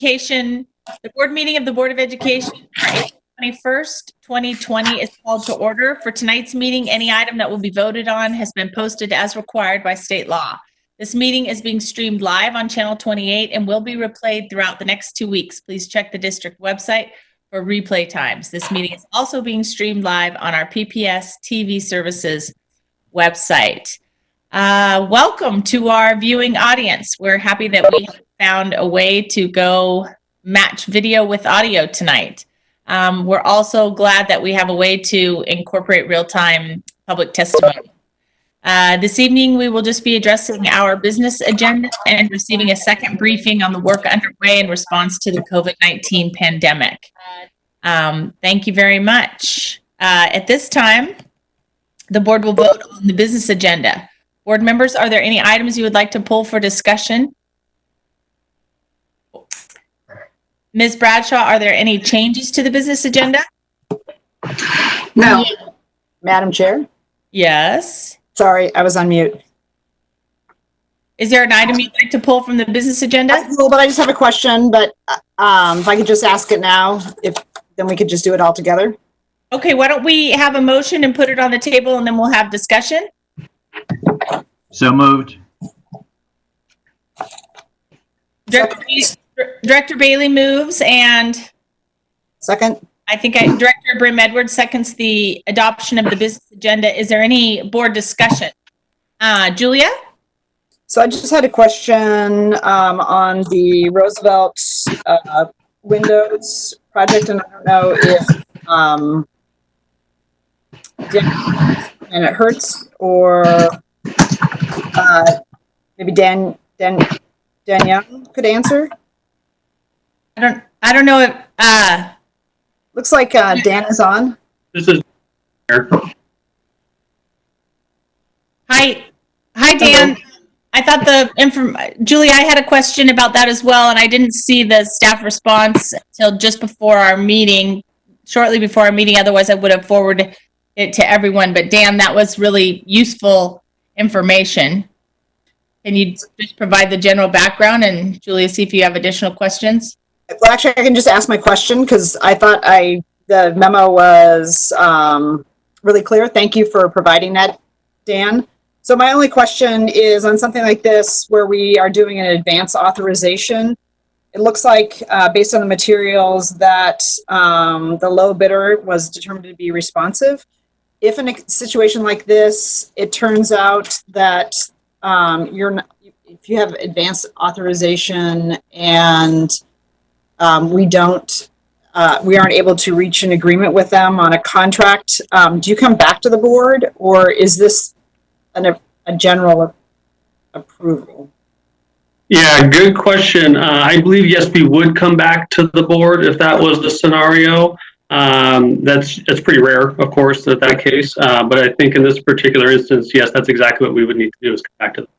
Education, the board meeting of the Board of Education for April 21st, 2020 is called to order. For tonight's meeting, any item that will be voted on has been posted as required by state law. This meeting is being streamed live on Channel 28 and will be replayed throughout the next 2 weeks. Please check the district website for replay times. This meeting is also being streamed live on our PPS TV services website. Welcome to our viewing audience. We're happy that we found a way to go match video with audio tonight. We're also glad that we have a way to incorporate real-time public testimony. This evening, we will just be addressing our business agenda and receiving a second briefing on the work underway in response to the COVID-19 pandemic. Thank you very much. At this time, the board will vote on the business agenda. Board members, are there any items you would like to pull for discussion? Ms. Bradshaw, are there any changes to the business agenda? No. Madam Chair? Yes. Sorry, I was on mute. Is there an item you'd like to pull from the business agenda? Well, but I just have a question, but if I could just ask it now, then we could just do it all together. Okay, why don't we have a motion and put it on the table and then we'll have discussion? So moved. Director Bailey moves and Second. I think Director Brim Edwards seconds the adoption of the business agenda. Is there any board discussion? Julia? So I just had a question on the Roosevelt Windows project, and I don't know if and it hurts or maybe Dan Young could answer. I don't know if looks like Dan is on. This is Hi Dan. I thought Julie, I had a question about that as well, and I didn't see the staff response until just before our meeting, shortly before our meeting. Otherwise, I would have forwarded it to everyone. But Dan, that was really useful information. Can you just provide the general background, and Julia, see if you have additional questions? Well, actually, I can just ask my question because I thought the memo was really clear. Thank you for providing that, Dan. So my only question is on something like this where we are doing an advance authorization. It looks like based on the materials that the low bidder was determined to be responsive. If in a situation like this, it turns out that if you have advanced authorization and we aren't able to reach an agreement with them on a contract, do you come back to the board, or is this a general approval? Yeah, good question. I believe, yes, we would come back to the board if that was the scenario. That's pretty rare, of course, that case. But I think in this particular instance, yes, that's exactly what we would need to do is come back to them.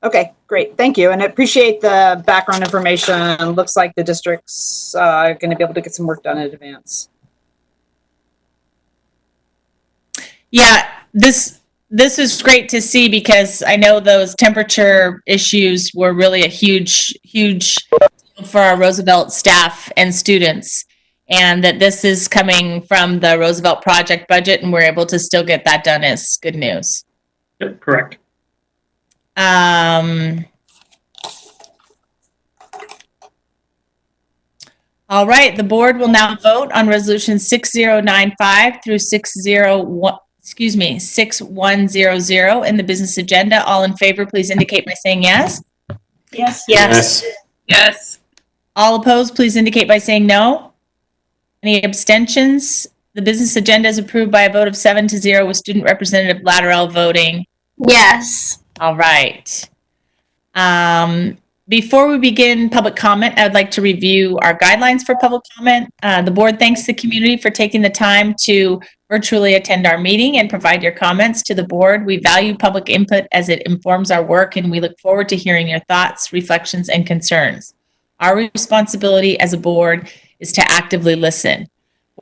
Okay, great. Thank you. And I appreciate the background information. Looks like the district's going to be able to get some work done in advance. Yeah, this is great to see because I know those temperature issues were really a huge deal for our Roosevelt staff and students, and that this is coming from the Roosevelt project budget and we're able to still get that done is good news. Yep, correct. All right, the board will now vote on resolution 6095 through 6100 in the business agenda. All in favor, please indicate by saying yes. Yes. Yes. Yes. All opposed, please indicate by saying no. Any abstentions? The business agenda is approved by a vote of 7-0 with Student Representative Latterell voting yes. all right. Before we begin public comment, I would like to review our guidelines for public comment. The board thanks the community for taking the time to virtually attend our meeting and provide your comments to the board. We value public input as it informs our work, and we look forward to hearing your thoughts, reflections, and concerns. Our responsibility as a board is to actively listen.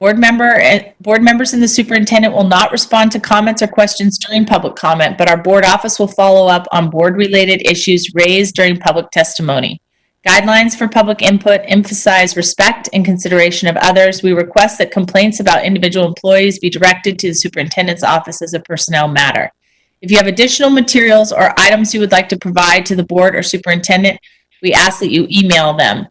Board members and the superintendent will not respond to comments or questions during public comment, but our board office will follow up on board-related issues raised during public testimony. Guidelines for public input emphasize respect and consideration of others. We request that complaints about individual employees be directed to the superintendent's office as a personnel matter. If you have additional materials or items you would like to provide to the board or superintendent, we ask that you email them.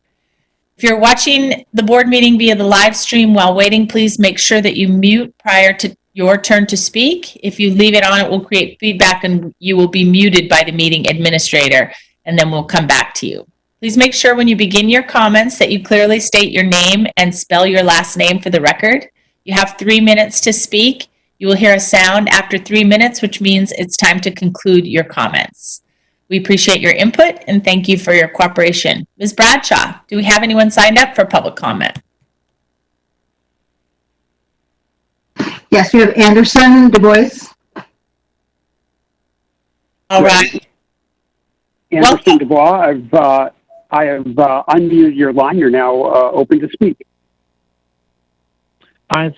If you're watching the board meeting via the live stream while waiting, please make sure that you mute prior to your turn to speak. If you leave it on, it will create feedback and you will be muted by the meeting administrator, and then we'll come back to you. Please make sure when you begin your comments that you clearly state your name and spell your last name for the record. You have 3 minutes to speak. You will hear a sound after 3 minutes, which means it's time to conclude your comments. We appreciate your input and thank you for your cooperation. Ms. Bradshaw, do we have anyone signed up for public comment? Yes, we have Anderson, Du Bois. All right. Anderson Dubois, I have unmuted your line. You're now open to speak.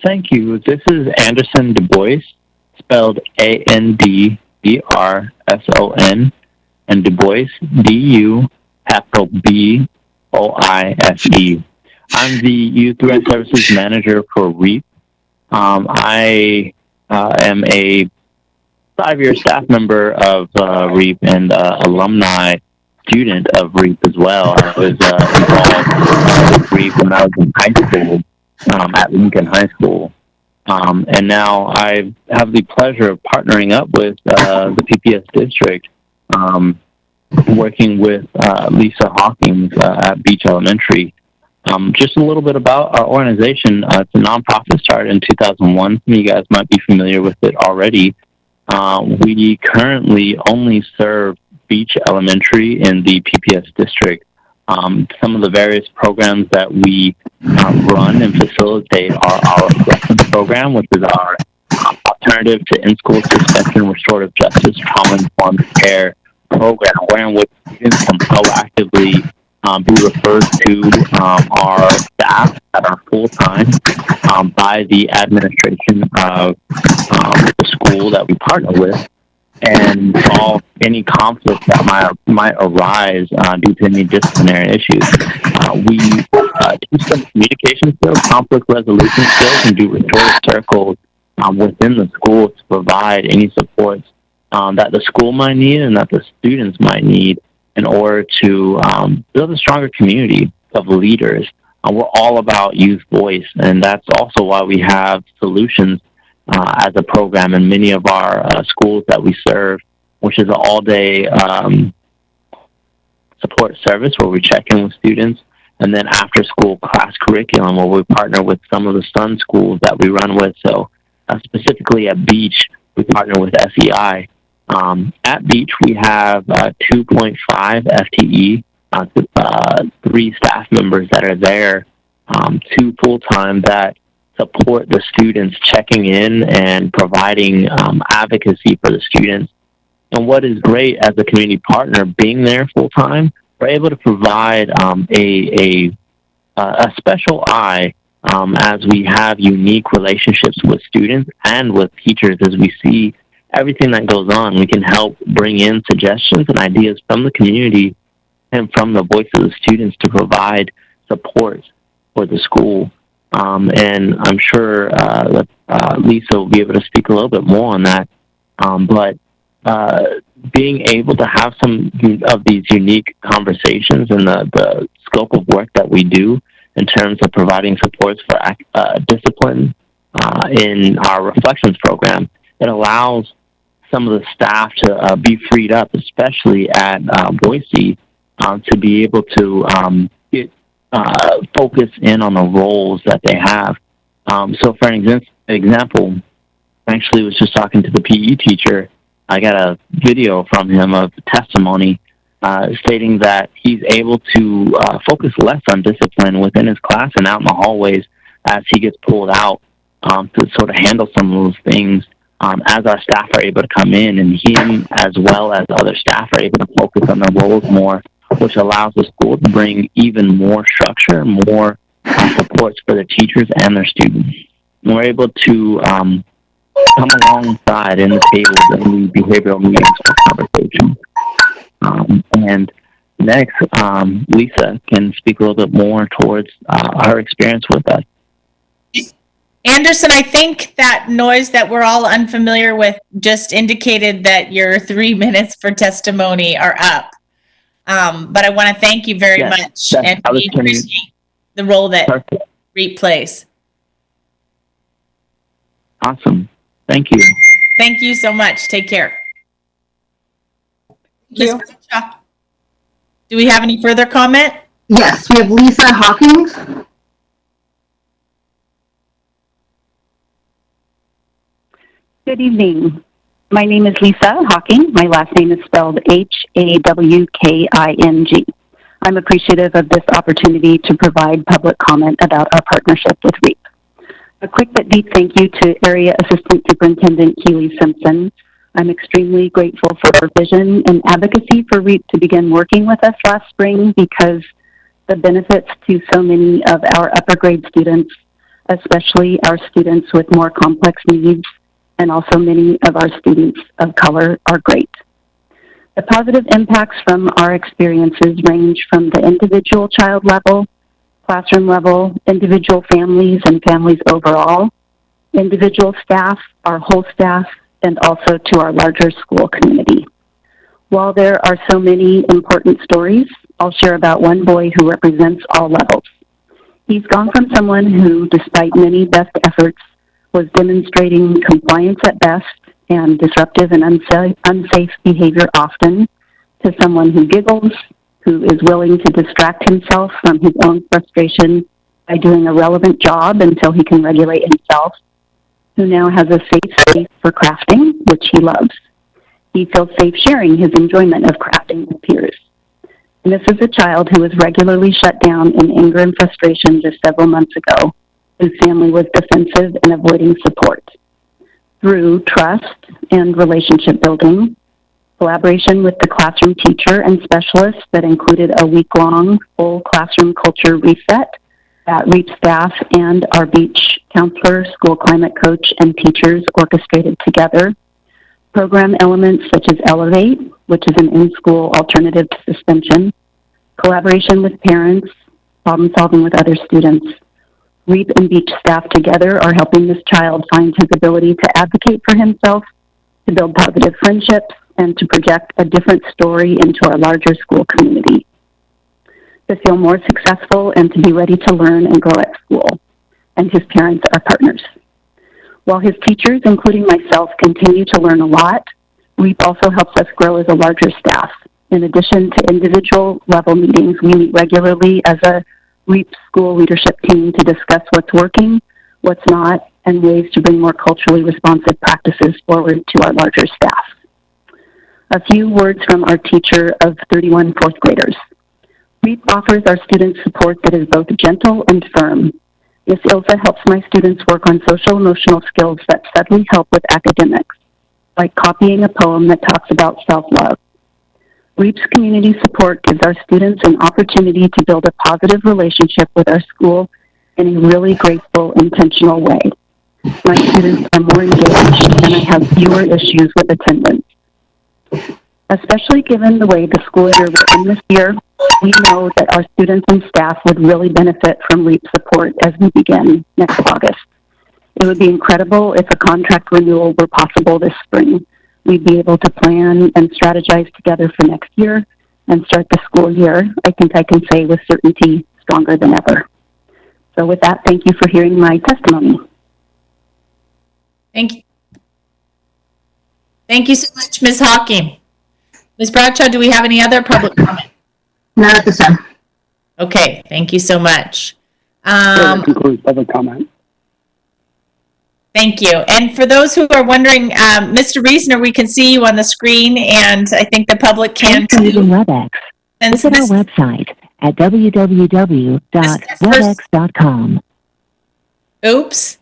Thank you. This is Anderson Du Bois, spelled Andberson, and Du Bois, DU, capital BOISE. I'm the Youth Rec Services Manager for REAP. I am a 5-year staff member of REAP and alumni student of REAP as well. I was involved with REAP when I was in high school at Lincoln High School. And now I have the pleasure of partnering up with the PPS district, working with Lisa Hawkins at Beach Elementary. Just a little bit about our organization. It's a nonprofit started in 2001. Some of you guys might be familiar with it already. We currently only serve Beach Elementary in the PPS district. Some of the various programs that we run and facilitate are our Lessons program, which is our alternative to in-school suspension, restorative justice, trauma-informed care program, wherein which students can proactively be referred to our staff that are full-time by the administration of the school that we partner with, and solve any conflict that might arise due to any disciplinary issues. We teach them communication skills, conflict resolution skills, and do restorative circles within the school to provide any supports that the school might need and that the students might need in order to build a stronger community of leaders. We're all about youth voice, and that's also why we have solutions as a program in many of our schools that we serve, which is an all-day support service where we check in with students, and then after-school class curriculum where we partner with some of the Sun schools that we run with. So specifically at Beach, we partner with SEI. At Beach, we have 2.5 FTE, 3 staff members that are there, 2 full-time that support the students, checking in and providing advocacy for the students. And what is great as a community partner, being there full-time, we're able to provide a special eye as we have unique relationships with students and with teachers. As we see everything that goes on, we can help bring in suggestions and ideas from the community and from the voice of the students to provide support for the school. And I'm sure that Lisa will be able to speak a little bit more on that. But being able to have some of these unique conversations and the scope of work that we do in terms of providing supports for discipline in our Reflections program, it allows some of the staff to be freed up, especially at Boise, to be able to focus in on the roles that they have. So for an example, I actually was just talking to the PE teacher. I got a video from him of testimony stating that he's able to focus less on discipline within his class and out in the hallways as he gets pulled out to sort of handle some of those things as our staff are able to come in, and him as well as other staff are able to focus on their roles more, which allows the school to bring even more structure, more supports for the teachers and their students. And we're able to come alongside in the tables and the behavioral meetings for conversation. And next, Lisa can speak a little bit more towards her experience with us. Anderson, I think that noise that we're all unfamiliar with just indicated that your 3 minutes for testimony are up. But I want to thank you very Yes, much, that's- and I was we turning- appreciate the role that Perfect. REAP plays. Awesome. Thank you. Thank you so much. Take care. Thank you. Ms. Bradshaw, do we have any further comment? Yes, we have Lisa Hawkins. Good evening. My name is Lisa Hawking. My last name is spelled Hawking. I'm appreciative of this opportunity to provide public comment about our partnership with REAP. A quick but deep thank you to Area Assistant Superintendent Keely Simpson. I'm extremely grateful for her vision and advocacy for REAP to begin working with us last spring, because the benefits to so many of our upper grade students, especially our students with more complex needs, and also many of our students of color, are great. The positive impacts from our experiences range from the individual child level, classroom level, individual families and families overall, individual staff, our whole staff, and also to our larger school community. While there are so many important stories, I'll share about one boy who represents all levels. He's gone from someone who, despite many best efforts, was demonstrating compliance at best and disruptive and unsafe behavior often, to someone who giggles, who is willing to distract himself from his own frustration by doing a relevant job until he can regulate himself, who now has a safe space for crafting, which he loves. He feels safe sharing his enjoyment of crafting with peers. And this is a child who was regularly shut down in anger and frustration just several months ago, whose family was defensive and avoiding support. Through trust and relationship building, collaboration with the classroom teacher and specialists that included a week-long full classroom culture reset that REAP staff and our beach counselor, school climate coach, and teachers orchestrated together, program elements such as Elevate, which is an in-school alternative to suspension, collaboration with parents, problem solving with other students. REAP and beach staff together are helping this child find his ability to advocate for himself, to build positive friendships, and to project a different story into our larger school community, to feel more successful and to be ready to learn and grow at school. And his parents are partners. While his teachers, including myself, continue to learn a lot, REAP also helps us grow as a larger staff. In addition to individual level meetings, we meet regularly as a REAP school leadership team to discuss what's working, what's not, and ways to bring more culturally responsive practices forward to our larger staff. A few words from our teacher of 31 fourth graders. REAP offers our students support that is both gentle and firm. Miss Ilza helps my students work on social emotional skills that subtly help with academics, like copying a poem that talks about self-love. REAP's community support gives our students an opportunity to build a positive relationship with our school in a really grateful, intentional way. My students are more engaged and I have fewer issues with attendance. Especially given the way the school year will end this year, we know that our students and staff would really benefit from REAP support as we begin next August. It would be incredible if a contract renewal were possible this spring. We'd be able to plan and strategize together for next year and start the school year, I think I can say with certainty, stronger than ever. So with that, thank you for hearing my testimony. Thank you. Thank you so much, Ms. Hawking. Ms. Bradshaw, do we have any other public comment? Not at this time. Okay, thank you so much. That concludes public comment. Thank you. And for those who are wondering, Mr. Reesner, we can see you on the screen, and I think the public can Thanks for using too. WebEx. Since Visit our this, website at www.webex.com. oops.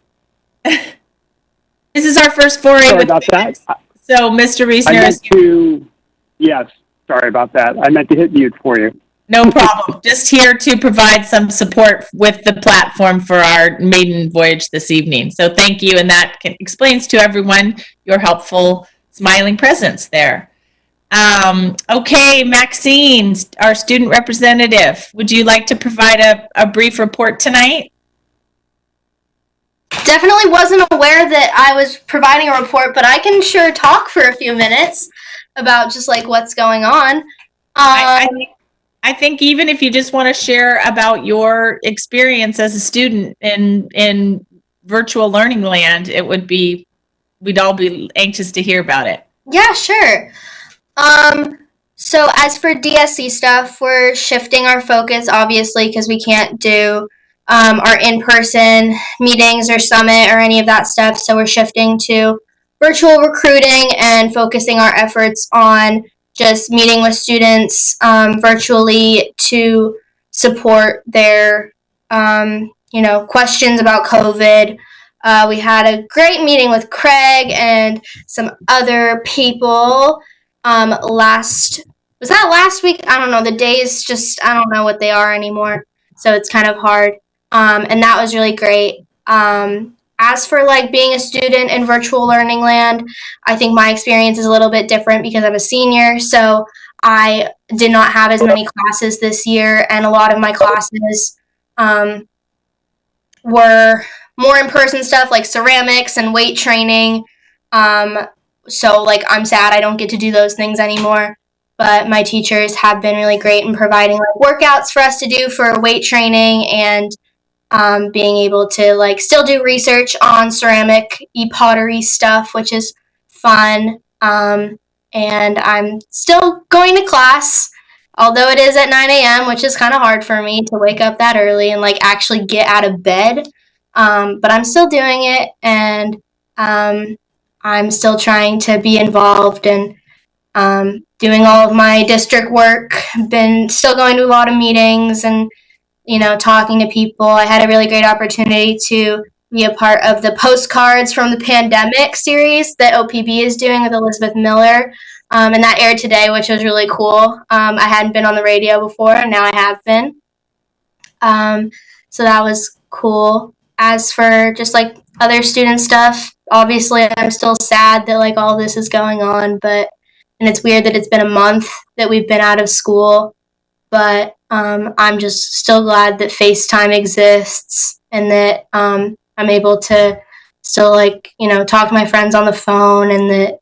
This is our first foray Sorry with about that. So, Mr. I Reesner, meant to, yes, sorry about that. I meant to hit mute for you. no problem. Just here to provide some support with the platform for our maiden voyage this evening. So thank you, and that explains to everyone your helpful smiling presence there. Okay, Maxine, our student representative, would you like to provide a brief report tonight? Definitely wasn't aware that I was providing a report, but I can sure talk for a few minutes about just like what's going on. I think even if you just want to share about your experience as a student in virtual learning land, we'd all be anxious to hear about it. Yeah, sure. So as for DSC stuff, we're shifting our focus, obviously, because we can't do our in-person meetings or summit or any of that stuff. So we're shifting to virtual recruiting and focusing our efforts on just meeting with students virtually to support their, questions about COVID. We had a great meeting with Craig and some other people last week? I don't know. The days I don't know what they are anymore. So it's kind of hard. And that was really great. As for like being a student in virtual learning land, I think my experience is a little bit different because I'm a senior. So I did not have as many classes this year. And a lot of my classes were more in-person stuff like ceramics and weight training. So like I'm sad I don't get to do those things anymore. But my teachers have been really great in providing like workouts for us to do for weight training and being able to like still do research on ceramic e-pottery stuff, which is fun. And I'm still going to class, although it is at 9 a.m., which is kind of hard for me to wake up that early and like actually get out of bed. But I'm still doing it, and I'm still trying to be involved and doing all of my district work. Been still going to a lot of meetings and talking to people. I had a really great opportunity to be a part of the Postcards from the Pandemic series that OPB is doing with Elizabeth Miller. And that aired today, which was really cool. I hadn't been on the radio before, and now I have been. So that was cool. As for just like other student stuff, obviously I'm still sad that like all this is going on, and it's weird that it's been a month that we've been out of school. But I'm just still glad that FaceTime exists and that I'm able to still talk to my friends on the phone, and that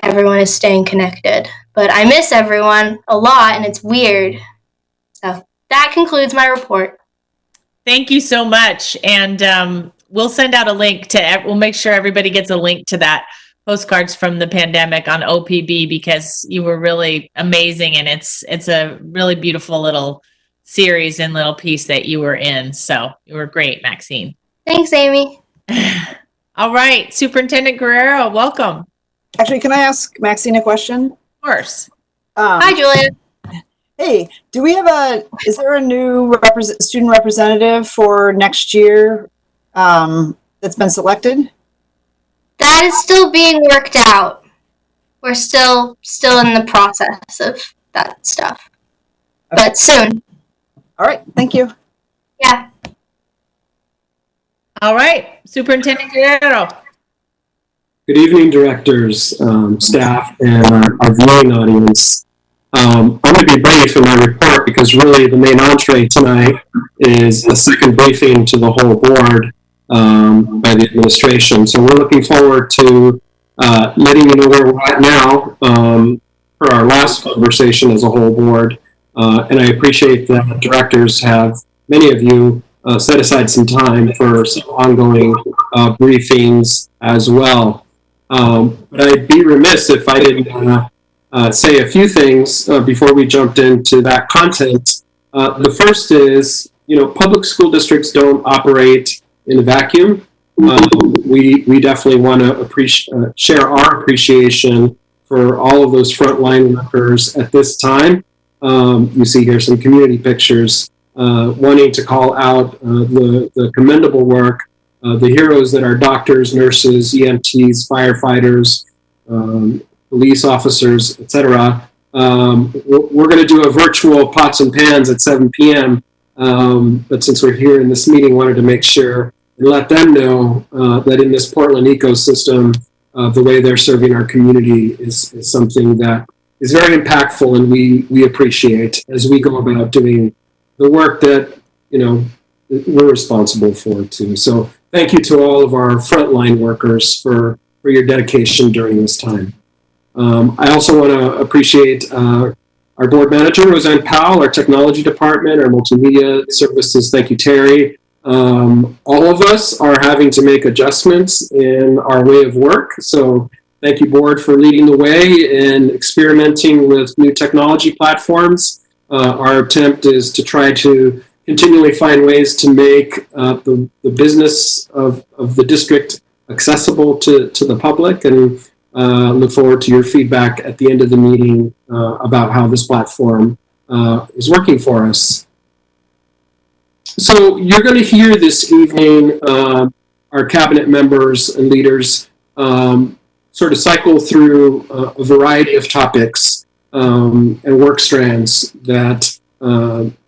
everyone is staying connected. But I miss everyone a lot, and it's weird. So that concludes my report. Thank you so much. And we'll send out a link we'll make sure everybody gets a link to that Postcards from the Pandemic on OPB, because you were really amazing, and it's a really beautiful little series and little piece that you were in. So you were great, Maxine. Thanks, Amy. All right, Superintendent Guerrero, welcome. Actually, can I ask Maxine a question? Of course. Hi, Julia. Hey, is there a new student representative for next year that's been selected? That is still being worked out. We're still in the process of that stuff. Okay. But soon. All right, thank you. Yeah. All right, Superintendent Guerrero. Good evening, directors, staff, and our viewing audience. I'm going to be brief in my report because really the main entree tonight is a second briefing to the whole board by the administration. So we're looking forward to letting you know where we're at now for our last conversation as a whole board. And I appreciate that directors have, many of you, set aside some time for some ongoing briefings as well. But I'd be remiss if I didn't say a few things before we jumped into that content. The first is, public school districts don't operate in a vacuum. We definitely want to share our appreciation for all of those frontline workers at this time. You see here some community pictures wanting to call out the commendable work, the heroes that are doctors, nurses, EMTs, firefighters, police officers, etc. We're going to do a virtual pots and pans at 7 p.m. But since we're here in this meeting, wanted to make sure and let them know that in this Portland ecosystem, the way they're serving our community is something that is very impactful, and we appreciate as we go about doing the work that, you know, we're responsible for too. So thank you to all of our frontline workers for your dedication during this time. I also want to appreciate our board manager, Roseanne Powell, our technology department, our multimedia services. Thank you, Terry. All of us are having to make adjustments in our way of work. So thank you, board, for leading the way in experimenting with new technology platforms. Our attempt is to try to continually find ways to make the business of the district accessible to the public, and look forward to your feedback at the end of the meeting about how this platform is working for us. So you're going to hear this evening our cabinet members and leaders sort of cycle through a variety of topics and work strands that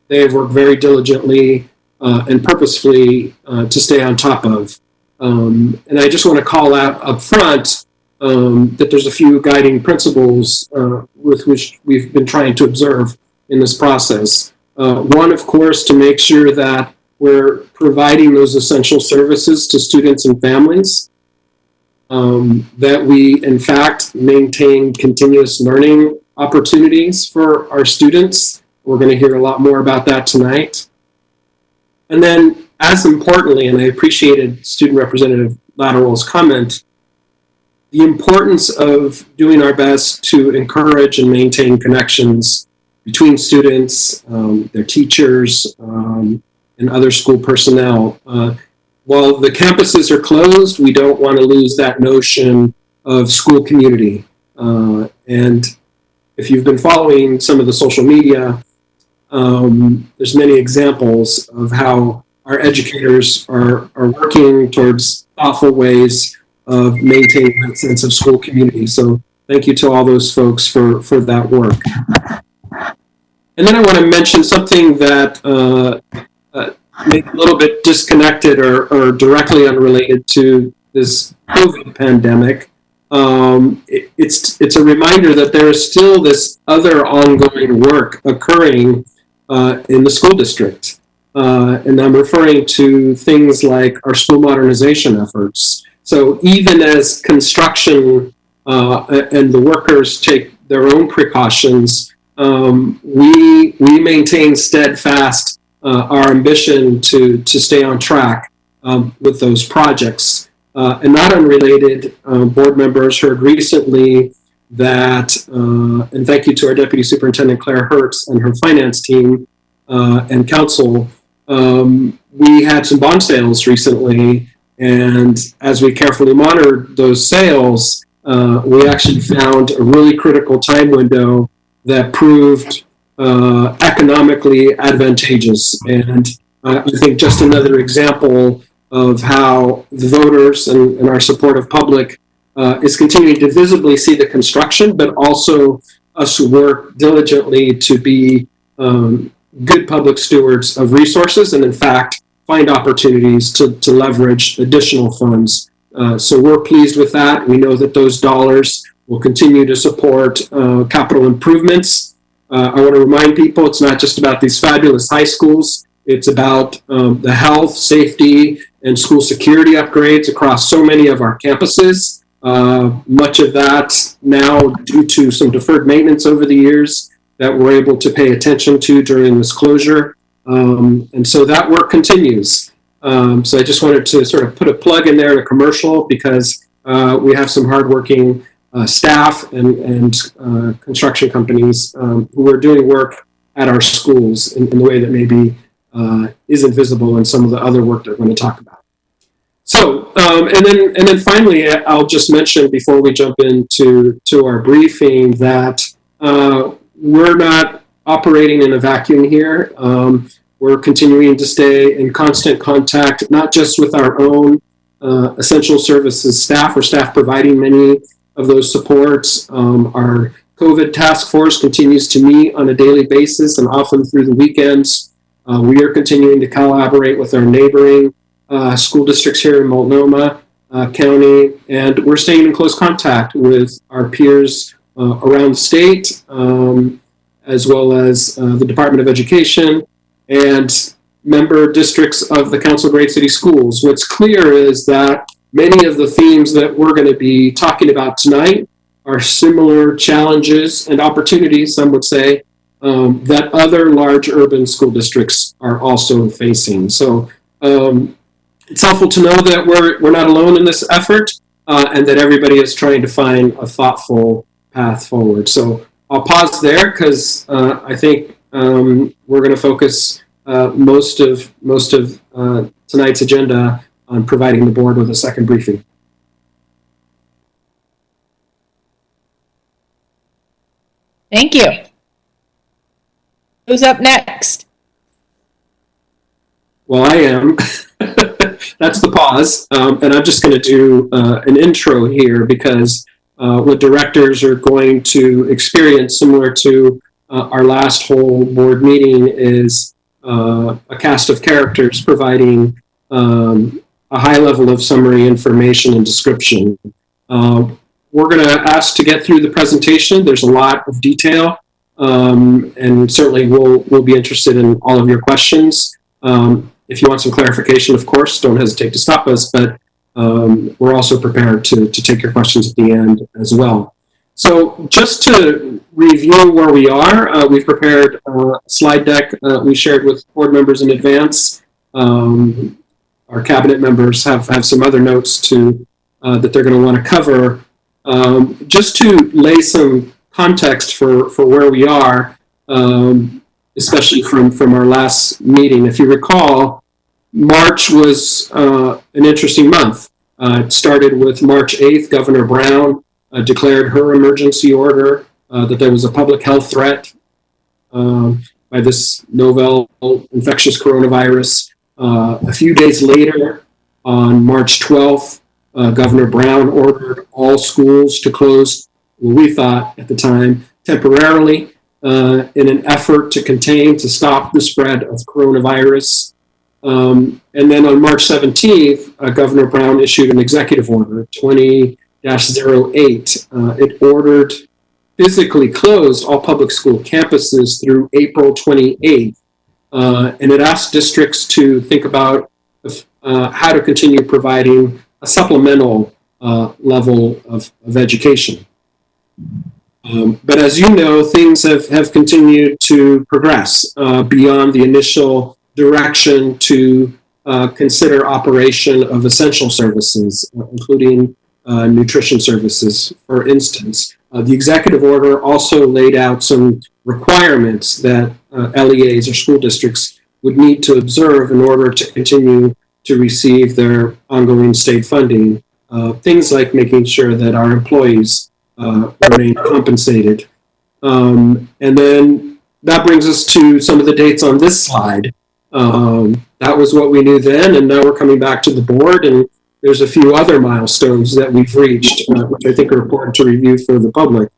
they have worked very diligently and purposefully to stay on top of. And I just want to call out up front that there's a few guiding principles with which we've been trying to observe in this process. One, of course, to make sure that we're providing those essential services to students and families, that we, in fact, maintain continuous learning opportunities for our students. We're going to hear a lot more about that tonight. And then, as importantly, and I appreciated Student Representative Latterall's comment, the importance of doing our best to encourage and maintain connections between students, their teachers, and other school personnel. While the campuses are closed, we don't want to lose that notion of school community. And if you've been following some of the social media, there's many examples of how our educators are working towards thoughtful ways of maintaining that sense of school community. So thank you to all those folks for that work. And then I want to mention something that may be a little bit disconnected or directly unrelated to this COVID pandemic. It's a reminder that there is still this other ongoing work occurring in the school district. And I'm referring to things like our school modernization efforts. So even as construction and the workers take their own precautions, we maintain steadfast our ambition to stay on track with those projects. And not unrelated, board members heard recently that, and thank you to our Deputy Superintendent Claire Hertz and her finance team and council, we had some bond sales recently, and as we carefully monitored those sales, we actually found a really critical time window that proved economically advantageous. And I think just another example of how the voters and our supportive public is continuing to visibly see the construction, but also us who work diligently to be good public stewards of resources and, in fact, find opportunities to leverage additional funds. So we're pleased with that. We know that those dollars will continue to support capital improvements. I want to remind people it's not just about these fabulous high schools. It's about the health, safety, and school security upgrades across so many of our campuses. Much of that now due to some deferred maintenance over the years that we're able to pay attention to during this closure. And so that work continues. So I just wanted to sort of put a plug in there, a commercial, because we have some hardworking staff and construction companies who are doing work at our schools in the way that maybe isn't visible in some of the other work that we're going to talk about. So, and then finally, I'll just mention before we jump into our briefing that we're not operating in a vacuum here. We're continuing to stay in constant contact, not just with our own essential services staff or staff providing many of those supports. Our COVID task force continues to meet on a daily basis and often through the weekends. We are continuing to collaborate with our neighboring school districts here in Multnomah. county, and we're staying in close contact with our peers around the state, as well as the Department of Education and member districts of the Council of Great City Schools. What's clear is that many of the themes that we're going to be talking about tonight are similar challenges and opportunities, some would say, that other large urban school districts are also facing. So it's helpful to know that we're not alone in this effort, and that everybody is trying to find a thoughtful path forward. So I'll pause there because I think we're going to focus most of tonight's agenda on providing the board with a second briefing. Thank you. Who's up next? Well, I am. That's the pause. And I'm just going to do an intro here because what directors are going to experience, similar to our last whole board meeting, is a cast of characters providing a high level of summary information and description. We're going to ask to get through the presentation. There's a lot of detail, and certainly we'll be interested in all of your questions. If you want some clarification, of course, don't hesitate to stop us, but we're also prepared to take your questions at the end as well. So just to review where we are, we've prepared a slide deck we shared with board members in advance. Our cabinet members have some other notes that they're going to want to cover. Just to lay some context for where we are, especially from our last meeting. If you recall, March was an interesting month. It started with March 8th, Governor Brown declared her emergency order that there was a public health threat by this novel infectious coronavirus. A few days later, on March 12th, Governor Brown ordered all schools to close, what we thought at the time, temporarily in an effort to stop the spread of coronavirus. And then on March 17th, Governor Brown issued an executive order, 20-08. It ordered physically closed all public school campuses through April 28th. And it asked districts to think about how to continue providing a supplemental level of education. But as you know, things have continued to progress beyond the initial direction to consider operation of essential services, including nutrition services, for instance. The executive order also laid out some requirements that LEAs or school districts would need to observe in order to continue to receive their ongoing state funding. Things like making sure that our employees remain compensated. And then that brings us to some of the dates on this slide. That was what we knew then, and now we're coming back to the board, and there's a few other milestones that we've reached, which I think are important to review for the public.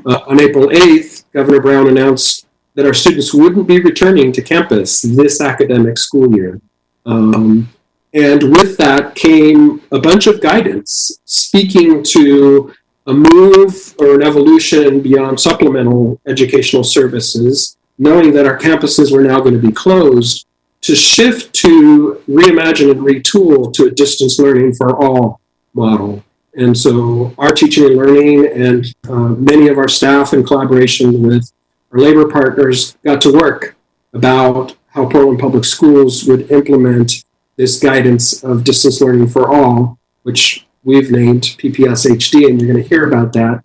On April 8th, Governor Brown announced that our students wouldn't be returning to campus this academic school year. And with that came a bunch of guidance speaking to a move or an evolution beyond supplemental educational services, knowing that our campuses were now going to be closed, to shift to reimagine and retool to a distance learning for all model. And so our teaching and learning and many of our staff in collaboration with our labor partners got to work about how Portland Public Schools would implement this guidance of distance learning for all, which we've named PPS-HD, and you're going to hear about that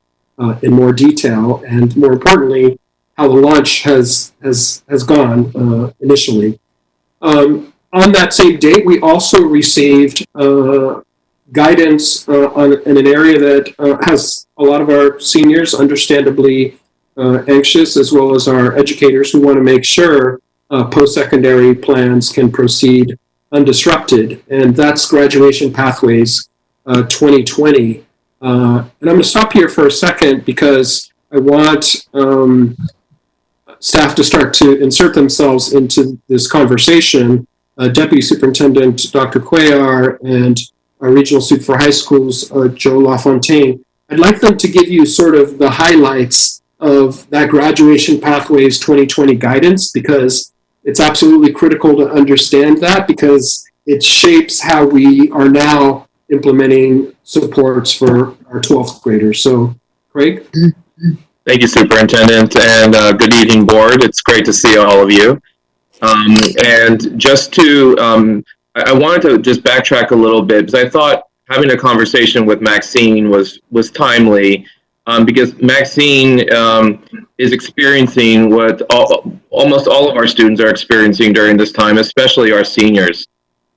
in more detail, and more importantly, how the launch has gone initially. On that same date, we also received guidance in an area that has a lot of our seniors understandably anxious, as well as our educators who want to make sure post-secondary plans can proceed undisrupted, and that's Graduation Pathways 2020. And I'm going to stop here for a second because I want staff to start to insert themselves into this conversation. Deputy Superintendent Dr. Cuellar and our regional sup for high schools, Joe LaFontaine. I'd like them to give you sort of the highlights of that Graduation Pathways 2020 guidance, because it's absolutely critical to understand that, because it shapes how we are now implementing supports for our 12th graders. So, Craig? Thank you, Superintendent, and good evening, Board. It's great to see all of you. And just to, I wanted to just backtrack a little bit, because I thought having a conversation with Maxine was timely, because Maxine is experiencing what almost all of our students are experiencing during this time, especially our seniors.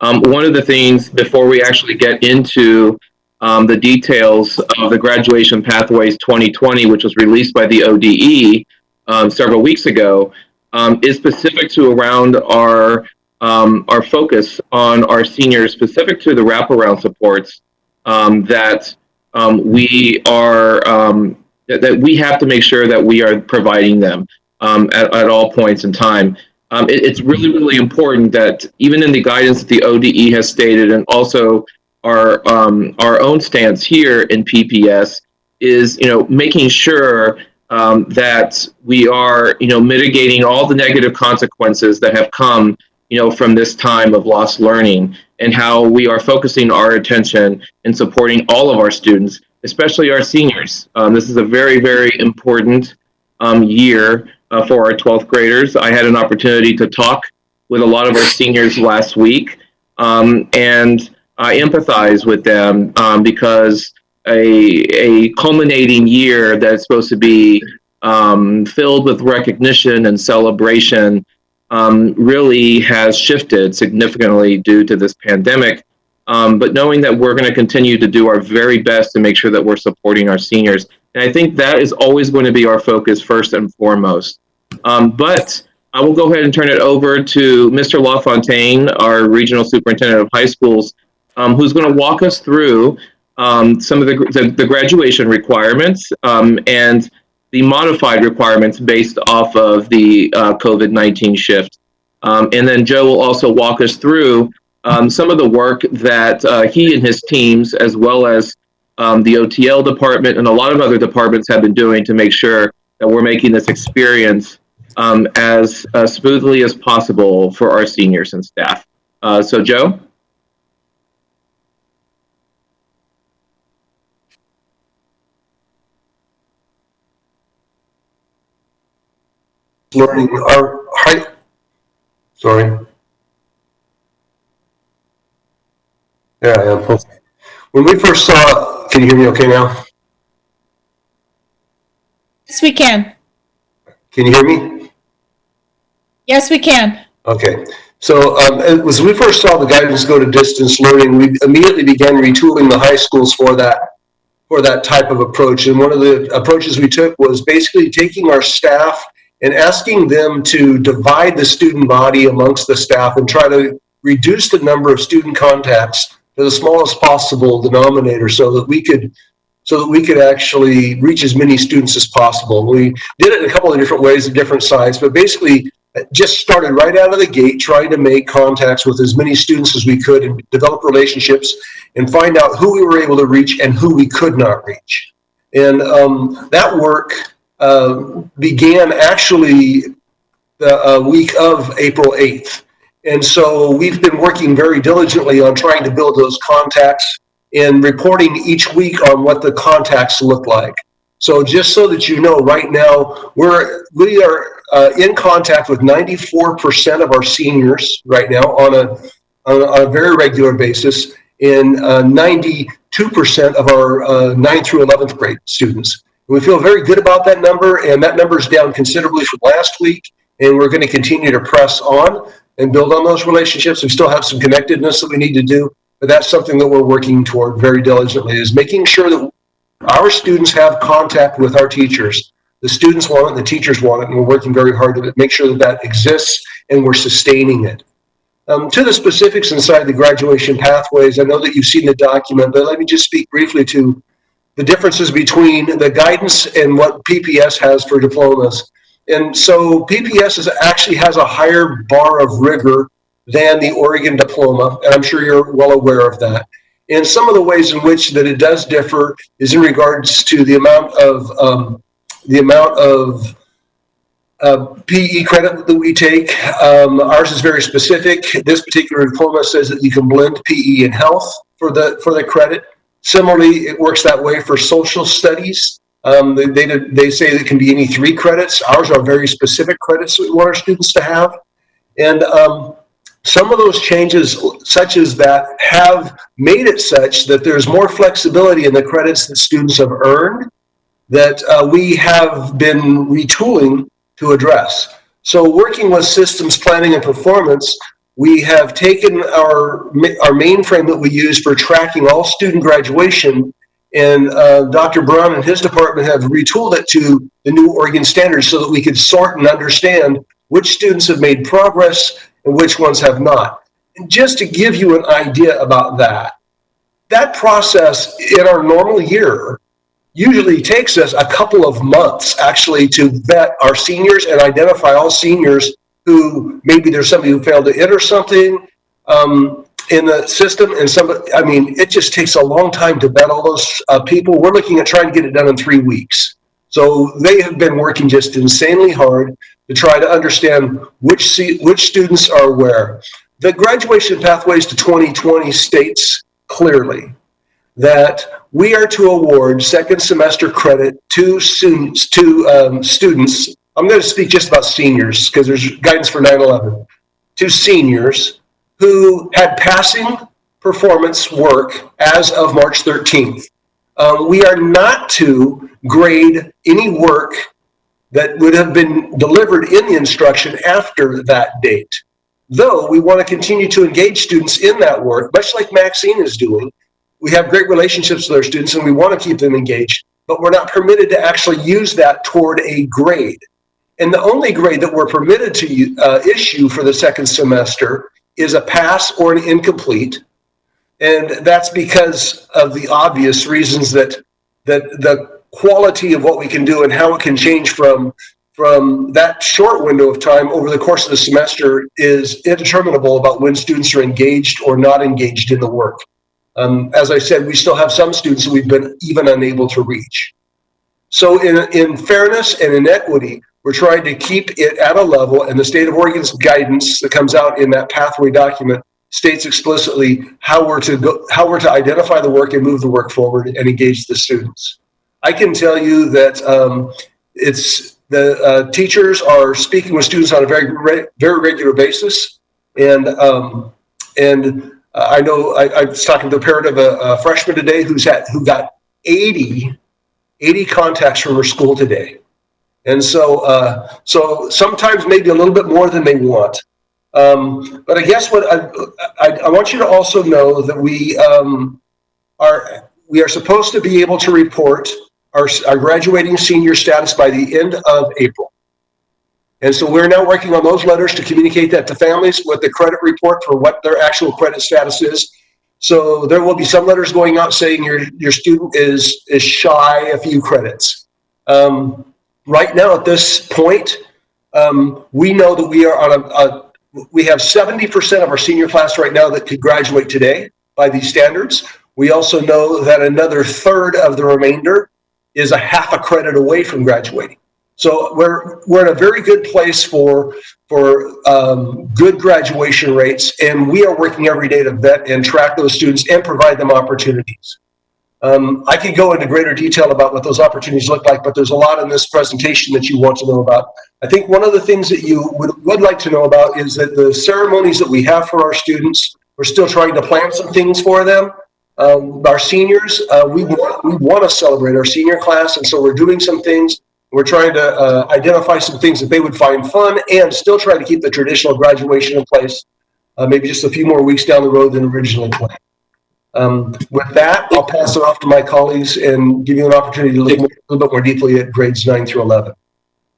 One of the things, before we actually get into the details of the Graduation Pathways 2020, which was released by the ODE several weeks ago, is specific to around our focus on our seniors, specific to the wraparound supports that we are that we have to make sure that we are providing them at all points in time. It's really, really important that even in the guidance that the ODE has stated, and also our own stance here in PPS, is making sure that we are mitigating all the negative consequences that have come from this time of lost learning, and how we are focusing our attention in supporting all of our students, especially our seniors. This is a very, very important year for our 12th graders. I had an opportunity to talk with a lot of our seniors last week, and I empathize with them because a culminating year that's supposed to be filled with recognition and celebration really has shifted significantly due to this pandemic. But knowing that we're going to continue to do our very best to make sure that we're supporting our seniors. And I think that is always going to be our focus first and foremost. But I will go ahead and turn it over to Mr. LaFontaine, our Regional Superintendent of High Schools, who's going to walk us through some of the graduation requirements and the modified requirements based off of the COVID-19 shift. And then Joe will also walk us through some of the work that he and his teams, as well as the OTL department and a lot of other departments, have been doing to make sure that we're making this experience as smoothly as possible for our seniors and staff. So Joe? Learning our high, sorry. Yeah, I am. When we first saw, can you hear me okay now? Yes, we can. Can you hear me? Yes, we can. Okay. So as we first saw the guidance go to distance learning, we immediately began retooling the high schools for that type of approach. And one of the approaches we took was basically taking our staff and asking them to divide the student body amongst the staff and try to reduce the number of student contacts to the smallest possible denominator, so that we could actually reach as many students as possible. We did it in a couple of different ways at different sites, but basically just started right out of the gate trying to make contacts with as many students as we could and develop relationships and find out who we were able to reach and who we could not reach. And that work began actually the week of April 8th. And so we've been working very diligently on trying to build those contacts and reporting each week on what the contacts look like. So just so that you know, right now, we are in contact with 94% of our seniors right now on a very regular basis, and 92% of our 9th through 11th grade students. We feel very good about that number, and that number is down considerably from last week, and we're going to continue to press on and build on those relationships. We still have some connectedness that we need to do, but that's something that we're working toward very diligently, is making sure that our students have contact with our teachers. The students want it, the teachers want it, and we're working very hard to make sure that that exists and we're sustaining it. To the specifics inside the graduation pathways, I know that you've seen the document, but let me just speak briefly to the differences between the guidance and what PPS has for diplomas. And so PPS actually has a higher bar of rigor than the Oregon diploma, and I'm sure you're well aware of that. And some of the ways in which that it does differ is in regards to the amount of PE credit that we take. Ours is very specific. This particular diploma says that you can blend PE and health for the credit. Similarly, it works that way for social studies. They say that it can be any 3 credits. Ours are very specific credits that we want our students to have. And some of those changes, such as that, have made it such that there's more flexibility in the credits that students have earned that we have been retooling to address. So working with systems planning and performance, we have taken our mainframe that we use for tracking all student graduation, and Dr. Brown and his department have retooled it to the new Oregon standards so that we could sort and understand which students have made progress and which ones have not. And just to give you an idea about that process in our normal year usually takes us a couple of months actually to vet our seniors and identify all seniors who maybe there's somebody who failed to enter something in the system, and it just takes a long time to vet all those people. We're looking at trying to get it done in 3 weeks. So they have been working just insanely hard to try to understand which students are where. The graduation pathways to 2020 states clearly that we are to award second semester credit to students. I'm going to speak just about seniors because there's guidance for 9/11. To seniors who had passing performance work as of March 13th. We are not to grade any work that would have been delivered in the instruction after that date. Though we want to continue to engage students in that work, much like Maxine is doing. We have great relationships with our students and we want to keep them engaged, but we're not permitted to actually use that toward a grade. And the only grade that we're permitted to issue for the second semester is a pass or an incomplete. And that's because of the obvious reasons that the quality of what we can do and how it can change from that short window of time over the course of the semester is indeterminable about when students are engaged or not engaged in the work. As I said, we still have some students we've been even unable to reach. So in fairness and in equity, we're trying to keep it at a level, and the state of Oregon's guidance that comes out in that pathway document states explicitly how we're to identify the work and move the work forward and engage the students. I can tell you that the teachers are speaking with students on a very regular basis, and I know I was talking to a parent of a freshman today who got 80 contacts from her school today. And so sometimes maybe a little bit more than they want. But I guess what I want you to also know that we are supposed to be able to report our graduating senior status by the end of April. And so we're now working on those letters to communicate that to families with the credit report for what their actual credit status is. So there will be some letters going out saying your student is shy a few credits. Right now at this point, we know that we are we have 70% of our senior class right now that could graduate today by these standards. We also know that another third of the remainder is a half a credit away from graduating. So we're in a very good place for good graduation rates, and we are working every day to vet and track those students and provide them opportunities. I could go into greater detail about what those opportunities look like, but there's a lot in this presentation that you want to know about. I think one of the things that you would like to know about is that the ceremonies that we have for our students, we're still trying to plan some things for them. Our seniors, we want to celebrate our senior class, and so we're doing some things. We're trying to identify some things that they would find fun and still trying to keep the traditional graduation in place, maybe just a few more weeks down the road than originally planned. With that, I'll pass it off to my colleagues and give you an opportunity to look a little bit more deeply at grades 9 through 11.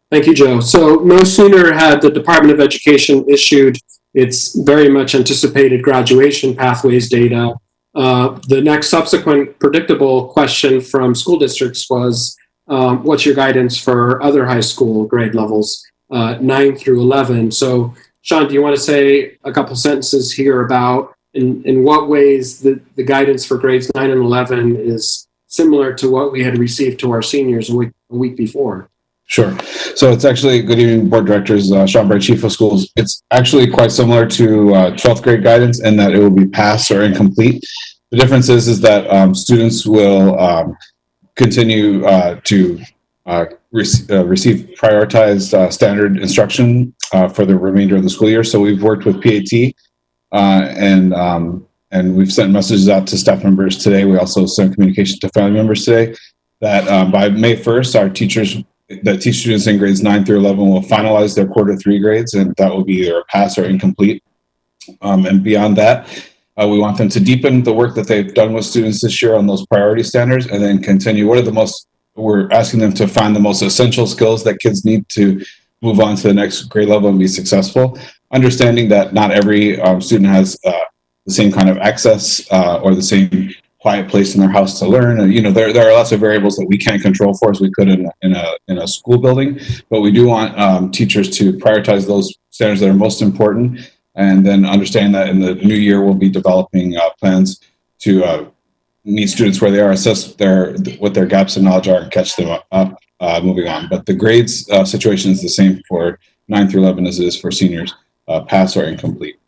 Thank you, Joe. So no sooner had the Department of Education issued its very much anticipated graduation pathways data, the next subsequent predictable question from school districts was, what's your guidance for other high school grade levels, 9 through 11? So Sean, do you want to say a couple sentences here about in what ways the guidance for grades 9 and 11 is similar to what we had received to our seniors a week before. Sure. So it's actually, good evening, board directors, Sean Bright, Chief of Schools. It's actually quite similar to 12th grade guidance in that it will be pass or incomplete. The difference is that students will continue to receive prioritized standard instruction for the remainder of the school year. So we've worked with PAT and we've sent messages out to staff members today. We also sent communication to family members today that by May 1st, our teachers that teach students in grades 9 through 11 will finalize their quarter 3 grades, and that will be either a pass or incomplete. And beyond that, we want them to deepen the work that they've done with students this year on those priority standards, and then continue. We're asking them to find the most essential skills that kids need to move on to the next grade level and be successful. Understanding that not every student has the same kind of access or the same quiet place in their house to learn. And, there are lots of variables that we can't control for as we could in a school building, but we do want teachers to prioritize those standards that are most important, and then understand that in the new year we'll be developing plans to meet students where they are, assess what their gaps in knowledge are, and catch them up moving on. But the grades situation is the same for 9 through 11 as it is for seniors, pass or incomplete.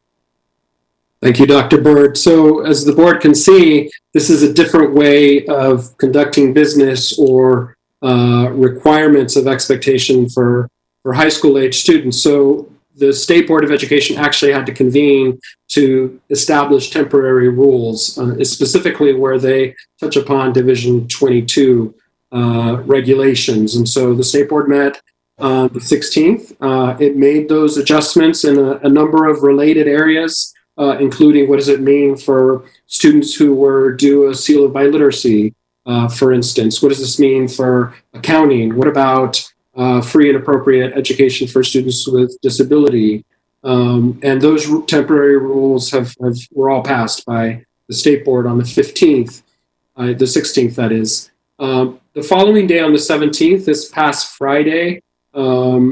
Thank you, Dr. Bird. So as the board can see, this is a different way of conducting business or requirements of expectation for high school age students. So the State Board of Education actually had to convene to establish temporary rules, specifically where they touch upon Division 22 regulations. And so the State Board met on the 16th. It made those adjustments in a number of related areas, including what does it mean for students who were due a seal of biliteracy, for instance? What does this mean for accounting? What about free and appropriate education for students with disability? And those temporary rules were all passed by the State Board on the 15th, the 16th, that is. The following day, on the 17th, this past Friday,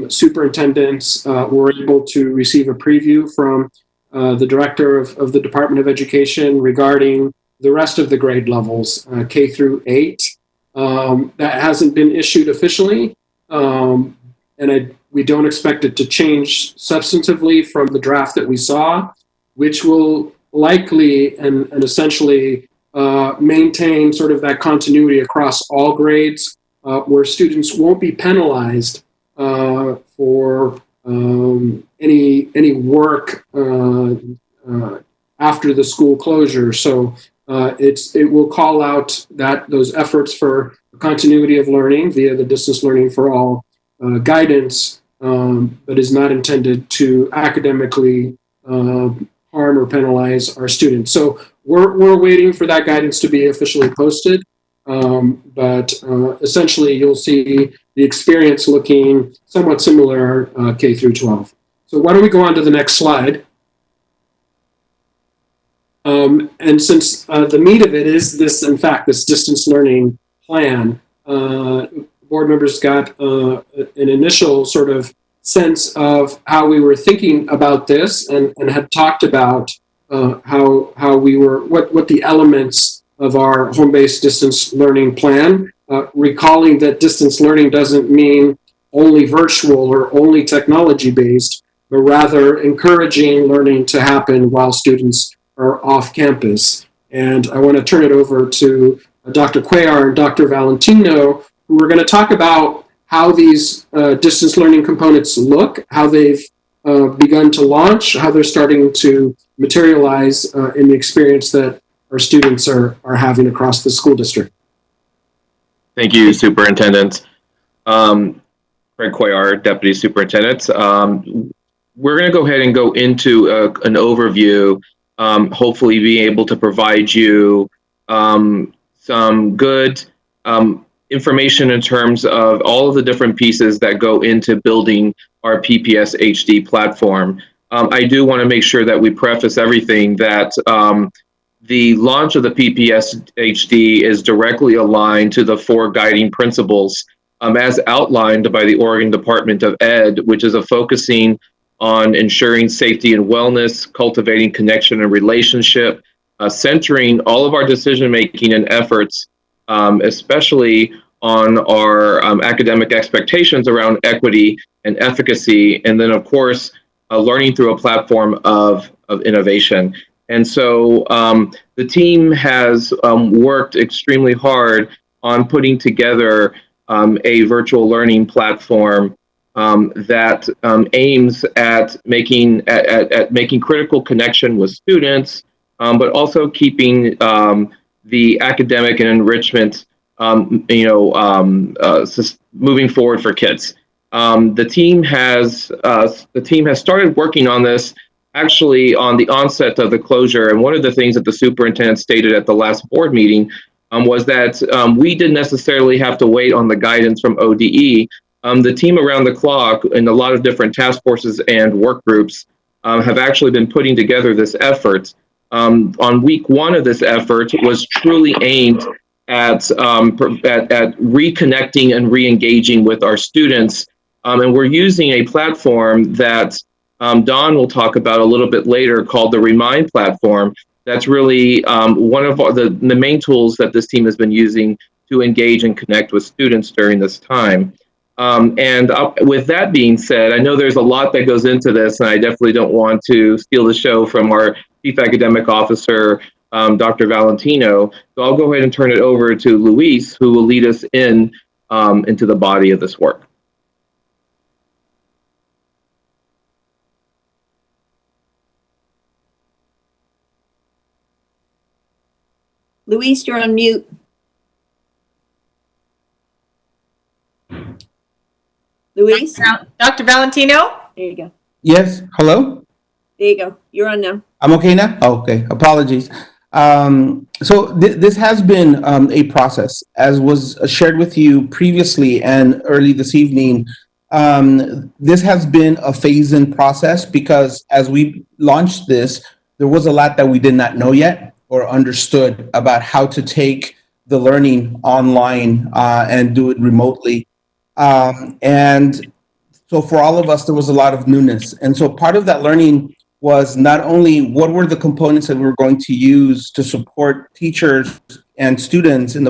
superintendents were able to receive a preview from the director of the Department of Education regarding the rest of the grade levels, K through 8. That hasn't been issued officially, and we don't expect it to change substantively from the draft that we saw, which will likely and essentially maintain sort of that continuity across all grades, where students won't be penalized for any work after the school closure. So it will call out those efforts for continuity of learning via the Distance Learning for All guidance, but is not intended to academically harm or penalize our students. So we're waiting for that guidance to be officially posted, but essentially you'll see the experience looking somewhat similar K through 12. So why don't we go on to the next slide? And since the meat of it is this, in fact, this distance learning plan, board members got an initial sort of sense of how we were thinking about this, and had talked about how we were, what the elements of our home-based distance learning plan, recalling that distance learning doesn't mean only virtual or only technology-based, but rather encouraging learning to happen while students are off campus. And I want to turn it over to Dr. Cuellar and Dr. Valentino, who are going to talk about how these distance learning components look, how they've begun to launch, how they're starting to materialize in the experience that our students are having across the school district. Thank you, Superintendent. Craig Cuellar, Deputy Superintendent. We're going to go ahead and go into an overview, hopefully being able to provide you some good information in terms of all of the different pieces that go into building our PPS HD platform. I do want to make sure that we preface everything that the launch of the PPS HD is directly aligned to the 4 guiding principles as outlined by the Oregon Department of Ed, which is a focusing on ensuring safety and wellness, cultivating connection and relationship, centering all of our decision-making and efforts, especially on our academic expectations around equity and efficacy, and then of course, learning through a platform of innovation. And so the team has worked extremely hard on putting together a virtual learning platform that aims at making critical connection with students, but also keeping the academic and enrichment, moving forward for kids. The team has started working on this actually on the onset of the closure. And one of the things that the superintendent stated at the last board meeting was that we didn't necessarily have to wait on the guidance from ODE. The team around the clock in a lot of different task forces and work groups have actually been putting together this effort. On week one of this effort was truly aimed at reconnecting and re-engaging with our students. And we're using a platform that Don will talk about a little bit later called the Remind platform. That's really one of the main tools that this team has been using to engage and connect with students during this time. With that being said, I know there's a lot that goes into this, and I definitely don't want to steal the show from our Chief Academic Officer, Dr. Valentino. So I'll go ahead and turn it over to Luis, who will lead us into the body of this work. Luis, you're on mute. Luis? Dr. Valentino? There you go. Yes, hello? There you go. You're on now. I'm okay now? Oh, okay, apologies. This has been a process, as was shared with you previously and early this evening. This has been a phase-in process because as we launched this, there was a lot that we did not know yet or understood about how to take the learning online and do it remotely. And so for all of us, there was a lot of newness. And so part of that learning was not only what were the components that we were going to use to support teachers and students in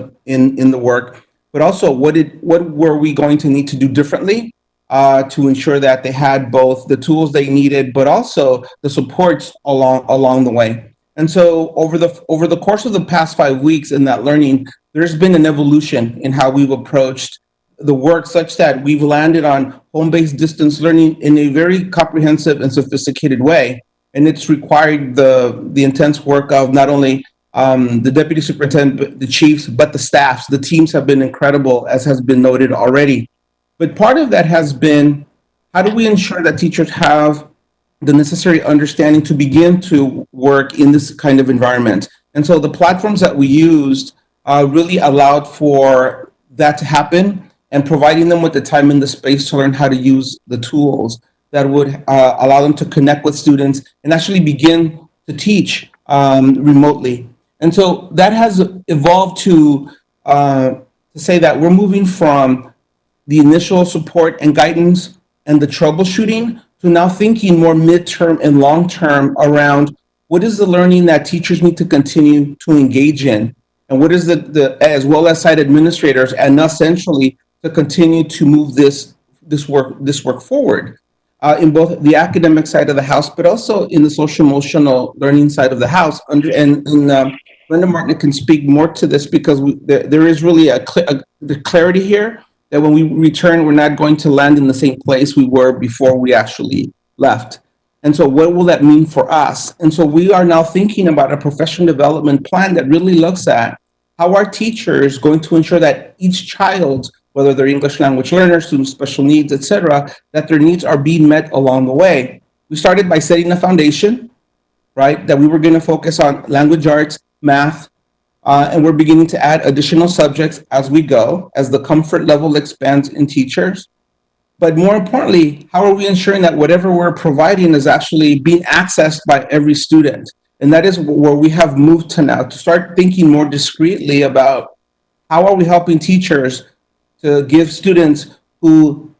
the work, but also what were we going to need to do differently to ensure that they had both the tools they needed, but also the supports along the way. And so over the course of the past 5 weeks in that learning, there's been an evolution in how we've approached the work such that we've landed on home-based distance learning in a very comprehensive and sophisticated way. And it's required the intense work of not only the deputy superintendent, the chiefs, but the staffs. The teams have been incredible, as has been noted already. But part of that has been, how do we ensure that teachers have the necessary understanding to begin to work in this kind of environment? And so the platforms that we used really allowed for that to happen, and providing them with the time and the space to learn how to use the tools that would allow them to connect with students and actually begin to teach remotely. And so that has evolved to say that we're moving from the initial support and guidance and the troubleshooting to now thinking more midterm and long-term around what is the learning that teachers need to continue to engage in, and what is the as well as site administrators and us centrally to continue to move this work forward in both the academic side of the house, but also in the social emotional learning side of the house. And Brenda Martin can speak more to this because there is really the clarity here that when we return, we're not going to land in the same place we were before we actually left. And so what will that mean for us? And so we are now thinking about a professional development plan that really looks at how our teachers going to ensure that each child, whether they're English language learners, students with special needs, etc., that their needs are being met along the way. We started by setting a foundation, right, that we were going to focus on language arts, math, and we're beginning to add additional subjects as we go, as the comfort level expands in teachers. But more importantly, how are we ensuring that whatever we're providing is actually being accessed by every student? And that is where we have moved to now, to start thinking more discreetly about how are we helping teachers to give students who,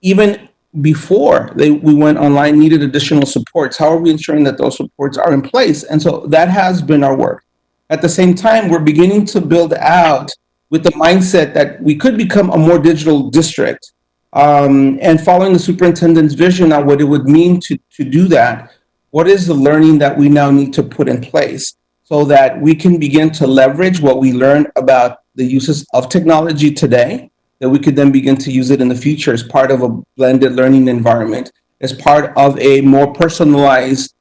even before we went online needed additional supports. How are we ensuring that those supports are in place? And so that has been our work. At the same time, we're beginning to build out with the mindset that we could become a more digital district. And following the superintendent's vision on what it would mean to do that, what is the learning that we now need to put in place so that we can begin to leverage what we learn about the uses of technology today, that we could then begin to use it in the future as part of a blended learning environment, as part of a more personalized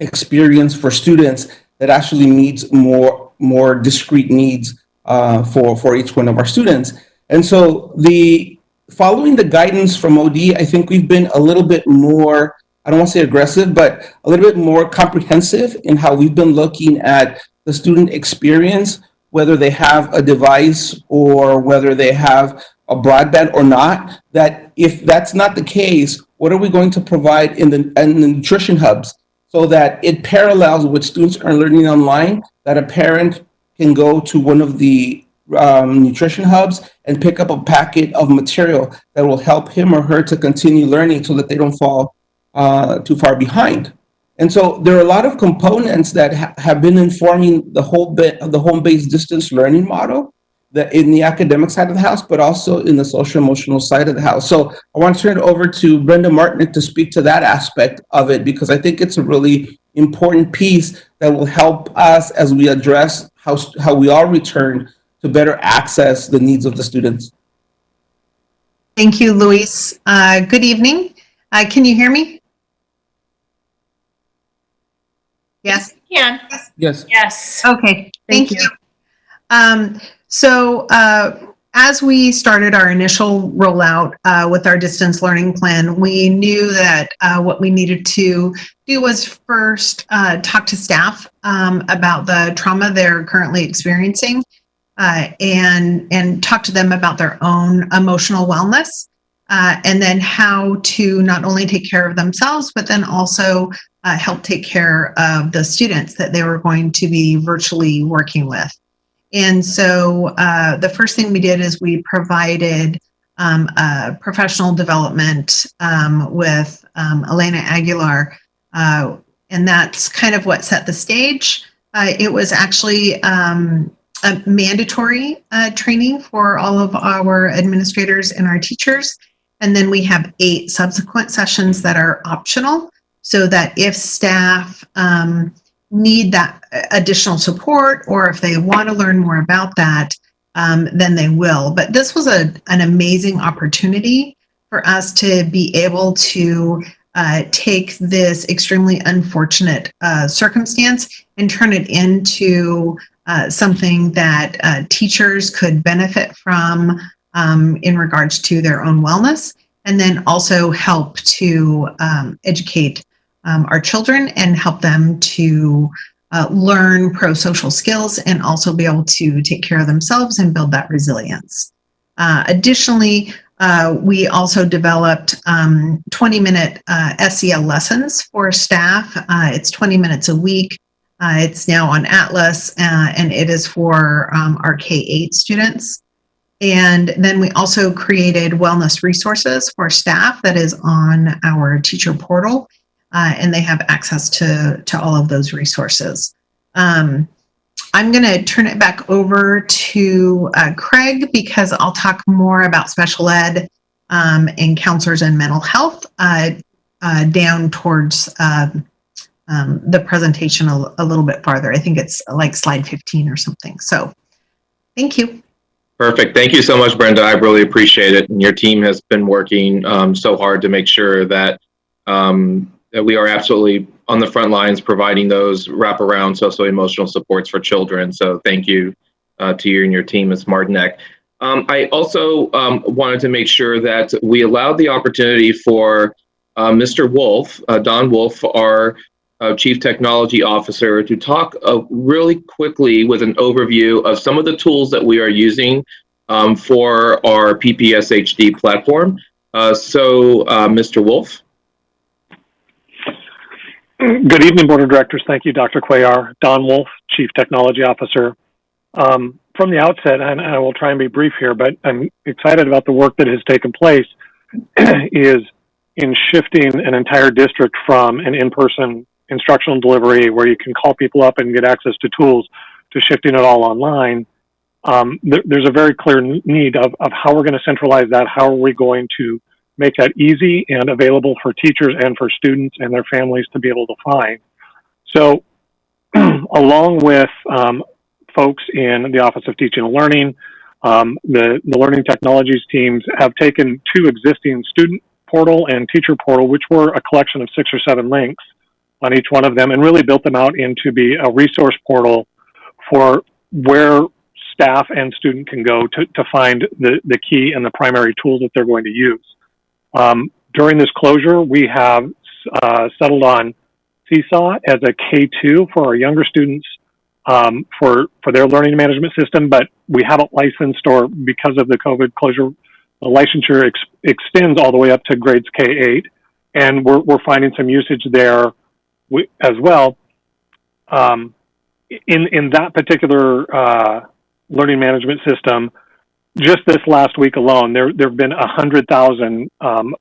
experience for students that actually meets more discrete needs for each one of our students. And so following the guidance from OD, I think we've been a little bit more, I don't want to say aggressive, but a little bit more comprehensive in how we've been looking at the student experience, whether they have a device or whether they have a broadband or not, that if that's not the case, what are we going to provide in the nutrition hubs so that it parallels what students are learning online, that a parent can go to one of the nutrition hubs and pick up a packet of material that will help him or her to continue learning so that they don't fall too far behind. And so there are a lot of components that have been informing the whole bit of the home-based distance learning model, that in the academic side of the house, but also in the social emotional side of the house. So I want to turn it over to Brenda Martinick to speak to that aspect of it, because I think it's a really important piece that will help us as we address how we all return to better access the needs of the students. Thank you, Luis. Good evening. Can you hear me? Yes? Yeah. Yes. Yes. Okay, thank you. So as we started our initial rollout with our distance learning plan, we knew that what we needed to do was first talk to staff about the trauma they're currently experiencing and talk to them about their own emotional wellness, and then how to not only take care of themselves, but then also help take care of the students that they were going to be virtually working with. And so the first thing we did is we provided professional development with Elena Aguilar, and that's kind of what set the stage. It was actually a mandatory training for all of our administrators and our teachers. And then we have 8 subsequent sessions that are optional, so that if staff need that additional support, or if they want to learn more about that, then they will. But this was an amazing opportunity for us to be able to take this extremely unfortunate circumstance and turn it into something that teachers could benefit from in regards to their own wellness, and then also help to educate our children and help them to learn pro-social skills and also be able to take care of themselves and build that resilience. Additionally, we also developed 20-minute SEL lessons for staff. It's 20 minutes a week. It's now on Atlas, and it is for our K-8 students. And then we also created wellness resources for staff that is on our teacher portal. And they have access to all of those resources. I'm going to turn it back over to Craig, because I'll talk more about special ed and counselors and mental health down towards the presentation a little bit farther. I think it's like slide 15 or something. So thank you. Perfect. Thank you so much, Brenda. I really appreciate it. And your team has been working so hard to make sure that that we are absolutely on the front lines providing those wraparound social emotional supports for children. So thank you to you and your team, Ms. Martinick. I also wanted to make sure that we allowed the opportunity for Mr. Wolf, Don Wolf, our Chief Technology Officer, to talk really quickly with an overview of some of the tools that we are using for our PPSHD platform. So Mr. Wolf. Good evening, Board of Directors. Thank you, Dr. Cuellar. Don Wolf, Chief Technology Officer. From the outset, and I will try and be brief here, but I'm excited about the work that has taken place, is in shifting an entire district from an in-person instructional delivery where you can call people up and get access to tools to shifting it all online, there's a very clear need of how we're going to centralize that. How are we going to make that easy and available for teachers and for students and their families to be able to find? So along with folks in the Office of Teaching and Learning, the Learning Technologies teams have taken 2 existing student portal and teacher portal, which were a collection of 6 or 7 links on each one of them, and really built them out into be a resource portal for where staff and student can go to find the key and the primary tools that they're going to use. During this closure, we have settled on Seesaw as a K2 for our younger students for their learning management system, but we haven't licensed, or because of the COVID closure, the licensure extends all the way up to grades K8, and we're finding some usage there as well. In that particular learning management system, just this last week alone, there have been 100,000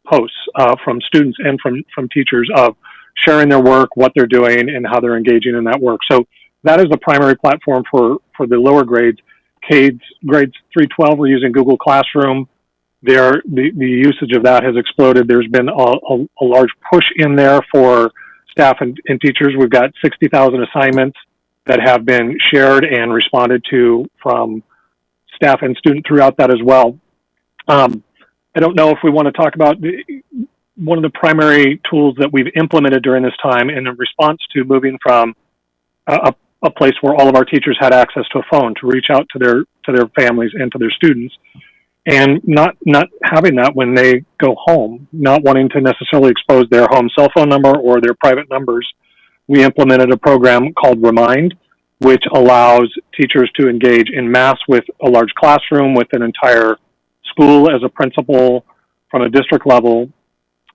posts from students and from teachers of sharing their work, what they're doing, and how they're engaging in that work. So that is the primary platform for the lower grades. Grades 3-12, we're using Google Classroom. The usage of that has exploded. There's been a large push in there for staff and teachers. We've got 60,000 assignments that have been shared and responded to from staff and student throughout that as well. I don't know if we want to talk about one of the primary tools that we've implemented during this time in response to moving from a place where all of our teachers had access to a phone to reach out to their families and to their students, and not having that when they go home, not wanting to necessarily expose their home cell phone number or their private numbers. We implemented a program called Remind, which allows teachers to engage in mass with a large classroom, with an entire school as a principal from a district level,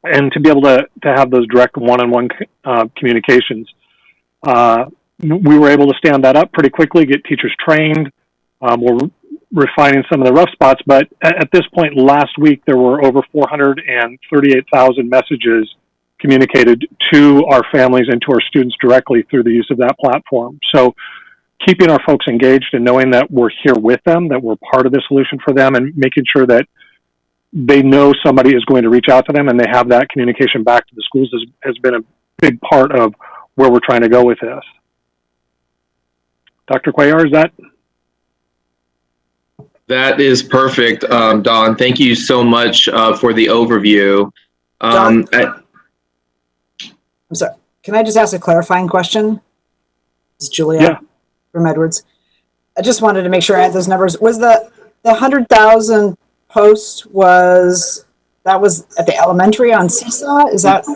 and to be able to have those direct one-on-one communications. We were able to stand that up pretty quickly, get teachers trained. We're refining some of the rough spots, but at this point last week, there were over 438,000 messages communicated to our families and to our students directly through the use of that platform. So keeping our folks engaged and knowing that we're here with them, that we're part of the solution for them, and making sure that they know somebody is going to reach out to them and they have that communication back to the schools has been a big part of where we're trying to go with this. Dr. Cuellar, is that? That is perfect, Don. Thank you so much for the overview. I'm sorry. Can I just ask a clarifying question? It's Julia from Edwards. I just wanted to make sure I had those numbers. Was the 100,000 posts was at the elementary on Seesaw? Is that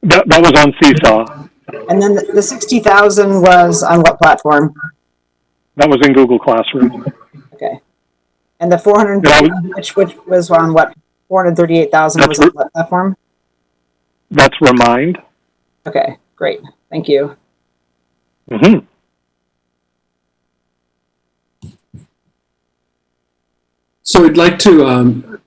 was on Seesaw? And then the 60,000 was on what platform? That was in Google Classroom. Okay. And the 430, which was on what? 438,000 was on what platform? That's Remind. Okay, great. Thank you. Mm-hmm. So I'd like to,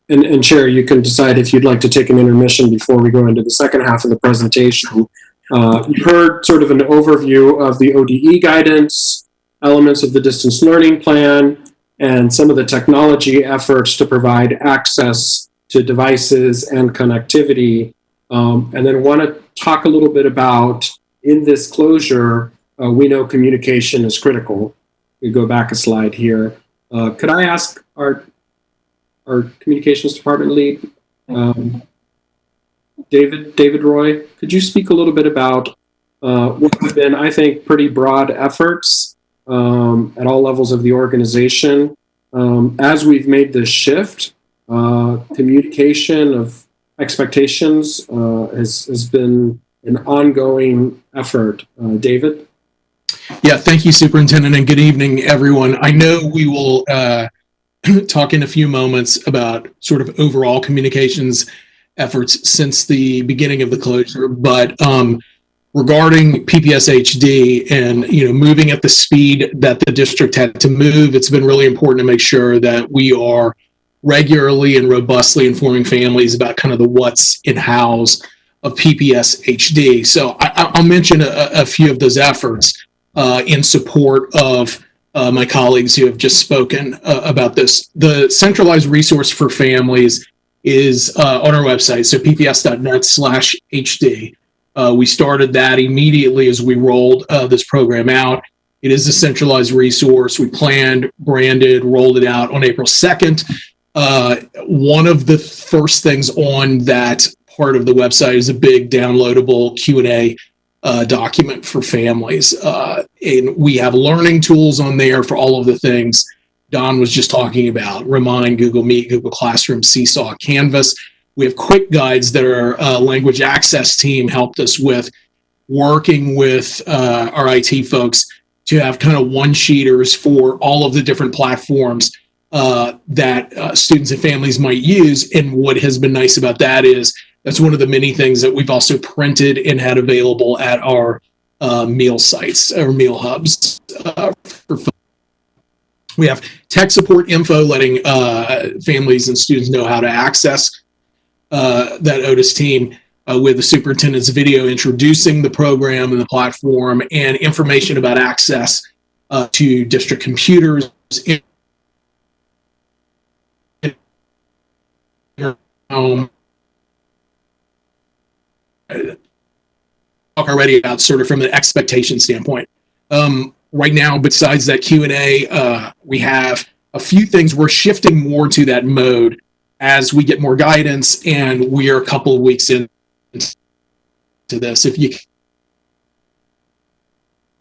and Chair, you can decide if you'd like to take an intermission before we go into the second half of the presentation. You heard sort of an overview of the ODE guidance, elements of the distance learning plan, and some of the technology efforts to provide access to devices and connectivity. And then want to talk a little bit about, in this closure, we know communication is critical. We go back a slide here. Could I ask our communications department lead, David Roy, could you speak a little bit about what have been, I think, pretty broad efforts at all levels of the organization as we've made this shift? Communication of expectations has been an ongoing effort. David? Yeah, thank you, Superintendent, and good evening, everyone. I know we will talk in a few moments about sort of overall communications efforts since the beginning of the closure, but regarding PPS HD and moving at the speed that the district had to move, it's been really important to make sure that we are regularly and robustly informing families about kind of the what's and how's of PPS HD. So I'll mention a few of those efforts in support of my colleagues who have just spoken about this. The centralized resource for families is on our website, so pps.net/HD. We started that immediately as we rolled this program out. It is a centralized resource. We planned, branded, rolled it out on April 2nd. One of the first things on that part of the website is a big downloadable Q&A document for families. And we have learning tools on there for all of the things Don was just talking about: Remind, Google Meet, Google Classroom, Seesaw, Canvas. We have quick guides that our language access team helped us with, working with our IT folks to have kind of one-sheeters for all of the different platforms that students and families might use. And what has been nice about that is that's one of the many things that we've also printed and had available at our meal sites or meal hubs. We have tech support info letting families and students know how to access that Otis team, with the superintendent's video introducing the program and the platform, and information about access to district computers. Talk already about sort of from the expectation standpoint. Right now, besides that Q&A, we have a few things. We're shifting more to that mode as we get more guidance, and we are a couple of weeks into this. If you,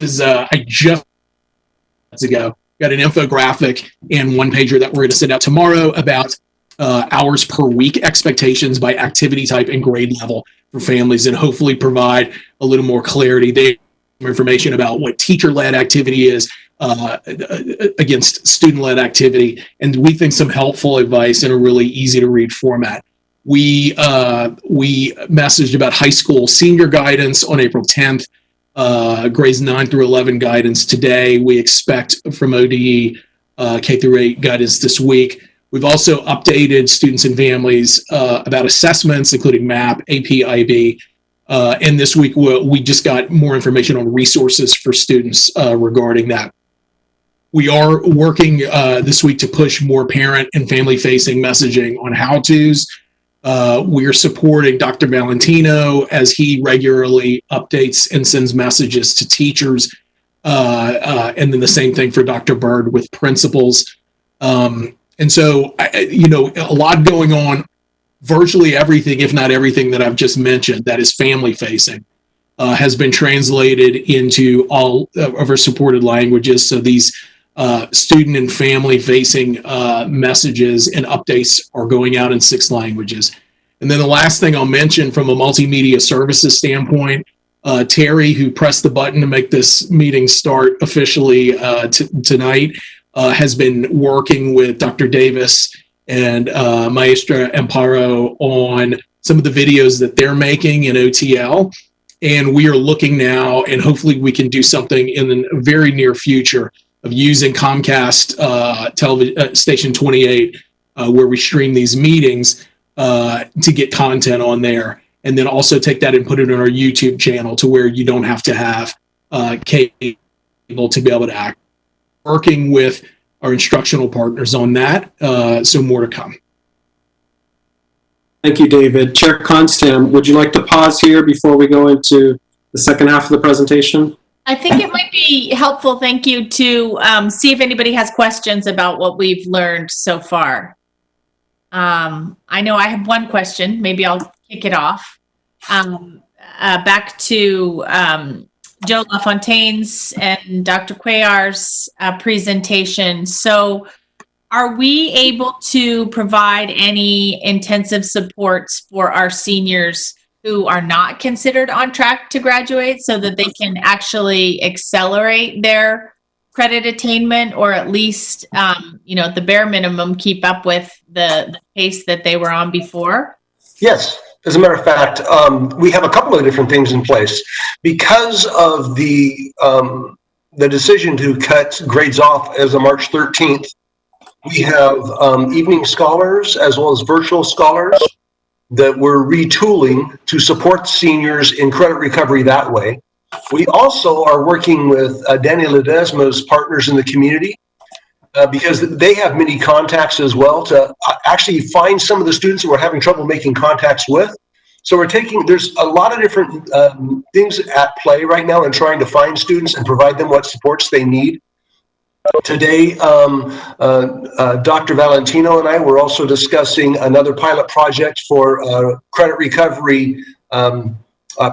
I just ago got an infographic and one pager that we're going to send out tomorrow about hours per week expectations by activity type and grade level for families, and hopefully provide a little more clarity there. Information about what teacher-led activity is against student-led activity, and we think some helpful advice in a really easy-to-read format. We messaged about high school senior guidance on April 10th, grades 9 through 11 guidance today. We expect from ODE K through 8 guidance this week. We've also updated students and families about assessments, including MAP, AP, IB. And this week, we just got more information on resources for students regarding that. We are working this week to push more parent and family-facing messaging on how-tos. We are supporting Dr. Valentino as he regularly updates and sends messages to teachers. And then the same thing for Dr. Bird with principals. And so, a lot going on. Virtually everything, if not everything that I've just mentioned that is family-facing, has been translated into all of our supported languages. So these student and family-facing messages and updates are going out in 6 languages. And then the last thing I'll mention from a multimedia services standpoint, Terry, who pressed the button to make this meeting start officially tonight, has been working with Dr. Davis and Maestra Amparo on some of the videos that they're making in OTL. And we are looking now, and hopefully we can do something in the very near future of using Comcast Station 28, where we stream these meetings, to get content on there. And then also take that and put it on our YouTube channel to where you don't have to have cable to be able to act. Working with our instructional partners on that, so more to come. Thank you, David. Chair Constam, would you like to pause here before we go into the second half of the presentation? I think it might be helpful, thank you, to see if anybody has questions about what we've learned so far. I know I have one question. Maybe I'll kick it off. Back to Joe LaFontaine's and Dr. Cuellar's presentation. So are we able to provide any intensive supports for our seniors who are not considered on track to graduate so that they can actually accelerate their credit attainment, or at least, at the bare minimum, keep up with the pace that they were on before? Yes. As a matter of fact, we have a couple of different things in place. Because of the decision to cut grades off as of March 13th, We have evening scholars as well as virtual scholars that we're retooling to support seniors in credit recovery that way. We also are working with Danny Ledesma's partners in the community because they have many contacts as well to actually find some of the students who are having trouble making contacts with. So there's a lot of different things at play right now in trying to find students and provide them what supports they need. Today, Dr. Valentino and I were also discussing another pilot project for credit recovery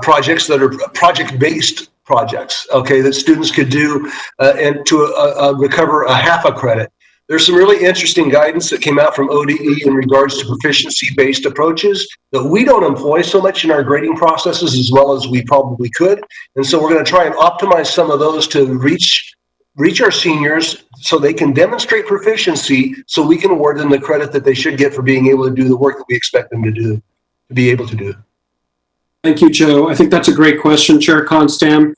projects that are project-based projects, okay, that students could do and to recover a half a credit. There's some really interesting guidance that came out from ODE in regards to proficiency-based approaches that we don't employ so much in our grading processes as well as we probably could. And so we're going to try and optimize some of those to reach our seniors so they can demonstrate proficiency so we can award them the credit that they should get for being able to do the work that we expect them to do, to be able to do. Thank you, Joe. I think that's a great question, Chair Constam.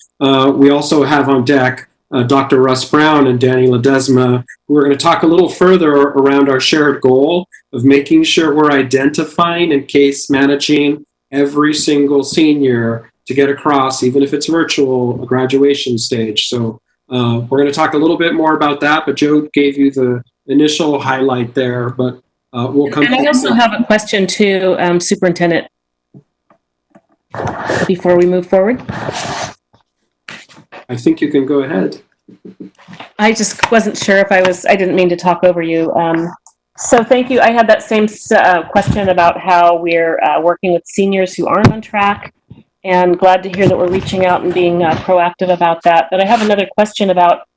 We also have on deck Dr. Russ Brown and Danny Ledesma, who are going to talk a little further around our shared goal of making sure we're identifying and case managing every single senior to get across, even if it's virtual, a graduation stage. So we're going to talk a little bit more about that, but Joe gave you the initial highlight there, but we'll come. And I also have a question too, Superintendent, before we move forward. I think you can go ahead. I just wasn't sure if I didn't mean to talk over you. So thank you. I had that same question about how we're working with seniors who aren't on track, and glad to hear that we're reaching out and being proactive about that. But I have another question about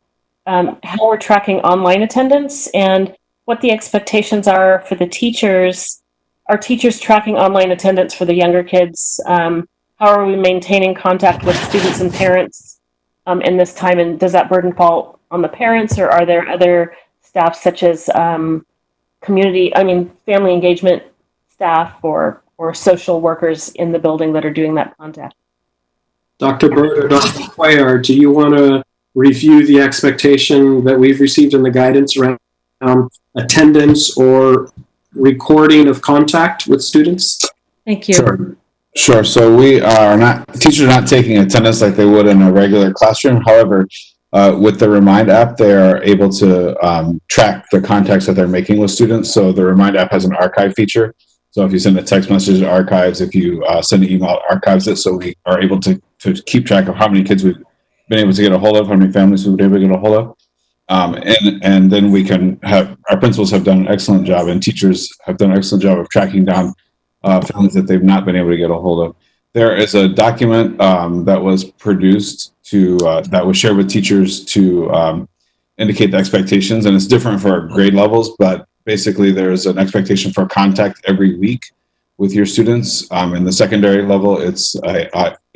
how we're tracking online attendance and what the expectations are for the teachers. Are teachers tracking online attendance for the younger kids? How are we maintaining contact with students and parents in this time? And does that burden fall on the parents, or are there other staff such as family engagement staff or social workers in the building that are doing that contact? Dr. Bird or Dr. Cuellar, do you want to review the expectation that we've received in the guidance around attendance or recording of contact with students? Thank you. Sure. So teachers are not taking attendance like they would in a regular classroom. However, with the Remind app, they are able to track the contacts that they're making with students. So the Remind app has an archive feature. So if you send a text message, it archives. If you send an email, it archives it. So we are able to keep track of how many kids we've been able to get a hold of, how many families we've been able to get a hold of. And then we can have, our principals have done an excellent job and teachers have done an excellent job of tracking down families that they've not been able to get a hold of. There is a document that was produced that was shared with teachers to indicate the expectations, and it's different for grade levels, but basically there's an expectation for contact every week with your students. In the secondary level, it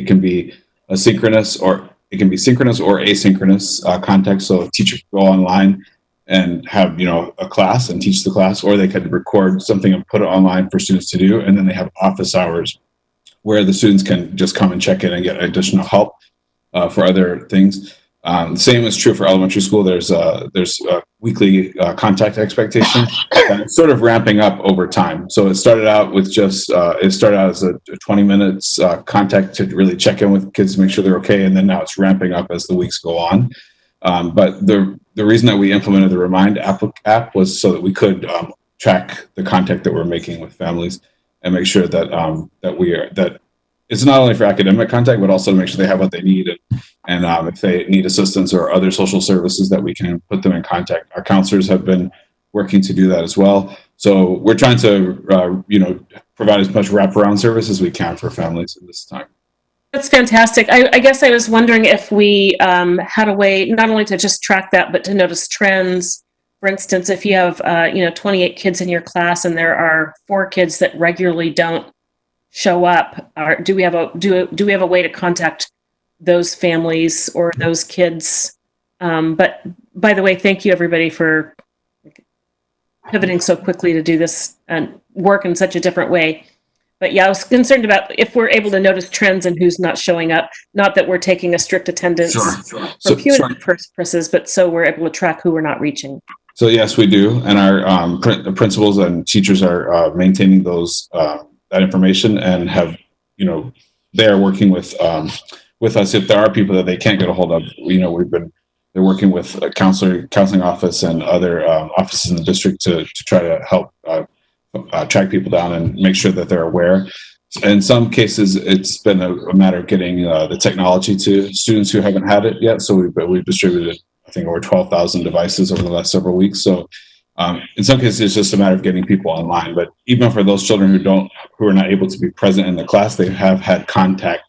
can be synchronous or asynchronous contact. So a teacher could go online and have a class and teach the class, or they could record something and put it online for students to do, and then they have office hours where the students can just come and check in and get additional help for other things. The same is true for elementary school. There's a weekly contact expectation, and it's sort of ramping up over time. So it started out with as a 20 minutes contact to really check in with kids to make sure they're okay, and then now it's ramping up as the weeks go on. But the reason that we implemented the Remind app was so that we could track the contact that we're making with families and make sure that that it's not only for academic contact, but also to make sure they have what they need, and if they need assistance or other social services, that we can put them in contact. Our counselors have been working to do that as well. So we're trying to provide as much wraparound service as we can for families at this time. That's fantastic. I guess I was wondering if we had a way not only to just track that, but to notice trends. For instance, if you have 28 kids in your class and there are 4 kids that regularly don't show up, or do we have a way to contact those families or those kids? But by the way, thank you everybody for pivoting so quickly to do this and work in such a different way. But yeah, I was concerned about if we're able to notice trends and who's not showing up. Not that we're taking a strict attendance for punitive purposes, but so we're able to track who we're not reaching. So yes, we do, and our principals and teachers are maintaining those that information, and have, you know, they are working with us if there are people that they can't get a hold of. You know, they're working with a counseling office and other offices in the district to try to help track people down and make sure that they're aware. In some cases, it's been a matter of getting the technology to students who haven't had it yet. So we've distributed, I think, over 12,000 devices over the last several weeks. So in some cases, it's just a matter of getting people online. But even for those children who are not able to be present in the class, they have had contact.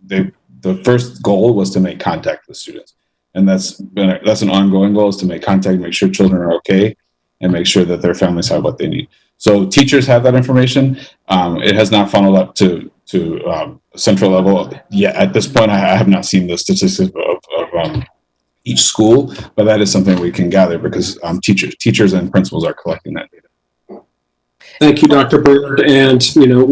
The first goal was to make contact with students, and that's an ongoing goal, is to make contact, make sure children are okay, and make sure that their families have what they need. So teachers have that information. It has not funneled up to central level yet. At this point, I have not seen the statistics of each school, but that is something we can gather because teachers and principals are collecting that data. Thank you, Dr. Bird. And, you know,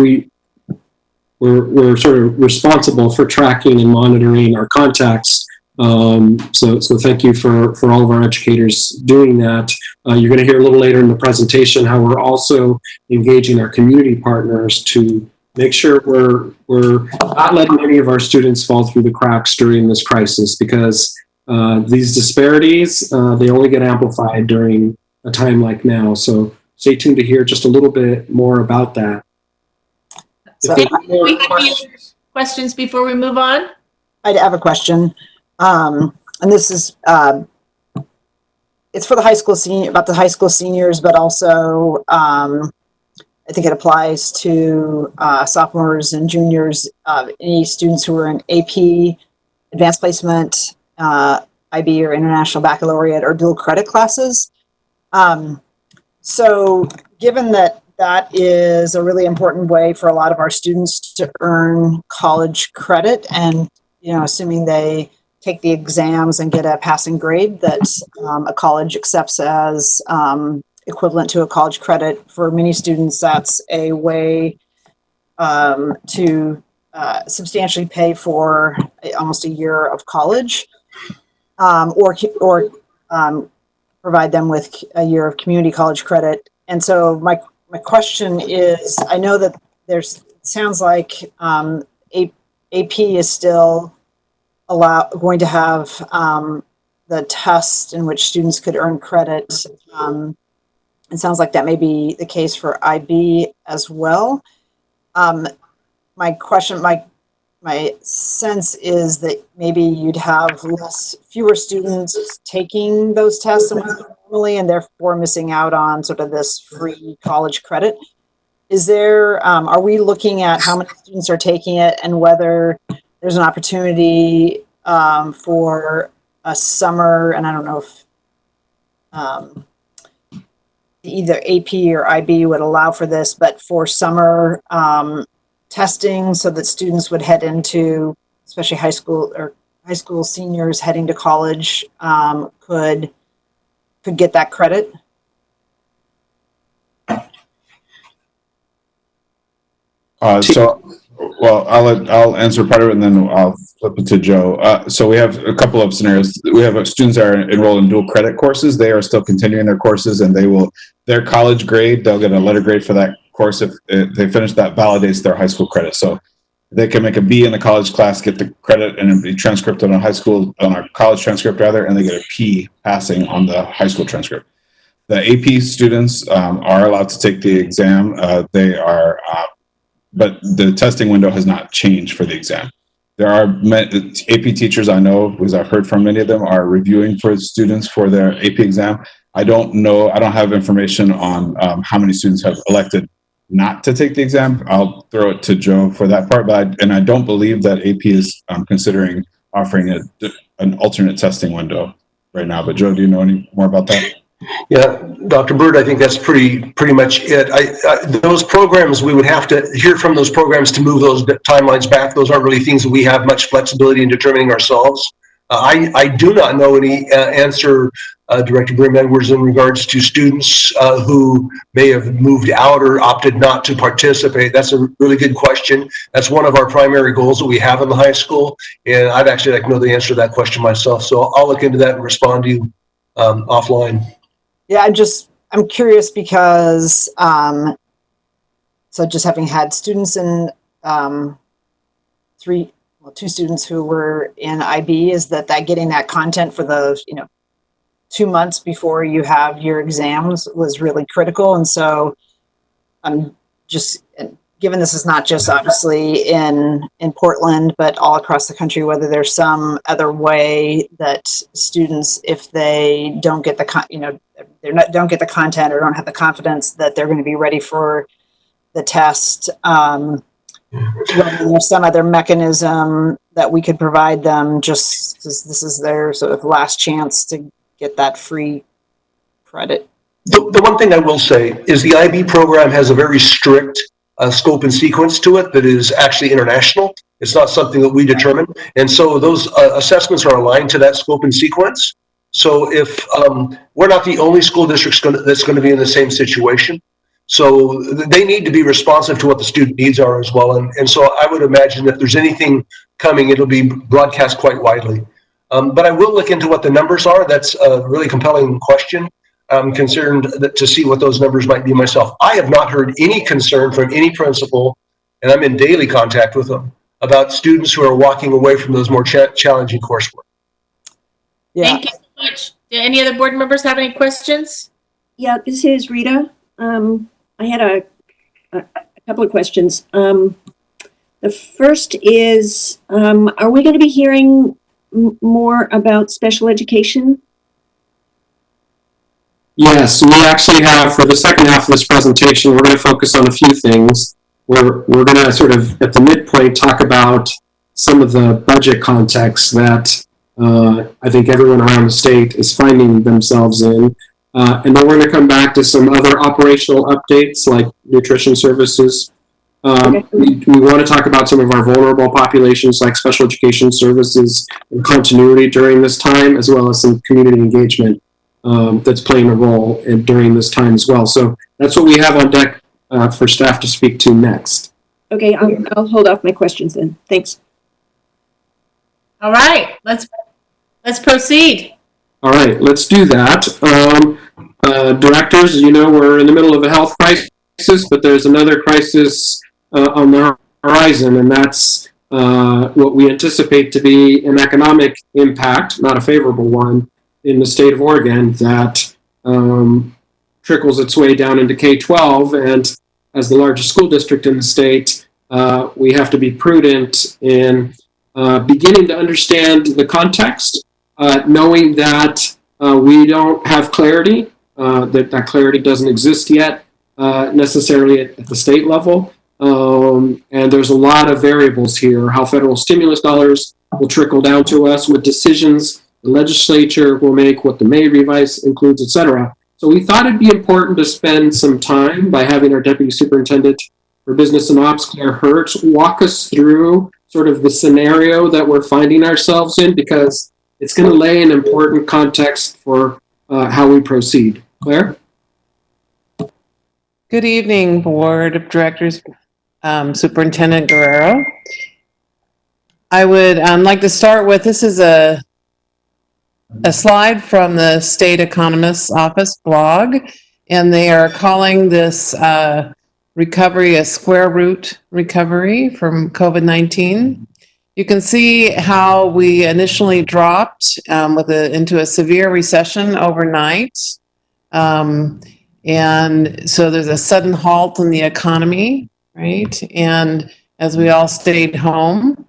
we're sort of responsible for tracking and monitoring our contacts. So thank you for all of our educators doing that. You're going to hear a little later in the presentation how we're also engaging our community partners to make sure we're not letting any of our students fall through the cracks during this crisis, because these disparities, they only get amplified during a time like now. So stay tuned to hear just a little bit more about that. So, we have any other questions before we move on? I have a question. And this is, it's for the high school about the high school seniors, but also, I think it applies to, sophomores and juniors, any students who are in AP, advanced placement, IB or international baccalaureate or dual credit classes. So given that that is a really important way for a lot of our students to earn college credit, and, you know, assuming they take the exams and get a passing grade that a college accepts as equivalent to a college credit, for many students, that's a way to substantially pay for almost a year of college, or provide them with a year of community college credit. And so my question is, I know that it sounds like AP is still going to have the test in which students could earn credit. It sounds like that may be the case for IB as well. My question, my sense is that maybe you'd have fewer students taking those tests normally, and therefore missing out on sort of this free college credit. Is there, are we looking at how many students are taking it, and whether there's an opportunity for a summer, and I don't know if either AP or IB would allow for this, but for summer testing, so that students would head into, especially high school seniors heading to college, could get that credit? I'll answer part of it, and then I'll flip it to Joe. So we have a couple of scenarios. We have students that are enrolled in dual credit courses. They are still continuing their courses, and their college grade, they'll get a letter grade for that course if they finish. That validates their high school credit. So they can make a B in the college class, get the credit, and be transcribed on our college transcript rather, and they get a P passing on the high school transcript. The AP students are allowed to take the exam. But the testing window has not changed for the exam. There are AP teachers I know, because I've heard from many of them, are reviewing for students for their AP exam. I don't know, I don't have information on how many students have elected not to take the exam. I'll throw it to Joe for that part, but I don't believe that AP is considering offering an alternate testing window right now. But Joe, do you know any more about that? Yeah, Dr. Bird, I think that's pretty much it. Those programs, we would have to hear from those programs to move those timelines back. Those aren't really things that we have much flexibility in determining ourselves. I do not know any answer, Director Bream-Edwards, in regards to students who may have moved out or opted not to participate. That's a really good question. That's one of our primary goals that we have in the high school, and I'd actually like to know the answer to that question myself. So I'll look into that and respond to you offline. Yeah, I'm curious because, so just having had students in, two students who were in IB, is that getting that content for the, 2 months before you have your exams was really critical. And so I'm just, given this is not just obviously in Portland, but all across the country, whether there's some other way that students, if they don't get don't get the content or don't have the confidence that they're going to be ready for the test, whether there's some other mechanism that we could provide them, just because this is their sort of last chance to get that free credit. The one thing I will say is the IB program has a very strict scope and sequence to it that is actually international. It's not something that we determine. And so those assessments are aligned to that scope and sequence. So if we're not the only school district that's going to be in the same situation. So they need to be responsive to what the student needs are as well. And so I would imagine if there's anything coming, it'll be broadcast quite widely. But I will look into what the numbers are. That's a really compelling question. I'm concerned to see what those numbers might be myself. I have not heard any concern from any principal, and I'm in daily contact with them, about students who are walking away from those more challenging coursework. Yeah. Thank you so much. Do any other board members have any questions? Yeah, this is Rita. I had a couple of questions. The first is, are we going to be hearing more about special education? Yes, we actually have, for the second half of this presentation, we're going to focus on a few things. We're going to sort of, at the midpoint, talk about some of the budget context that I think everyone around the state is finding themselves in. And then we're going to come back to some other operational updates like nutrition services. We want to talk about some of our vulnerable populations like special education services and continuity during this time, as well as some community engagement that's playing a role during this time as well. So that's what we have on deck for staff to speak to next. Okay, I'll hold off my questions then. Thanks. All right, let's proceed. All right, let's do that. Directors, we're in the middle of a health crisis, but there's another crisis on the horizon, and that's what we anticipate to be an economic impact, not a favorable one, in the state of Oregon that trickles its way down into K-12. And as the largest school district in the state, we have to be prudent in beginning to understand the context, knowing that we don't have clarity, that clarity doesn't exist yet necessarily at the state level. And there's a lot of variables here, how federal stimulus dollars will trickle down to us, what decisions the legislature will make, what the May revise includes, etc. So we thought it'd be important to spend some time by having our Deputy Superintendent for Business and Ops, Claire Hertz, walk us through sort of the scenario that we're finding ourselves in, because it's going to lay an important context for how we proceed. Claire? Good evening, Board of Directors, Superintendent Guerrero. I would like to start with, this is a slide from the State Economist's Office blog, and they are calling this recovery a square root recovery from COVID-19. You can see how we initially dropped into a severe recession overnight. And so there's a sudden halt in the economy, right? And as we all stayed home.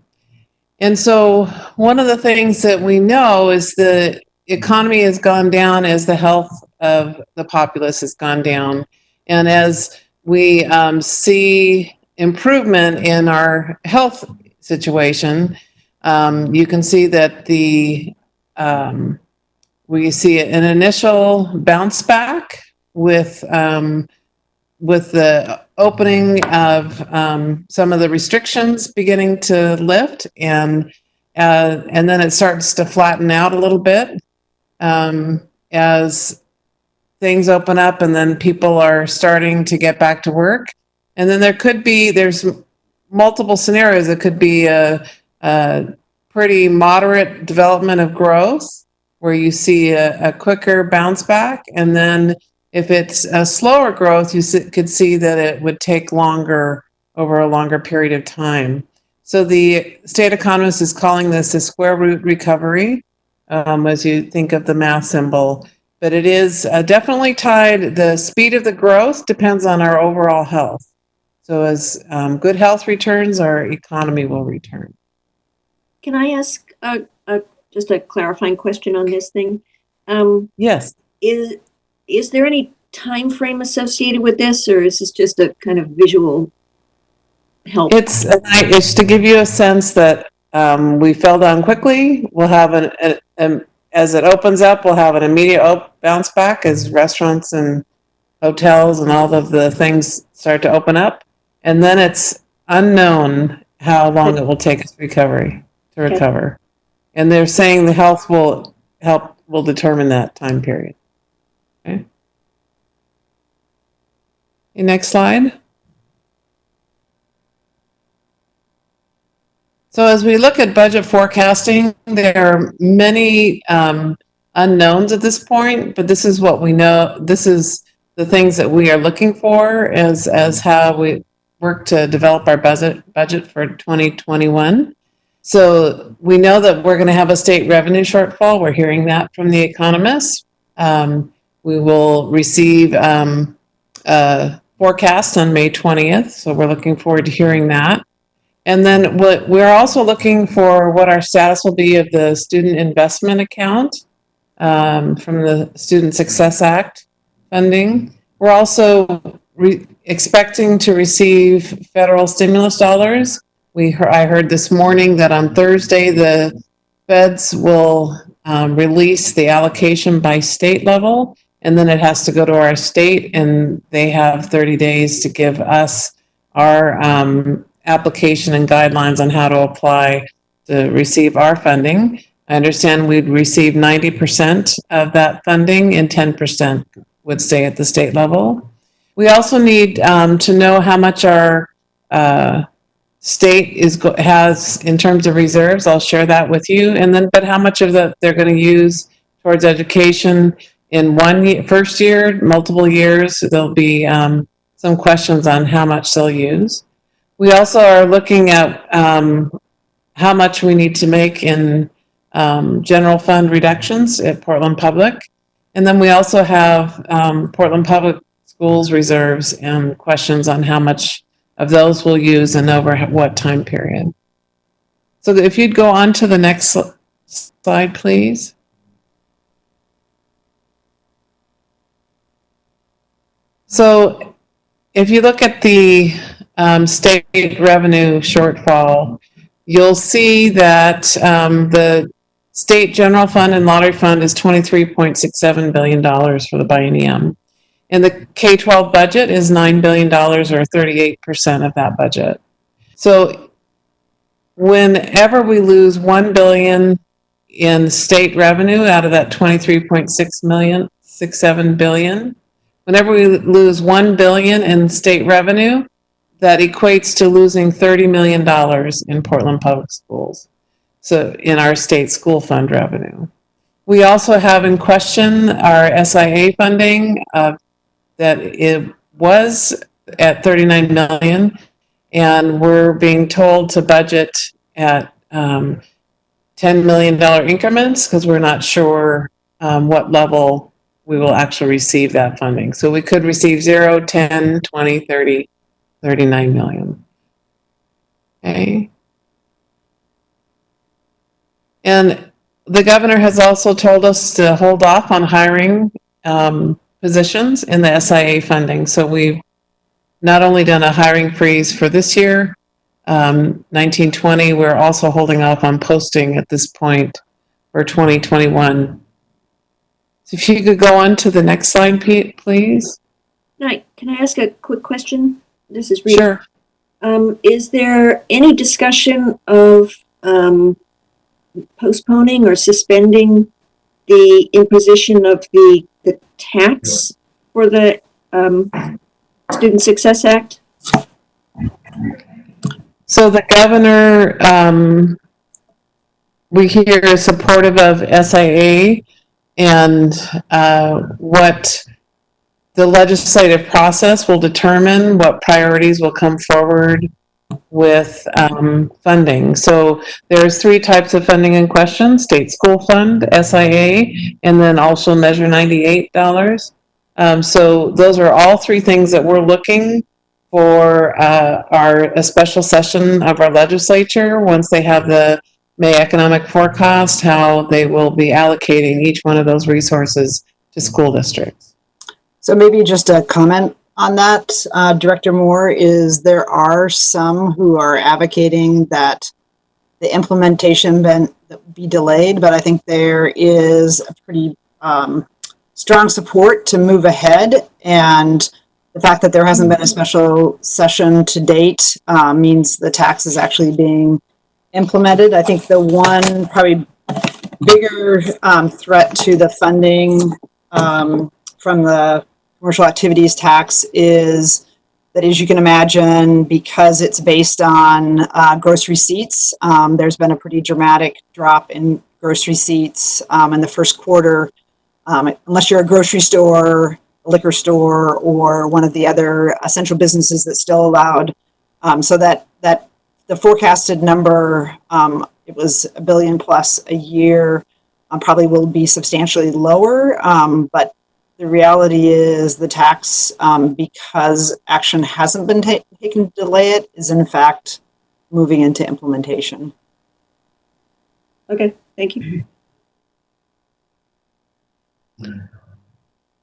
And so one of the things that we know is the economy has gone down as the health of the populace has gone down. And as we see improvement in our health situation, you can see that we see an initial bounce back with the opening of some of the restrictions beginning to lift, and then it starts to flatten out a little bit as things open up, and then people are starting to get back to work. And then there's multiple scenarios. It could be a pretty moderate development of growth, where you see a quicker bounce back. And then if it's a slower growth, you could see that it would take longer over a longer period of time. So the state economist is calling this a square root recovery, as you think of the math symbol. But it is definitely tied, the speed of the growth depends on our overall health. So as good health returns, our economy will return. Can I ask just a clarifying question on this thing? Yes. Is there any time frame associated with this, or is this just a kind of visual help? It's to give you a sense that we fell down quickly. We'll have as it opens up, we'll have an immediate bounce back as restaurants and hotels and all of the things start to open up. And then it's unknown how long it will take us to recover. And they're saying the health will determine that time period. Okay. Next slide. So as we look at budget forecasting, there are many unknowns at this point, but this is what we know. This is the things that we are looking for as how we work to develop our budget for 2021. So we know that we're going to have a state revenue shortfall. We're hearing that from the economists. We will receive a forecast on May 20th. So we're looking forward to hearing that. And then we're also looking for what our status will be of the student investment account from the Student Success Act funding. We're also expecting to receive federal stimulus dollars. I heard this morning that on Thursday, the feds will release the allocation by state level, and then it has to go to our state, and they have 30 days to give us our application and guidelines on how to apply to receive our funding. I understand we'd receive 90% of that funding and 10% would stay at the state level. We also need to know how much our state has in terms of reserves. I'll share that with you. And then, but how much of that they're going to use towards education in first year, multiple years. There'll be some questions on how much they'll use. We also are looking at how much we need to make in general fund reductions at Portland Public. And then we also have Portland Public Schools reserves and questions on how much of those we'll use and over what time period. So if you'd go on to the next slide, please. So if you look at the state revenue shortfall, you'll see that the state general fund and lottery fund is $23.67 billion for the biennium. And the K-12 budget is $9 billion or 38% of that budget. So whenever we lose $1 billion in state revenue out of that $23.67 billion, whenever we lose $1 billion in state revenue, that equates to losing $30 million in Portland Public Schools. So in our state school fund revenue. We also have in question our SIA funding that it was at $39 million, and we're being told to budget at $10 million increments because we're not sure what level we will actually receive that funding. So we could receive 0, 10, 20, 30, 39 million. Okay. And the governor has also told us to hold off on hiring positions in the SIA funding. So we've not only done a hiring freeze for this year, 1920, we're also holding off on posting at this point for 2021. So if you could go on to the next slide, Pete, please. Can I ask a quick question? This is Rita. Sure. Is there any discussion of postponing or suspending the imposition of the tax for the Student Success Act? So the governor we hear is supportive of SIA and what the legislative process will determine what priorities will come forward with funding. So there's 3 types of funding in question: state school fund, SIA, and then also Measure $98. So those are all 3 things that we're looking for a special session of our legislature once they have the May economic forecast, how they will be allocating each one of those resources to school districts. So maybe just a comment on that, Director Moore, is there are some who are advocating that the implementation be delayed, but I think there is a pretty strong support to move ahead, and the fact that there hasn't been a special session to date means the tax is actually being implemented. I think the one probably bigger threat to the funding from the commercial activities tax is that, as you can imagine, because it's based on gross receipts, there's been a pretty dramatic drop in gross receipts in the first quarter, unless you're a grocery store, a liquor store, or one of the other essential businesses that's still allowed. So that the forecasted number, it was $1 billion plus a year, probably will be substantially lower, but the reality is the tax, because action hasn't been taken to delay it, is in fact moving into implementation. Okay, thank you.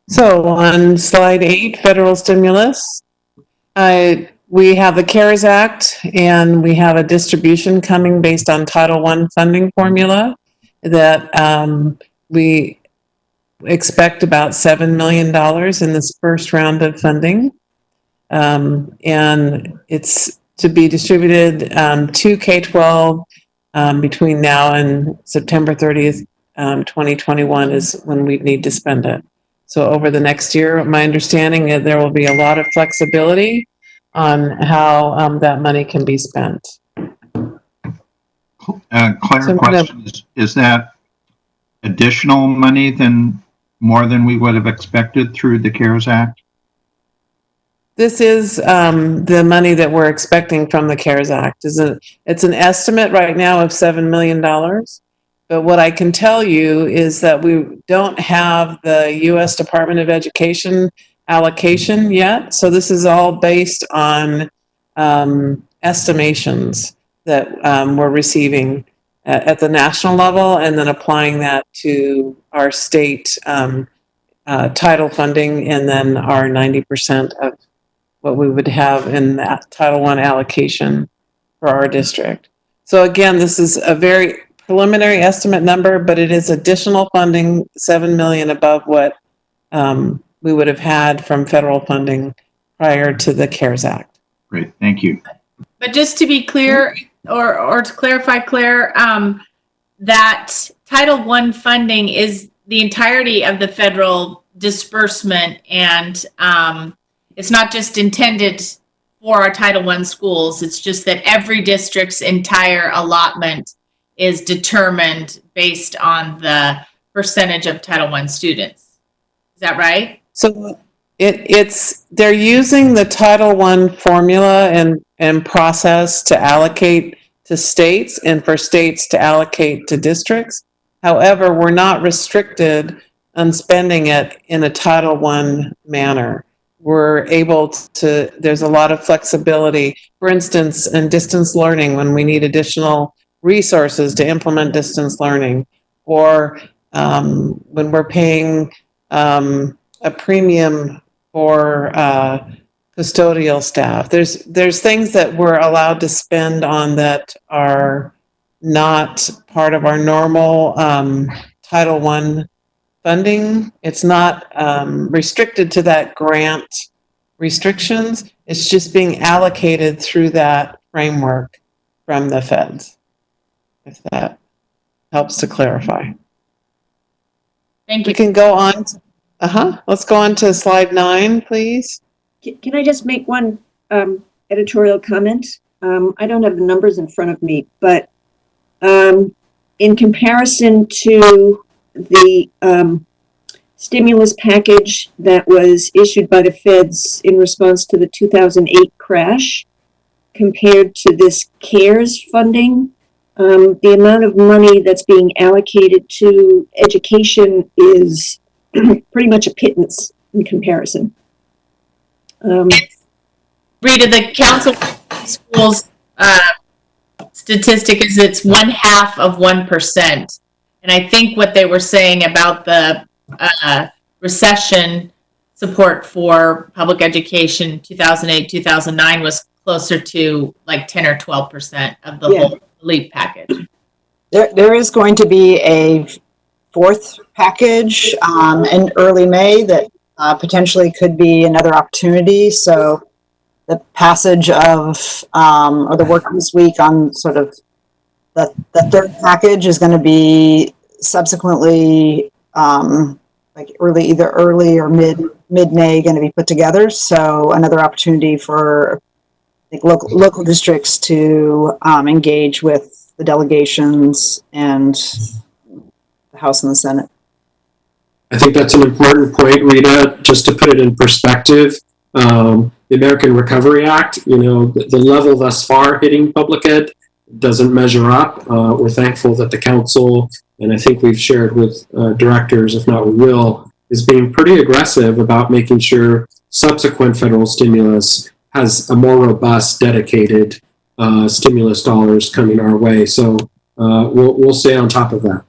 So on slide 8, federal stimulus, we have the CARES Act, and we have a distribution coming based on Title I funding formula that we expect about $7 million in this first round of funding. And it's to be distributed to K-12 between now and September 30th, 2021 is when we need to spend it. So over the next year, my understanding is there will be a lot of flexibility on how that money can be spent. Claire, question is that additional money than more than we would have expected through the CARES Act? This is the money that we're expecting from the CARES Act. It's an estimate right now of $7 million. But what I can tell you is that we don't have the U.S. Department of Education allocation yet. So this is all based on estimations that we're receiving at the national level, and then applying that to our state title funding, and then our 90% of what we would have in that Title I allocation for our district. So again, this is a very preliminary estimate number, but it is additional funding, $7 million above what we would have had from federal funding prior to the CARES Act. Great, thank you. But just to be clear, or to clarify, Claire, that Title I funding is the entirety of the federal disbursement, and it's not just intended for our Title I schools. It's just that every district's entire allotment is determined based on the percentage of Title I students. Is that right? So they're using the Title I formula and process to allocate to states, and for states to allocate to districts. However, we're not restricted on spending it in a Title I manner. We're able to, there's a lot of flexibility. For instance, in distance learning, when we need additional resources to implement distance learning, or when we're paying a premium for custodial staff. There's things that we're allowed to spend on that are not part of our normal Title I funding. It's not restricted to that grant restrictions. It's just being allocated through that framework from the feds, if that helps to clarify. Thank you. We can go on. Let's go on to slide 9, please. Can I just make one editorial comment? I don't have the numbers in front of me, but in comparison to the stimulus package that was issued by the feds in response to the 2008 crash, compared to this CARES funding, the amount of money that's being allocated to education is pretty much a pittance in comparison. Rita, the Council of Schools statistic is it's 0.5 of 1%. And I think what they were saying about the recession support for public education 2008, 2009 was closer to like 10 or 12% of the whole relief package. There is going to be a fourth package in early May that potentially could be another opportunity. So the passage of, or the work this week on sort of the third package is going to be subsequently like either early or mid-May going to be put together. So another opportunity for I think local districts to engage with the delegations and the House and the Senate. I think that's an important point, Rita, just to put it in perspective. The American Recovery Act, you know, the level thus far hitting public ed doesn't measure up. We're thankful that the council, and I think we've shared with directors, if not we will, is being pretty aggressive about making sure subsequent federal stimulus has a more robust, dedicated stimulus dollars coming our way. So we'll stay on top of that.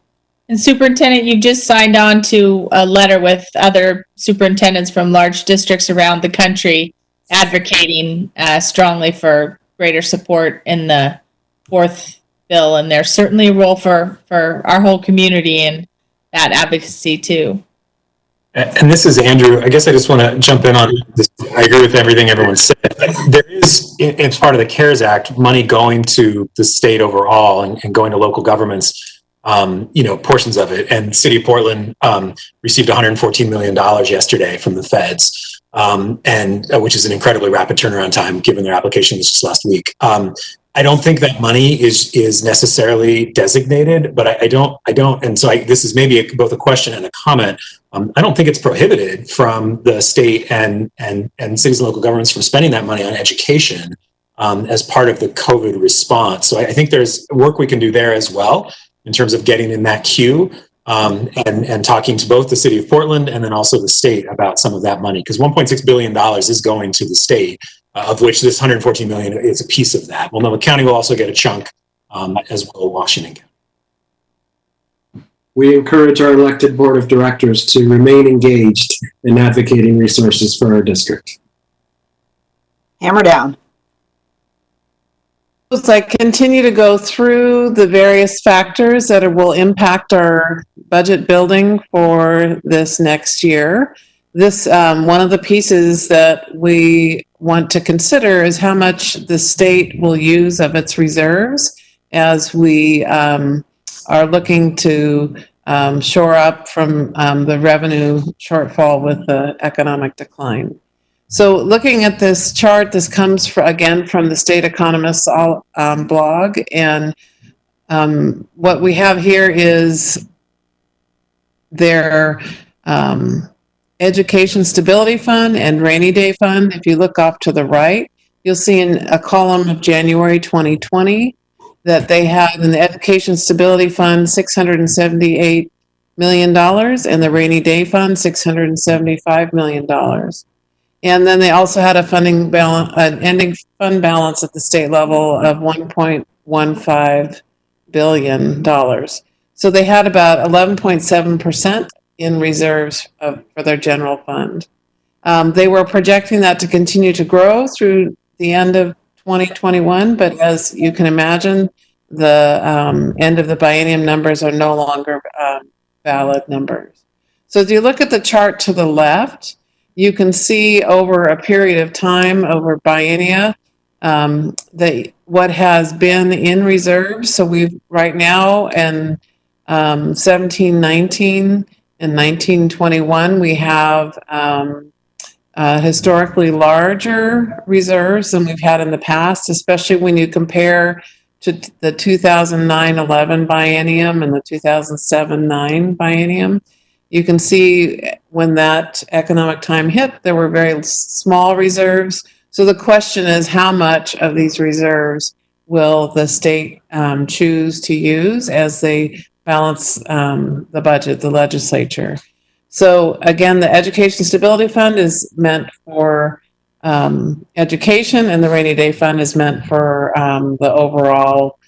And Superintendent, you've just signed on to a letter with other superintendents from large districts around the country advocating strongly for greater support in the fourth bill. And there's certainly a role for our whole community in that advocacy too. And this is Andrew. I guess I just want to jump in on this. I agree with everything everyone said. There is, it's part of the CARES Act, money going to the state overall and going to local governments, you know, portions of it. And City of Portland received $114 million yesterday from the feds, and which is an incredibly rapid turnaround time given their application was just last week. I don't think that money is necessarily designated, but I don't, and so this is maybe both a question and a comment. I don't think it's prohibited from the state and cities and local governments from spending that money on education as part of the COVID response. So I think there's work we can do there as well in terms of getting in that queue and talking to both the City of Portland and then also the state about some of that money, because $1.6 billion is going to the state, of which this $114 million is a piece of that. Multnomah County will also get a chunk, as well as Washington County. We encourage our elected board of directors to remain engaged in advocating resources for our district. Hammer down. As I continue to go through the various factors that will impact our budget building for this next year, this one of the pieces that we want to consider is how much the state will use of its reserves as we are looking to shore up from the revenue shortfall with the economic decline. So looking at this chart, this comes again from the State Economists blog, and what we have here is their Education Stability Fund and Rainy Day Fund. If you look off to the right, you'll see in a column of January 2020 that they had in the Education Stability Fund $678 million and the Rainy Day Fund $675 million. And then they also had a funding balance, an ending fund balance at the state level of $1.15 billion. So they had about 11.7% in reserves for their general fund. They were projecting that to continue to grow through the end of 2021, but as you can imagine, the end of the biennium numbers are no longer valid numbers. So if you look at the chart to the left, you can see over a period of time, over biennia, what has been in reserves. So we've right now in 17-19 and 19-21, we have historically larger reserves than we've had in the past, especially when you compare to the 2009-11 biennium and the 2007-9 biennium. You can see when that economic time hit, there were very small reserves. So the question is, how much of these reserves will the state choose to use as they balance the budget, the legislature? So again, the Education Stability Fund is meant for education, and the Rainy Day Fund is meant for the overall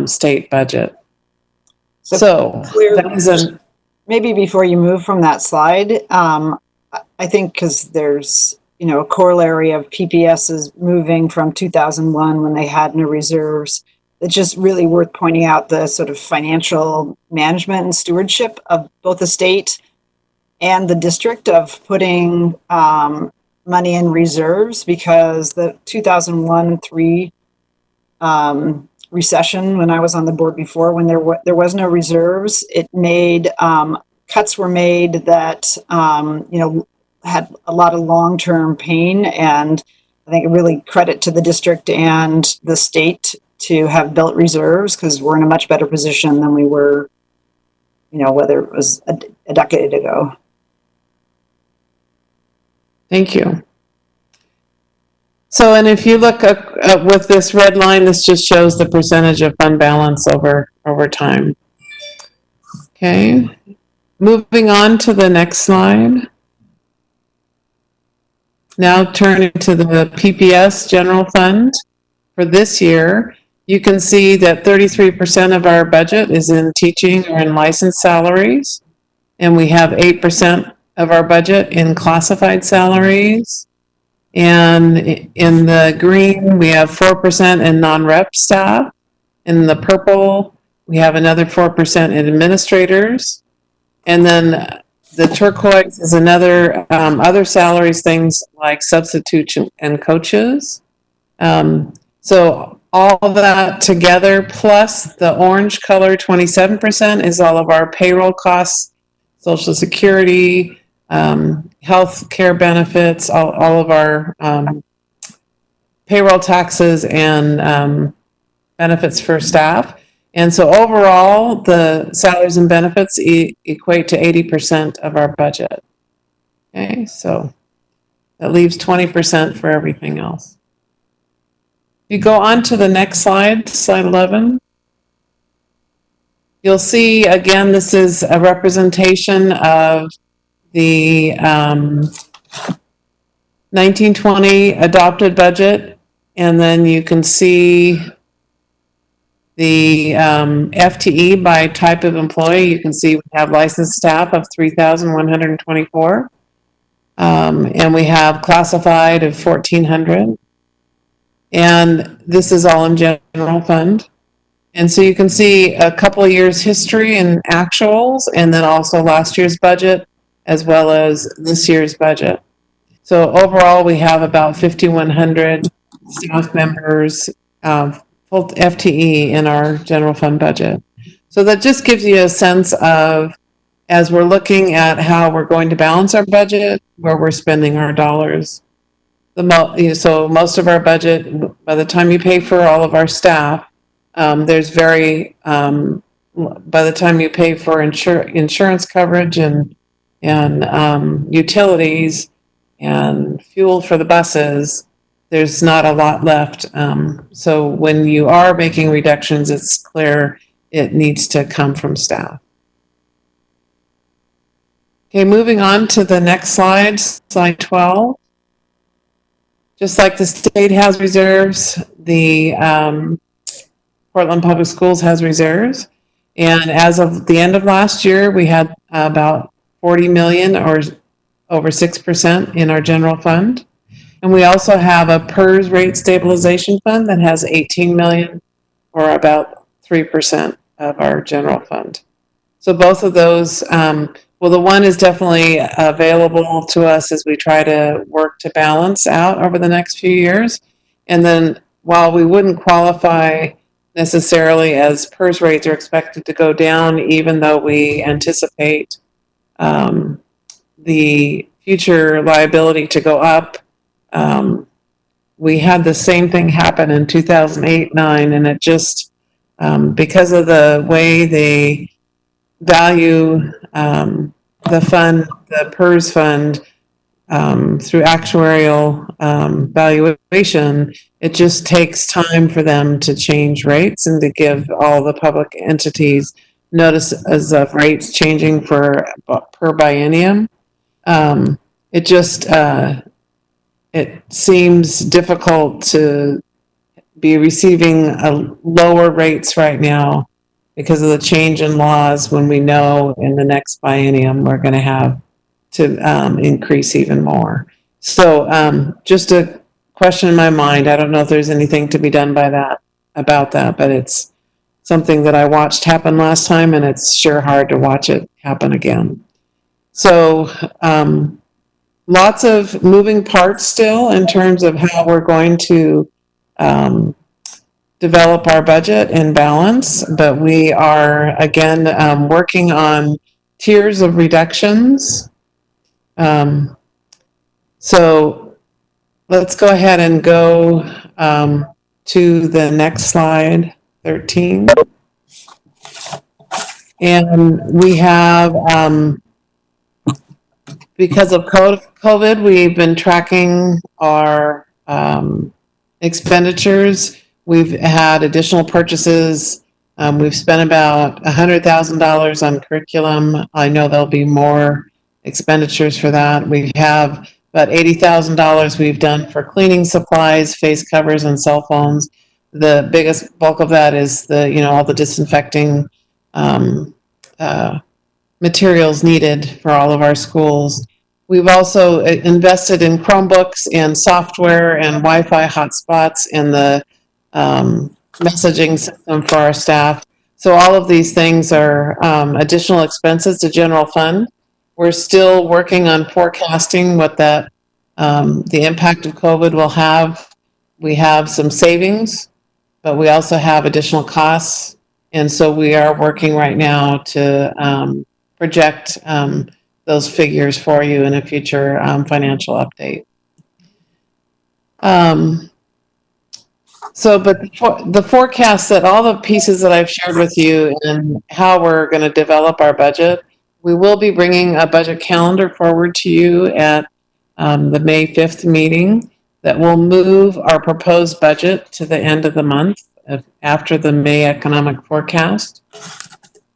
state budget. So that is a maybe before you move from that slide, I think because there's, you know, a corollary of PPS is moving from 2001 when they had no reserves. It's just really worth pointing out the sort of financial management and stewardship of both the state and the district of putting money in reserves, because the 2001-3 recession, when I was on the board before, when there was no reserves, it made cuts were made that you know, had a lot of long-term pain, and I think really credit to the district and the state to have built reserves, because we're in a much better position than we were, you know, whether it was a decade ago. Thank you. So, and if you look at with this red line, this just shows the percentage of fund balance over time. Okay, moving on to the next slide. Now turning to the PPS general fund for this year, you can see that 33% of our budget is in teaching or in licensed salaries, and we have 8% of our budget in classified salaries. And in the green, we have 4% in non-rep staff. In the purple, we have another 4% in administrators. And then the turquoise is another other salaries, things like substitutes and coaches. So all of that together, plus the orange color, 27%, is all of our payroll costs, Social Security, health care benefits, all of our payroll taxes and benefits for staff. And so overall, the salaries and benefits equate to 80% of our budget. Okay, so that leaves 20% for everything else. If you go on to the next slide, slide 11, you'll see, again, this is a representation of the 1920 adopted budget, and then you can see the FTE by type of employee. You can see we have licensed staff of 3,124, and we have classified of 1,400, and this is all in general fund. And so you can see a couple of years history and actuals, and then also last year's budget, as well as this year's budget. So overall, we have about 5,100 staff members, full FTE in our general fund budget. So that just gives you a sense of, as we're looking at how we're going to balance our budget, where we're spending our dollars. So most of our budget, by the time you pay for all of our staff, there's very, by the time you pay for insurance coverage and utilities and fuel for the buses, there's not a lot left. So when you are making reductions, it's clear it needs to come from staff. Okay, moving on to the next slide, slide 12. Just like the state has reserves, the Portland Public Schools has reserves. And as of the end of last year, we had about 40 million, or over 6%, in our general fund. And we also have a PERS rate stabilization fund that has 18 million, or about 3% of our general fund. So both of those, well, the one is definitely available to us as we try to work to balance out over the next few years. And then while we wouldn't qualify necessarily as PERS rates are expected to go down, even though we anticipate the future liability to go up, we had the same thing happen in 2008-9, and it just, because of the way they value the fund, the PERS fund, through actuarial valuation, it just takes time for them to change rates and to give all the public entities notices of rates changing per biennium. It just it seems difficult to be receiving lower rates right now because of the change in laws, when we know in the next biennium we're going to have to increase even more. So just a question in my mind. I don't know if there's anything to be done about that, but it's something that I watched happen last time, and it's sure hard to watch it happen again. So lots of moving parts still in terms of how we're going to develop our budget in balance, but we are again working on tiers of reductions. So let's go ahead and go to the next slide, 13. And we have, because of COVID, we've been tracking our expenditures. We've had additional purchases. We've spent about $100,000 on curriculum. I know there'll be more expenditures for that. We have about $80,000 we've done for cleaning supplies, face covers, and cell phones. The biggest bulk of that is all the disinfecting materials needed for all of our schools. We've also invested in Chromebooks and software and Wi-Fi hotspots and the messaging system for our staff. So all of these things are additional expenses to general fund. We're still working on forecasting what the impact of COVID will have. We have some savings, but we also have additional costs. And so we are working right now to project those figures for you in a future financial update. But the forecast, that all the pieces that I've shared with you and how we're going to develop our budget, we will be bringing a budget calendar forward to you at the May 5th meeting that will move our proposed budget to the end of the month after the May economic forecast.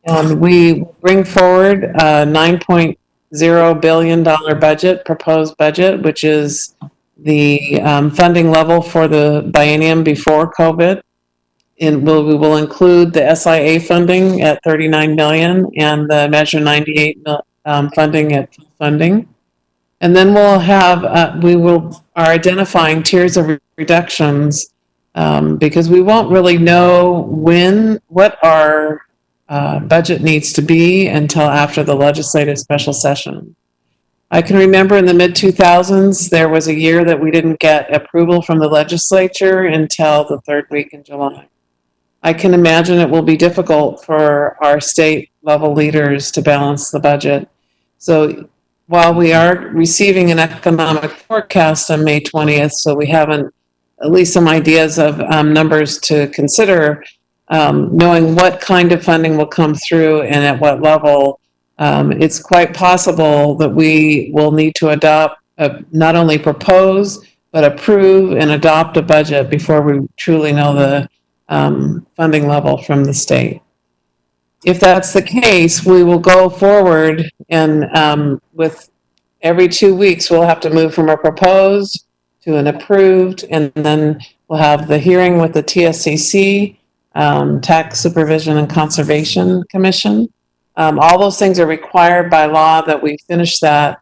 And we bring forward a $9.0 billion proposed budget, which is the funding level for the biennium before COVID. We will include the SIA funding at $39 million and the Measure 98 funding at full funding. And then we'll have, are identifying tiers of reductions because we won't really know what our budget needs to be until after the legislative special session. I can remember in the mid-2000s, there was a year that we didn't get approval from the legislature until the third week in July. I can imagine it will be difficult for our state level leaders to balance the budget. So while we are receiving an economic forecast on May 20th, so we have at least some ideas of numbers to consider, knowing what kind of funding will come through and at what level, it's quite possible that we will need to not only propose, but approve and adopt a budget before we truly know the funding level from the state. If that's the case, we will go forward and with every 2 weeks, we'll have to move from a proposed to an approved, and then we'll have the hearing with the TSCC, Tax Supervision and Conservation Commission. All those things are required by law that we finish that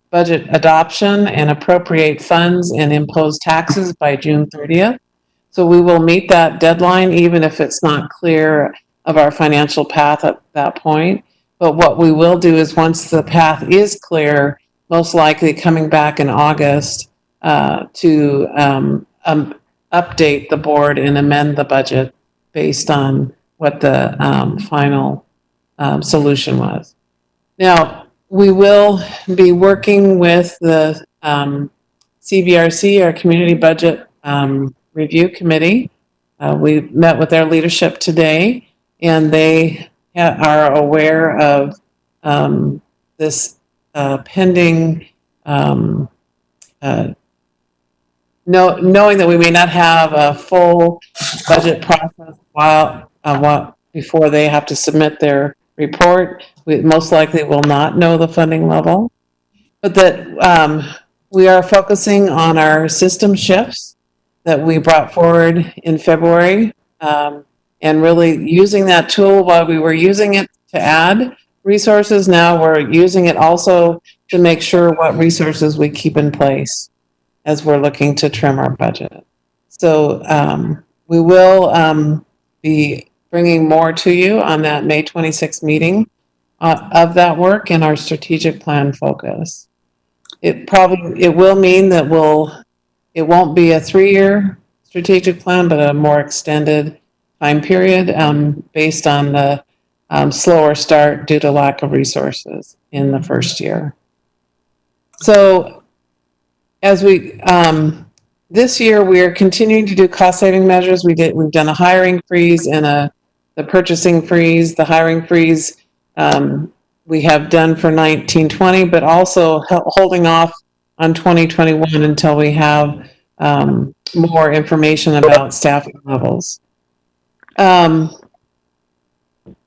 budget adoption and appropriate funds and impose taxes by June 30th. So we will meet that deadline, even if it's not clear of our financial path at that point. But what we will do is, once the path is clear, most likely coming back in August to update the board and amend the budget based on what the final solution was. Now, we will be working with the CBRC, our Community Budget Review Committee. We met with their leadership today, and they are aware of this pending, knowing that we may not have a full budget process before they have to submit their report. We most likely will not know the funding level, but that we are focusing on our system shifts that we brought forward in February, and really using that tool. While we were using it to add resources, now we're using it also to make sure what resources we keep in place as we're looking to trim our budget. So we will be bringing more to you on that May 26th meeting of that work and our strategic plan focus. It will mean that it won't be a 3-year strategic plan, but a more extended time period based on the slower start due to lack of resources in the first year. So as we this year we are continuing to do cost saving measures. We've done a hiring freeze and the purchasing freeze. The hiring freeze we have done for 1920, but also holding off on 2021 until we have more information about staffing levels. And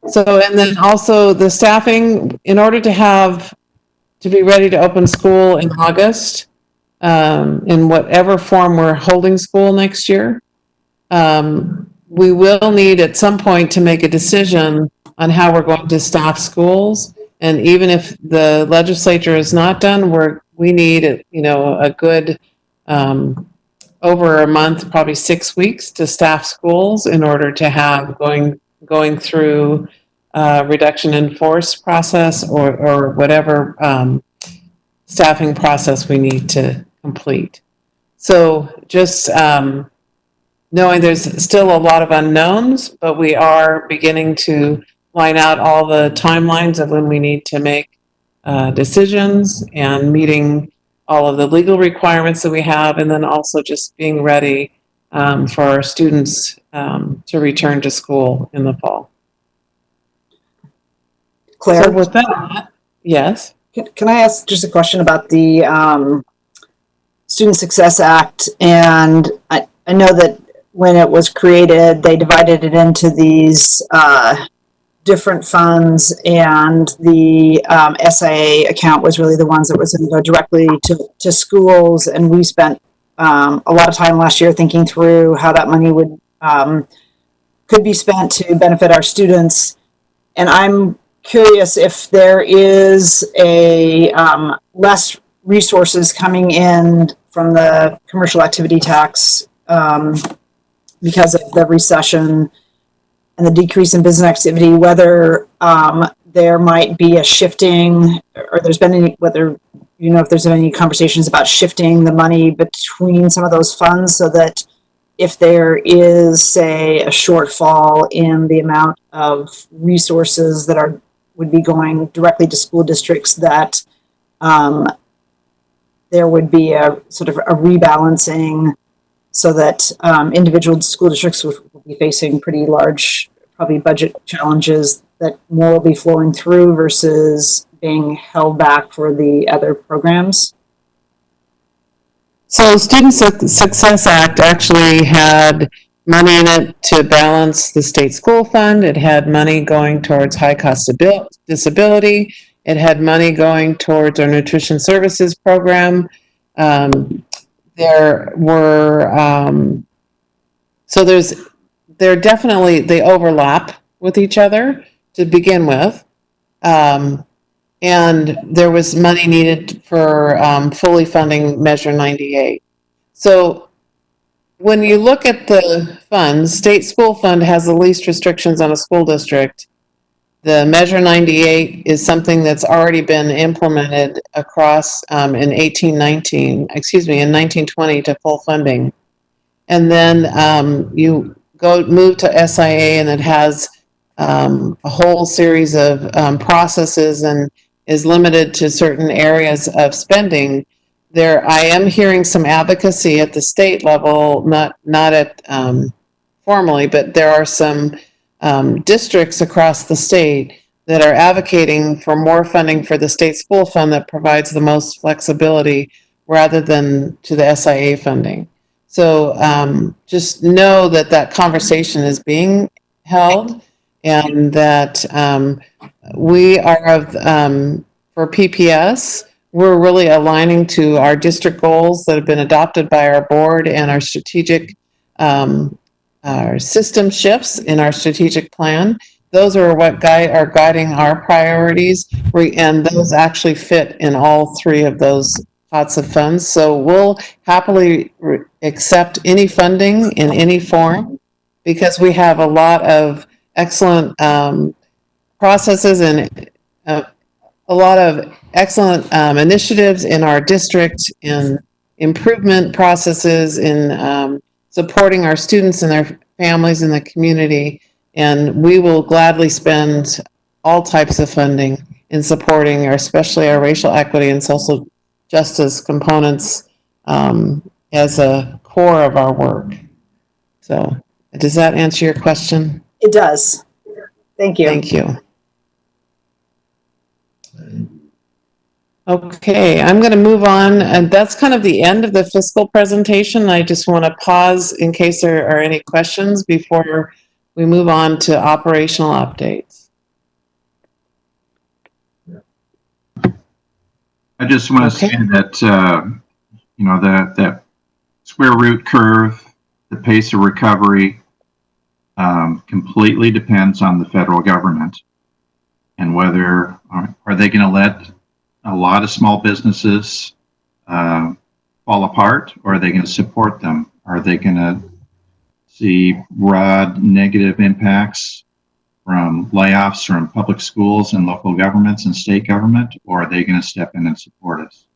then also the staffing, in order to be ready to open school in August, in whatever form we're holding school next year, we will need at some point to make a decision on how we're going to staff schools. And even if the legislature is not done, we need a good over a month, probably 6 weeks to staff schools in order to have going through reduction in force process or whatever staffing process we need to complete. So just knowing there's still a lot of unknowns, but we are beginning to line out all the timelines of when we need to make decisions and meeting all of the legal requirements that we have, and then also just being ready for our students to return to school in the fall. Claire? So with that, yes? Can I ask just a question about the Student Success Act? And I know that when it was created, they divided it into these different funds, and the SIA account was really the ones that was going to go directly to schools. And we spent a lot of time last year thinking through how that money could be spent to benefit our students. And I'm curious if there is a less resources coming in from the commercial activity tax because of the recession and the decrease in business activity, whether there might be a shifting, or there's been any, whether you know if there's been any conversations about shifting the money between some of those funds, so that if there is, say, a shortfall in the amount of resources that would be going directly to school districts, that there would be a sort of a rebalancing, so that individual school districts will be facing pretty large, probably budget challenges, that more will be flowing through versus being held back for the other programs. So Student Success Act actually had money in it to balance the state school fund. It had money going towards high-cost disability. It had money going towards our nutrition services program. There were, so they're definitely, they overlap with each other to begin with. And there was money needed for fully funding Measure 98. So when you look at the funds, state school fund has the least restrictions on a school district. The Measure 98 is something that's already been implemented across in 1920 to full funding. And then you move to SIA, and it has a whole series of processes and is limited to certain areas of spending. I am hearing some advocacy at the state level, not at formally, but there are some districts across the state that are advocating for more funding for the state school fund that provides the most flexibility rather than to the SIA funding. So just know that that conversation is being held, and that we are for PPS, we're really aligning to our district goals that have been adopted by our board and our strategic our system shifts in our strategic plan. Those are what are guiding our priorities, and those actually fit in all three of those pots of funds. So we'll happily accept any funding in any form, because we have a lot of excellent processes and a lot of excellent initiatives in our district, in improvement processes, in supporting our students and their families in the community. And we will gladly spend all types of funding in supporting especially our racial equity and social justice components as a core of our work. So does that answer your question? It does. Thank you. Thank you. Okay, I'm going to move on, and that's kind of the end of the fiscal presentation. I just want to pause in case there are any questions before we move on to operational updates. I just want to say that, you know, that square root curve, the pace of recovery completely depends on the federal government, and whether, are they going to let a lot of small businesses fall apart, or are they going to support them? Are they going to see broad negative impacts from layoffs from public schools and local governments and state government, or are they going to step in and support us?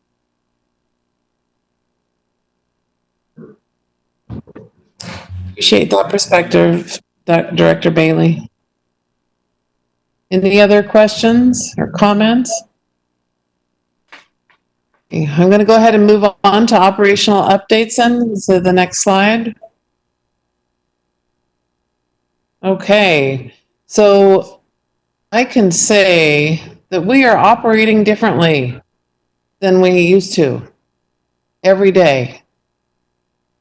Appreciate that perspective, Director Bailey. Any other questions or comments? Okay, I'm going to go ahead and move on to operational updates then. So the next slide. Okay, so I can say that we are operating differently than we used to every day.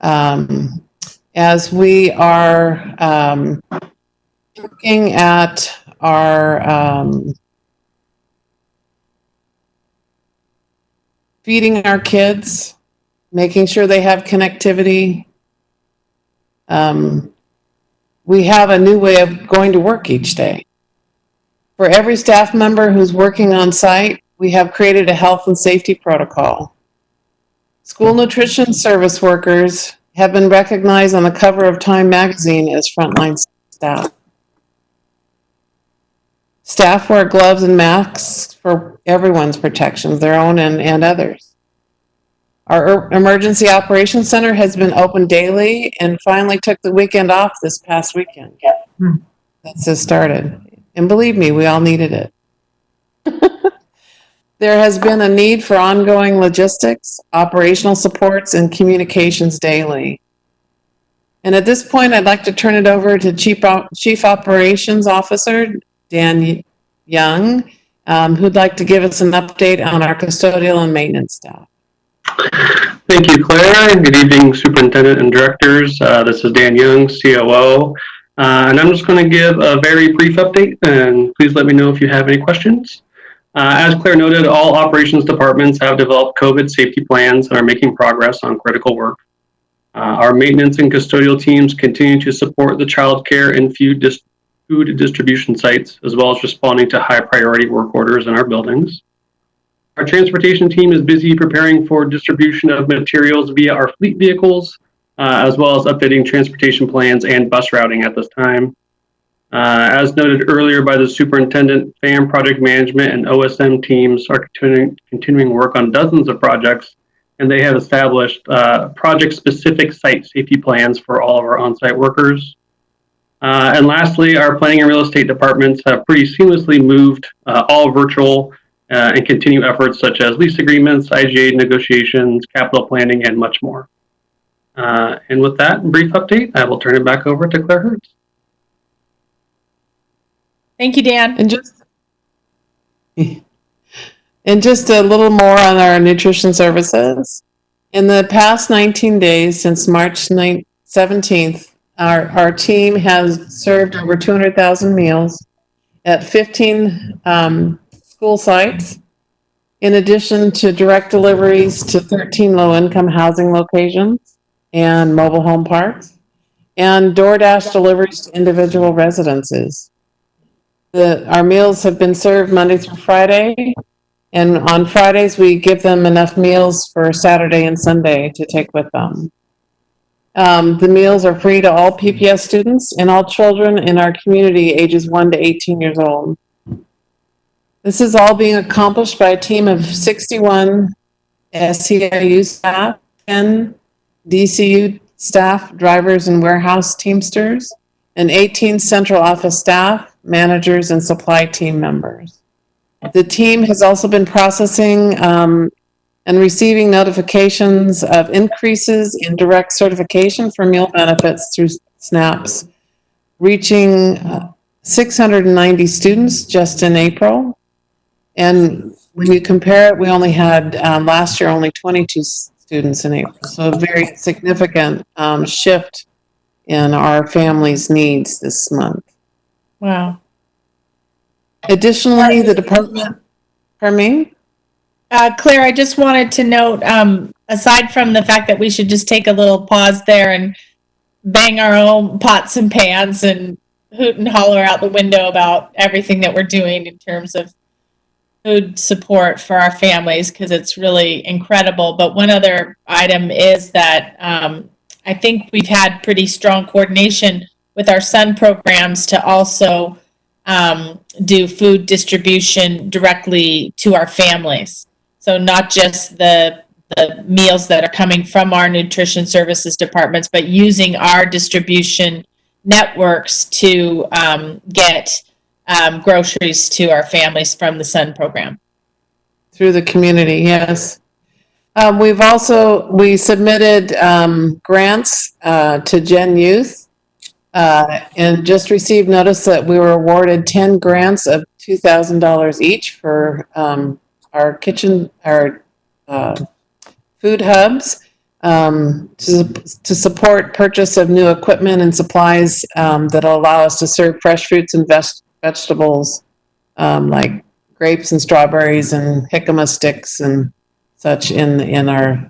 As we are looking at our feeding our kids, making sure they have connectivity. We have a new way of going to work each day. For every staff member who's working on site, we have created a health and safety protocol. School nutrition service workers have been recognized on the cover of Time magazine as frontline staff. Staff wear gloves and masks for everyone's protections, their own and others. Our Emergency Operations Center has been open daily and finally took the weekend off this past weekend. That's just started. And believe me, we all needed it. There has been a need for ongoing logistics, operational supports, and communications daily. And at this point, I'd like to turn it over to Chief Operations Officer Dan Young, who'd like to give us an update on our custodial and maintenance staff. Thank you, Claire. Good evening, Superintendent and Directors. This is Dan Young, COO. And I'm just going to give a very brief update, and please let me know if you have any questions. As Claire noted, all operations departments have developed COVID safety plans and are making progress on critical work. Our maintenance and custodial teams continue to support the child care and food distribution sites, as well as responding to high priority work orders in our buildings. Our transportation team is busy preparing for distribution of materials via our fleet vehicles, as well as updating transportation plans and bus routing at this time. As noted earlier by the superintendent, FAM project management and OSM teams are continuing work on dozens of projects, and they have established project-specific site safety plans for all of our on-site workers. And lastly, our planning and real estate departments have pretty seamlessly moved all virtual and continue efforts such as lease agreements, IGA negotiations, capital planning, and much more. And with that brief update, I will turn it back over to Claire Hertz. Thank you, Dan. And just a little more on our nutrition services. In the past 19 days, since March 17th, our team has served over 200,000 meals at 15 school sites, in addition to direct deliveries to 13 low-income housing locations and mobile home parks, and DoorDash deliveries to individual residences. Our meals have been served Monday through Friday, and on Fridays we give them enough meals for Saturday and Sunday to take with them. The meals are free to all PPS students and all children in our community ages 1 to 18 years old. This is all being accomplished by a team of 61 SEIU staff, 10 DCU staff, drivers, and warehouse teamsters, and 18 central office staff, managers, and supply team members. The team has also been processing and receiving notifications of increases in direct certification for meal benefits through SNAPS, reaching 690 students just in April. And when you compare it, we only had last year only 22 students in April. So a very significant shift in our families' needs this month. Wow. Additionally, the department, pardon me? Claire, I just wanted to note, aside from the fact that we should just take a little pause there and bang our own pots and pans and hoot and holler out the window about everything that we're doing in terms of food support for our families, because it's really incredible. But one other item is that I think we've had pretty strong coordination with our SUN programs to also do food distribution directly to our families. So not just the meals that are coming from our nutrition services departments, but using our distribution networks to get groceries to our families from the SUN program. Through the community, yes. We submitted grants to Gen Youth and just received notice that we were awarded 10 grants of $2,000 each for our food hubs to support purchase of new equipment and supplies that'll allow us to serve fresh fruits and vegetables like grapes and strawberries and jicama sticks and such in our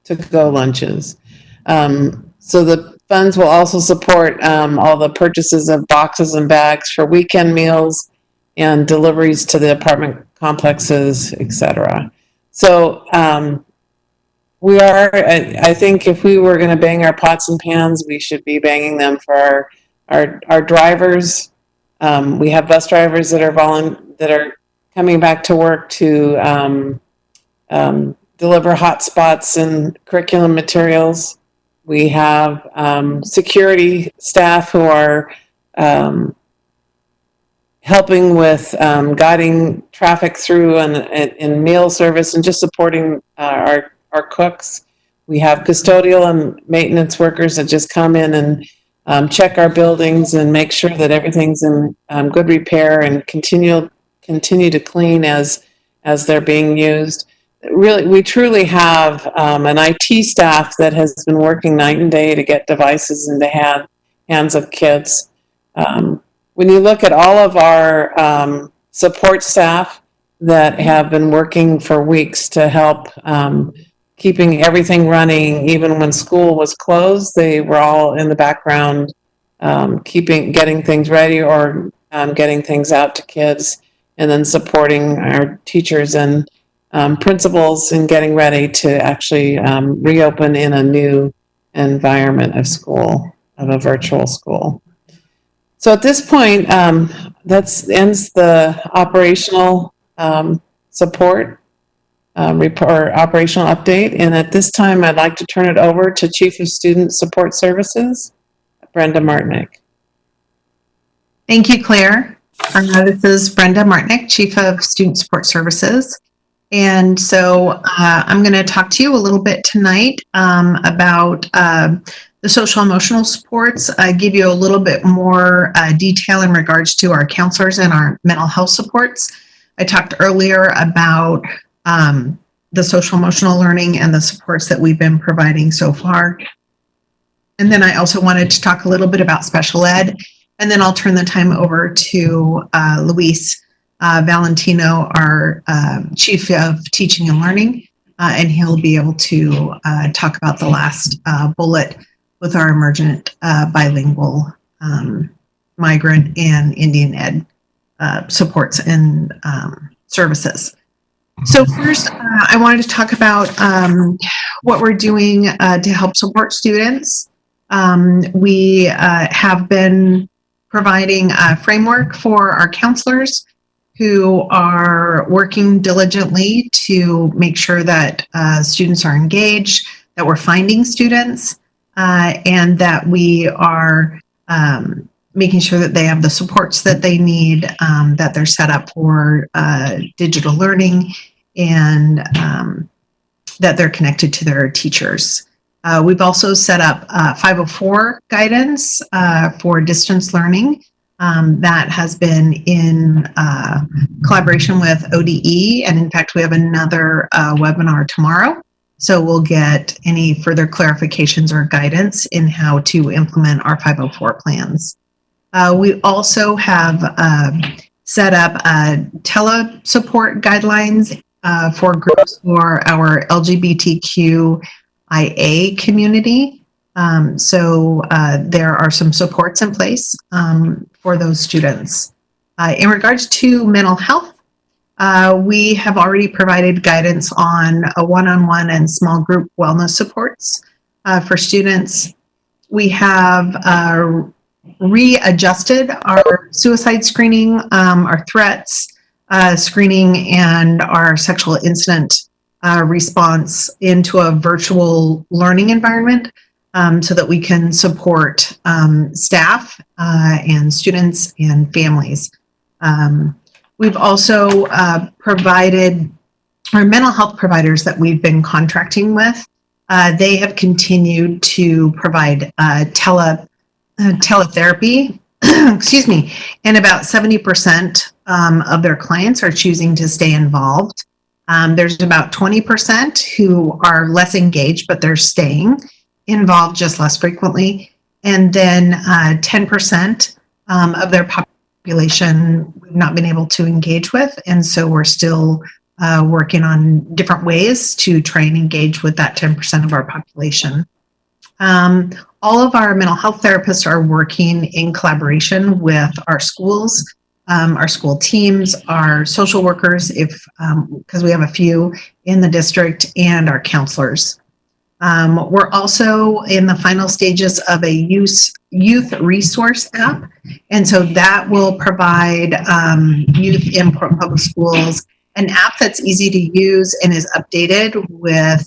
to-go lunches. So the funds will also support all the purchases of boxes and bags for weekend meals and deliveries to the apartment complexes, etc. So we are, I think if we were going to bang our pots and pans, we should be banging them for our drivers. We have bus drivers that are coming back to work to deliver hotspots and curriculum materials. We have security staff who are helping with guiding traffic through and meal service and just supporting our cooks. We have custodial and maintenance workers that just come in and check our buildings and make sure that everything's in good repair and continue to clean as they're being used. Really, we truly have an IT staff that has been working night and day to get devices into hands of kids. When you look at all of our support staff that have been working for weeks to help keeping everything running, even when school was closed, they were all in the background getting things ready or getting things out to kids, and then supporting our teachers and principals in getting ready to actually reopen in a new environment of school, of a virtual school. So at this point, that ends the operational support report, operational update. And at this time, I'd like to turn it over to Chief of Student Support Services, Brenda Martinick. Thank you, Claire. This is Brenda Martinick, Chief of Student Support Services. And so I'm going to talk to you a little bit tonight about the social emotional supports, give you a little bit more detail in regards to our counselors and our mental health supports. I talked earlier about the social emotional learning and the supports that we've been providing so far. And then I also wanted to talk a little bit about special ed, and then I'll turn the time over to Luis Valentino, our Chief of Teaching and Learning, and he'll be able to talk about the last bullet with our emergent bilingual migrant and Indian ed supports and services. So first, I wanted to talk about what we're doing to help support students. We have been providing a framework for our counselors who are working diligently to make sure that students are engaged, that we're finding students, and that we are making sure that they have the supports that they need, that they're set up for digital learning, and that they're connected to their teachers. We've also set up 504 guidance for distance learning that has been in collaboration with ODE. And in fact, we have another webinar tomorrow. So we'll get any further clarifications or guidance in how to implement our 504 plans. We also have set up tele-support guidelines for groups for our LGBTQIA community. So there are some supports in place for those students. In regards to mental health, we have already provided guidance on a one-on-one and small group wellness supports for students. We have readjusted our suicide screening, our threats screening, and our sexual incident response into a virtual learning environment so that we can support staff and students and families. We've also provided our mental health providers that we've been contracting with. They have continued to provide teletherapy, excuse me, and about 70% of their clients are choosing to stay involved. There's about 20% who are less engaged, but they're staying involved just less frequently. And then 10% of their population we've not been able to engage with. And so we're still working on different ways to try and engage with that 10% of our population. All of our mental health therapists are working in collaboration with our schools, our school teams, our social workers, because we have a few in the district, and our counselors. We're also in the final stages of a youth resource app, and so that will provide youth in Portland Public Schools an app that's easy to use and is updated with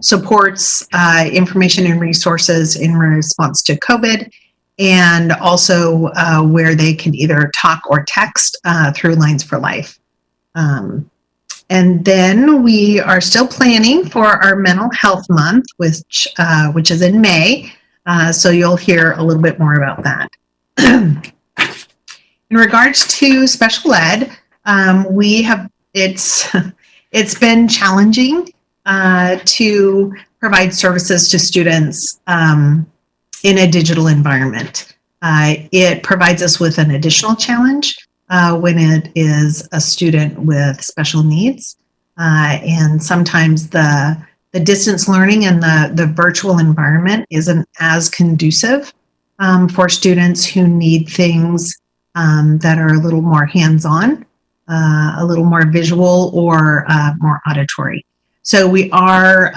supports, information and resources in response to COVID, and also where they can either talk or text through Lines for Life. And then we are still planning for our Mental Health Month, which is in May. So you'll hear a little bit more about that. In regards to special ed, it's been challenging to provide services to students in a digital environment. It provides us with an additional challenge when it is a student with special needs. And sometimes the distance learning and the virtual environment isn't as conducive for students who need things that are a little more hands-on, a little more visual, or more auditory. So we are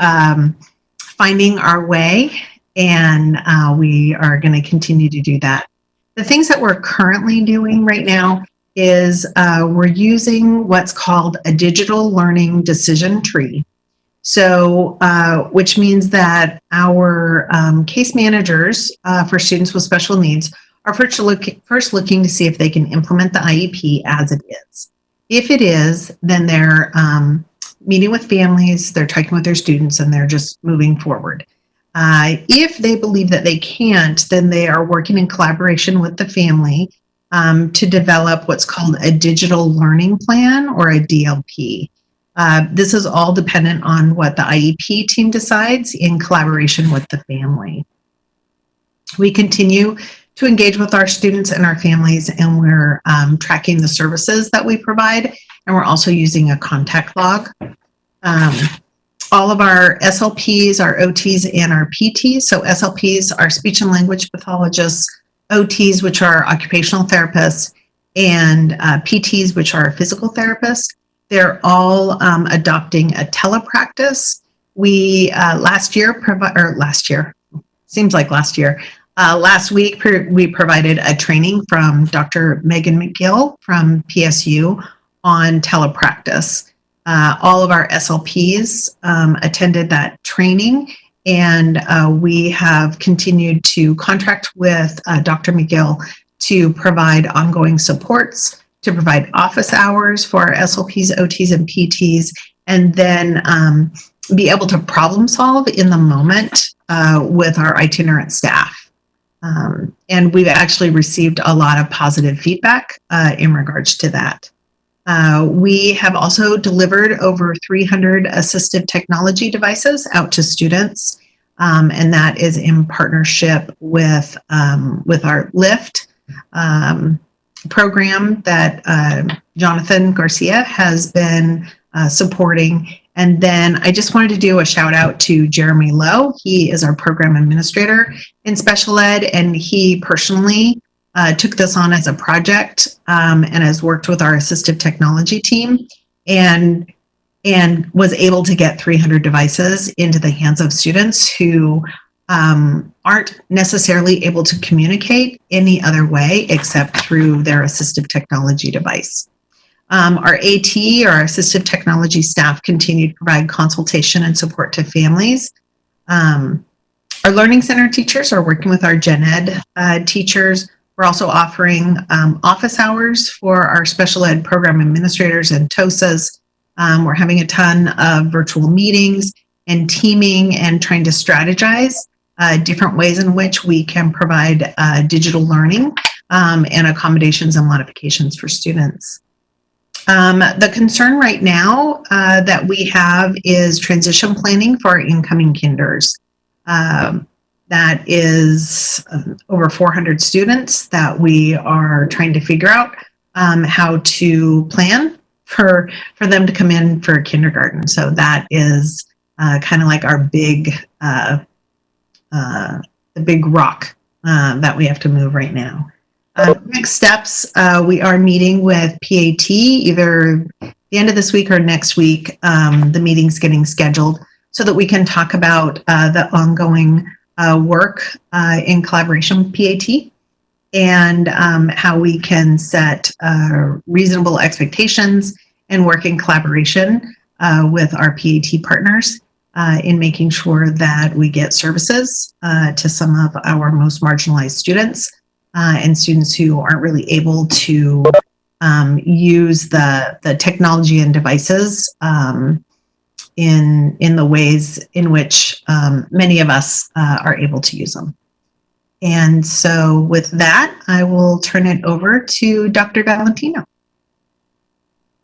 finding our way, and we are going to continue to do that. The things that we're currently doing right now is we're using what's called a digital learning decision tree. So, which means that our case managers for students with special needs are first looking to see if they can implement the IEP as it is. If it is, then they're meeting with families, they're talking with their students, and they're just moving forward. If they believe that they can't, then they are working in collaboration with the family to develop what's called a digital learning plan, or a DLP. This is all dependent on what the IEP team decides in collaboration with the family. We continue to engage with our students and our families, and we're tracking the services that we provide, and we're also using a contact log. All of our SLPs, our OTs, and our PTs, so SLPs are speech and language pathologists, OTs, which are occupational therapists, and PTs, which are physical therapists, they're all adopting a telepractice. We last week we provided a training from Dr. Megan McGill from PSU on telepractice. All of our SLPs attended that training, and we have continued to contract with Dr. McGill to provide ongoing supports, to provide office hours for our SLPs, OTs, and PTs, and then be able to problem solve in the moment with our itinerant staff. And we've actually received a lot of positive feedback in regards to that. We have also delivered over 300 assistive technology devices out to students, and that is in partnership with our LIFT program that Jonathan Garcia has been supporting. And then I just wanted to do a shout out to Jeremy Lowe. He is our program administrator in special ed, and he personally took this on as a project and has worked with our assistive technology team and was able to get 300 devices into the hands of students who aren't necessarily able to communicate any other way except through their assistive technology device. Our AT, or our assistive technology staff, continue to provide consultation and support to families. Our Learning Center teachers are working with our Gen Ed teachers. We're also offering office hours for our special ed program administrators and TOSAs. We're having a ton of virtual meetings and teaming and trying to strategize different ways in which we can provide digital learning and accommodations and modifications for students. The concern right now that we have is transition planning for our incoming kinders. That is over 400 students that we are trying to figure out how to plan for them to come in for kindergarten. So that is kind of like our big, the big rock that we have to move right now. Next steps, we are meeting with PAT either the end of this week or next week. The meeting's getting scheduled so that we can talk about the ongoing work in collaboration with PAT and how we can set reasonable expectations and work in collaboration with our PAT partners in making sure that we get services to some of our most marginalized students and students who aren't really able to use the technology and devices in the ways in which many of us are able to use them. And so with that, I will turn it over to Dr. Valentino.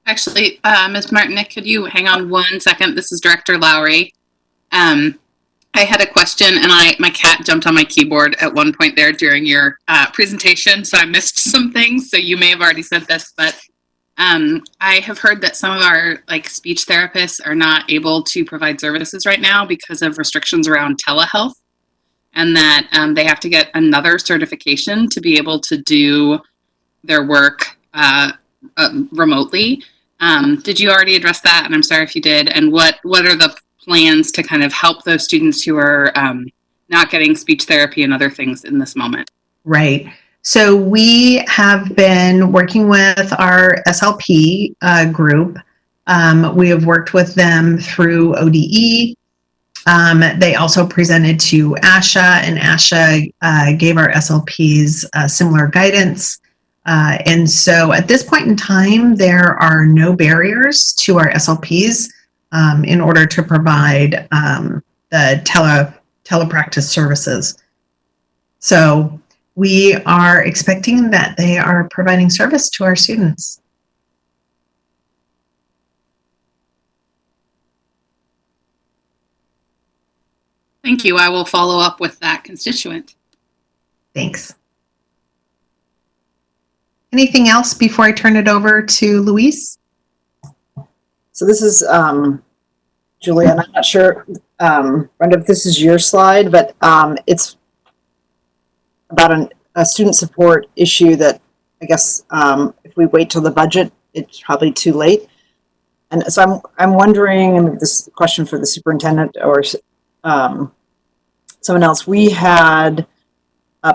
Actually, Ms. Martinick, could you hang on 1 second? This is Director Lowry. I had a question, and my cat jumped on my keyboard at one point there during your presentation, so I missed some things. So you may have already said this, but I have heard that some of our speech therapists are not able to provide services right now because of restrictions around telehealth, and that they have to get another certification to be able to do their work remotely. Did you already address that? And I'm sorry if you did. And what are the plans to kind of help those students who are not getting speech therapy and other things in this moment? Right. So we have been working with our SLP group. We have worked with them through ODE. They also presented to ASHA, and ASHA gave our SLPs similar guidance. And so at this point in time, there are no barriers to our SLPs in order to provide the telepractice services. So we are expecting that they are providing service to our students. Thank you. I will follow up with that constituent. Thanks. Anything else before I turn it over to Luis? So this is, Julian, I'm not sure, Brenda, if this is your slide, but it's about a student support issue that I guess if we wait till the budget, it's probably too late. And so I'm wondering, and this is a question for the superintendent or someone else, we had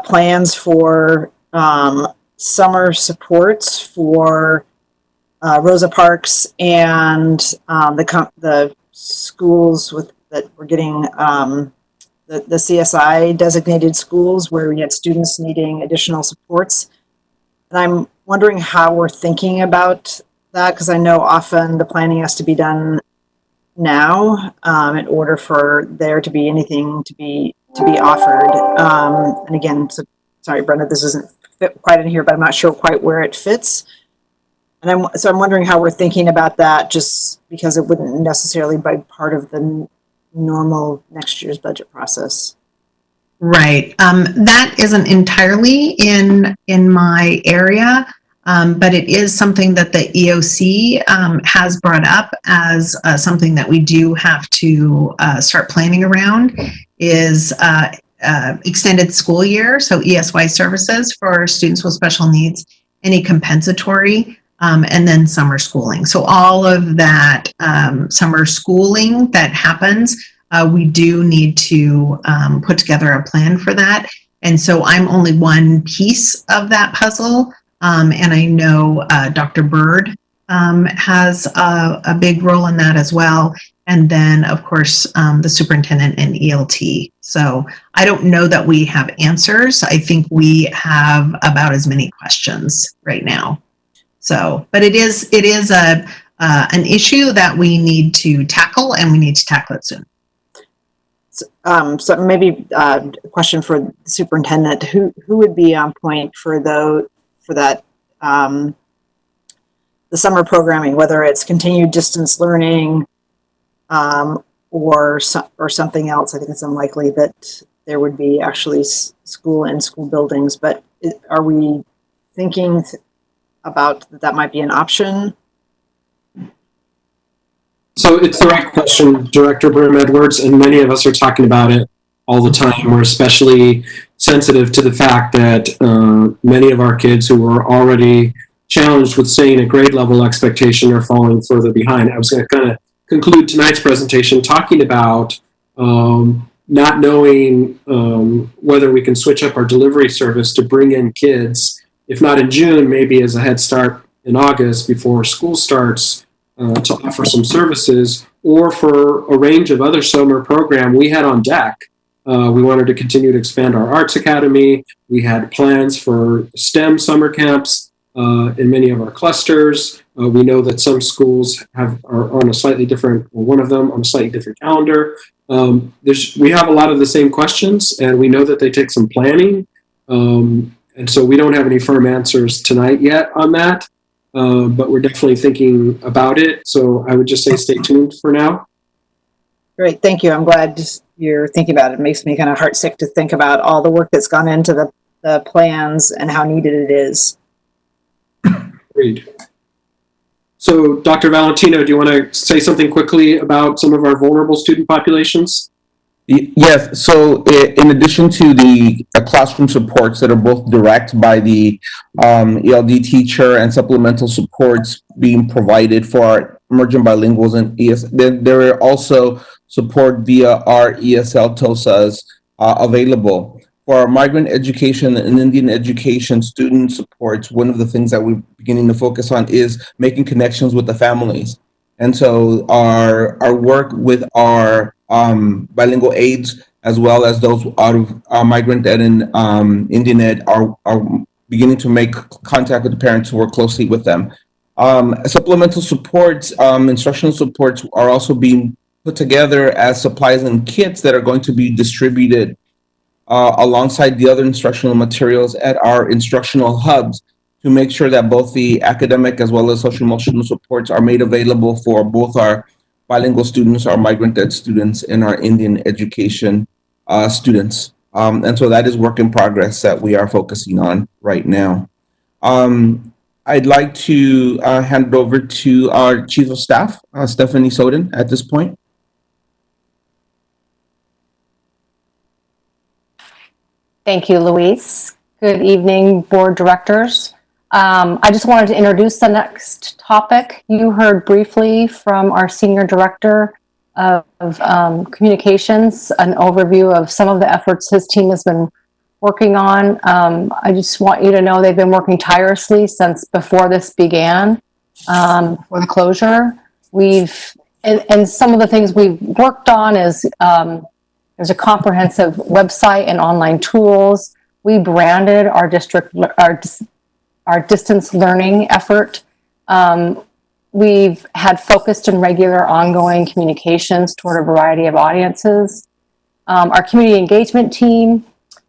plans for summer supports for Rosa Parks and the schools that were getting the CSI designated schools where we had students needing additional supports. And I'm wondering how we're thinking about that, because I know often the planning has to be done now in order for there to be anything to be offered. And again, so, sorry, Brenda, this isn't fit quite in here, but I'm not sure quite where it fits. And I'm wondering how we're thinking about that, just because it wouldn't necessarily be part of the normal next year's budget process. Right. That isn't entirely in my area, but it is something that the EOC has brought up as something that we do have to start planning around, is extended school year, so ESY services for students with special needs, any compensatory, and then summer schooling. So all of that summer schooling that happens, we do need to put together a plan for that. And so I'm only one piece of that puzzle. And I know Dr. Bird has a big role in that as well. And then, of course, the superintendent and ELT. So I don't know that we have answers. I think we have about as many questions right now. So, but it is an issue that we need to tackle, and we need to tackle it soon. So maybe a question for the superintendent: who would be on point for that the summer programming, whether it's continued distance learning or something else? I think it's unlikely that there would be actually school in school buildings, but are we thinking about that might be an option? So it's the right question, Director Brim-Edwards, and many of us are talking about it all the time. We're especially sensitive to the fact that many of our kids who were already challenged with staying at grade level expectation are falling further behind. I was going to kind of conclude tonight's presentation talking about not knowing whether we can switch up our delivery service to bring in kids, if not in June, maybe as a head start in August before school starts, to offer some services, or for a range of other summer program we had on deck. We wanted to continue to expand our arts academy. We had plans for STEM summer camps in many of our clusters. We know that some schools are on a slightly different, or one of them on a slightly different calendar. We have a lot of the same questions, and we know that they take some planning. And so we don't have any firm answers tonight yet on that, but we're definitely thinking about it. So I would just say stay tuned for now. Great, thank you. I'm glad you're thinking about it. It makes me kind of heartsick to think about all the work that's gone into the plans and how needed it is. Agreed. So Dr. Valentino, do you want to say something quickly about some of our vulnerable student populations? Yes, so in addition to the classroom supports that are both direct by the ELD teacher and supplemental supports being provided for our emerging bilinguals and ES, there are also support via our ESL TOSAs available. For our migrant education and Indian education student supports, one of the things that we're beginning to focus on is making connections with the families. And so our work with our bilingual aides, as well as those out of Migrant Ed and Indian Ed, are beginning to make contact with the parents to work closely with them. Supplemental supports, instructional supports are also being put together as supplies and kits that are going to be distributed alongside the other instructional materials at our instructional hubs to make sure that both the academic as well as social emotional supports are made available for both our bilingual students, our migrant ed students, and our Indian education students. And so that is work in progress that we are focusing on right now. I'd like to hand it over to our Chief of Staff, Stephanie Soden, at this point. Thank you, Luis. Good evening, board directors. I just wanted to introduce the next topic. You heard briefly from our Senior Director of Communications, an overview of some of the efforts his team has been working on. I just want you to know they've been working tirelessly since before this began, for the closure. And some of the things we've worked on is there's a comprehensive website and online tools. We branded our district, our distance learning effort. We've had focused and regular ongoing communications toward a variety of audiences. Our community engagement team,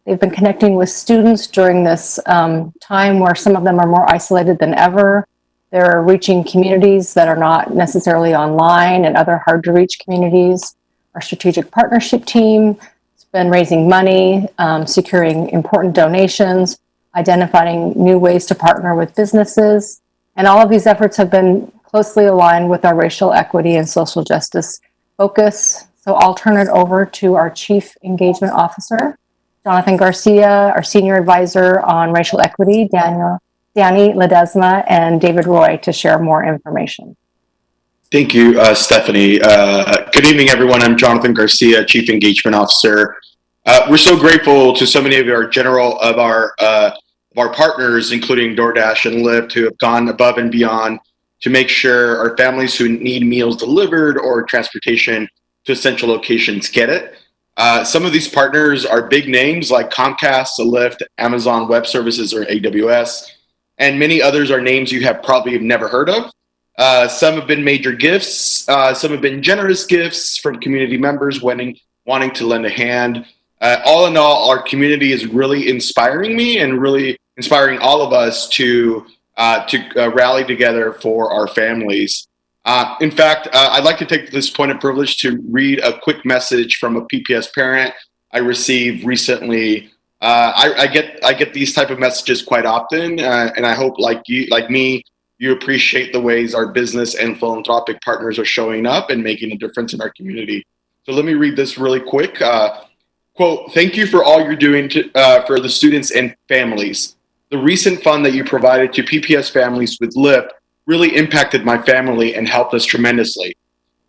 they've been connecting with students during this time where some of them are more isolated than ever. They're reaching communities that are not necessarily online and other hard to reach communities. Our strategic partnership team has been raising money, securing important donations, identifying new ways to partner with businesses. And all of these efforts have been closely aligned with our racial equity and social justice focus. So I'll turn it over to our Chief Engagement Officer, Jonathan Garcia, our Senior Advisor on Racial Equity, Danny Ledesma, and David Roy to share more information. Thank you, Stephanie. Good evening, everyone. I'm Jonathan Garcia, Chief Engagement Officer. We're so grateful to so many of our partners, including DoorDash and Lyft, who have gone above and beyond to make sure our families who need meals delivered or transportation to essential locations get it. Some of these partners are big names like Comcast, Lyft, Amazon Web Services or AWS, and many others are names you have probably never heard of. Some have been major gifts. Some have been generous gifts from community members wanting to lend a hand. All in all, our community is really inspiring me and really inspiring all of us to rally together for our families. In fact, I'd like to take this point of privilege to read a quick message from a PPS parent I received recently. I get these type of messages quite often, and I hope, like me, you appreciate the ways our business and philanthropic partners are showing up and making a difference in our community. So let me read this really quick. Quote, "Thank you for all you're doing for the students and families. The recent fund that you provided to PPS families with Lyft really impacted my family and helped us tremendously.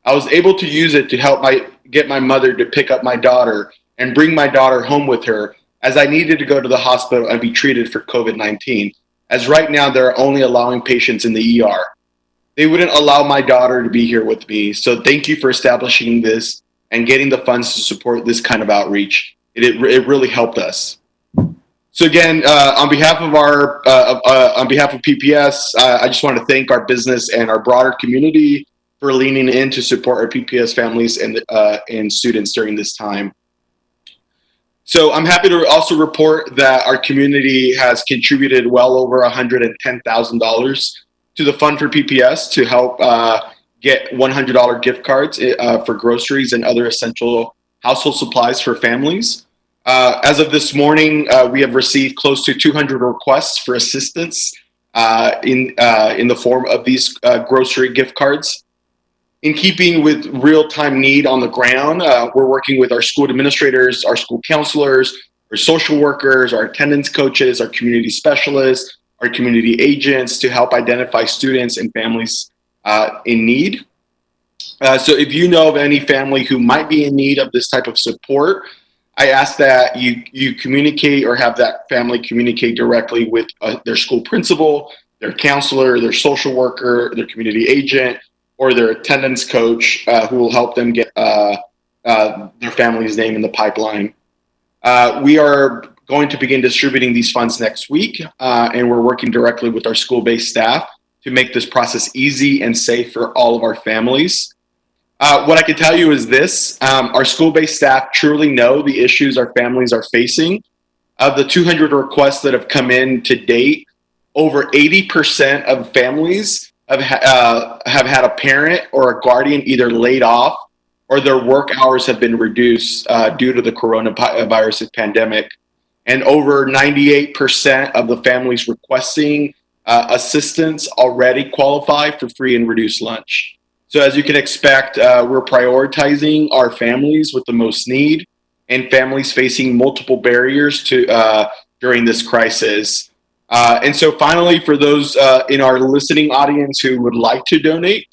I was able to use it to help get my mother to pick up my daughter and bring my daughter home with her, as I needed to go to the hospital and be treated for COVID-19, as right now they're only allowing patients in the ER. They wouldn't allow my daughter to be here with me, so thank you for establishing this and getting the funds to support this kind of outreach. It really helped us." So again, on behalf of PPS, I just want to thank our business and our broader community for leaning in to support our PPS families and students during this time. So I'm happy to also report that our community has contributed well over $110,000 to the Fund for PPS to help get $100 gift cards for groceries and other essential household supplies for families. As of this morning, we have received close to 200 requests for assistance in the form of these grocery gift cards. In keeping with real-time need on the ground, we're working with our school administrators, our school counselors, our social workers, our attendance coaches, our community specialists, our community agents to help identify students and families in need. So if you know of any family who might be in need of this type of support, I ask that you communicate or have that family communicate directly with their school principal, their counselor, their social worker, their community agent, or their attendance coach who will help them get their family's name in the pipeline. We are going to begin distributing these funds next week, and we're working directly with our school-based staff to make this process easy and safe for all of our families. What I can tell you is this, our school-based staff truly know the issues our families are facing. Of the 200 requests that have come in to date, over 80% of families have had a parent or a guardian either laid off or their work hours have been reduced due to the coronavirus pandemic. And over 98% of the families requesting assistance already qualify for free and reduced lunch. So as you can expect, we're prioritizing our families with the most need and families facing multiple barriers to during this crisis. And so finally, for those in our listening audience who would like to donate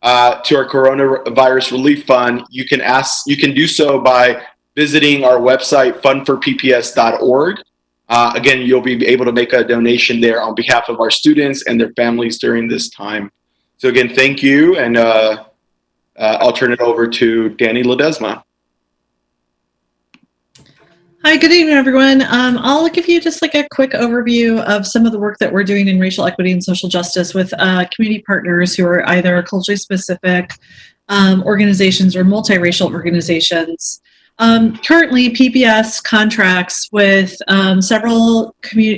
to our Coronavirus Relief Fund, you can do so by visiting our website, fundforpps.org. Again, you'll be able to make a donation there on behalf of our students and their families during this time. So again, thank you, and I'll turn it over to Danny Ledesma. Hi, good evening, everyone. I'll give you just like a quick overview of some of the work that we're doing in racial equity and social justice with community partners who are either culturally specific organizations or multiracial organizations. Currently, PPS contracts with several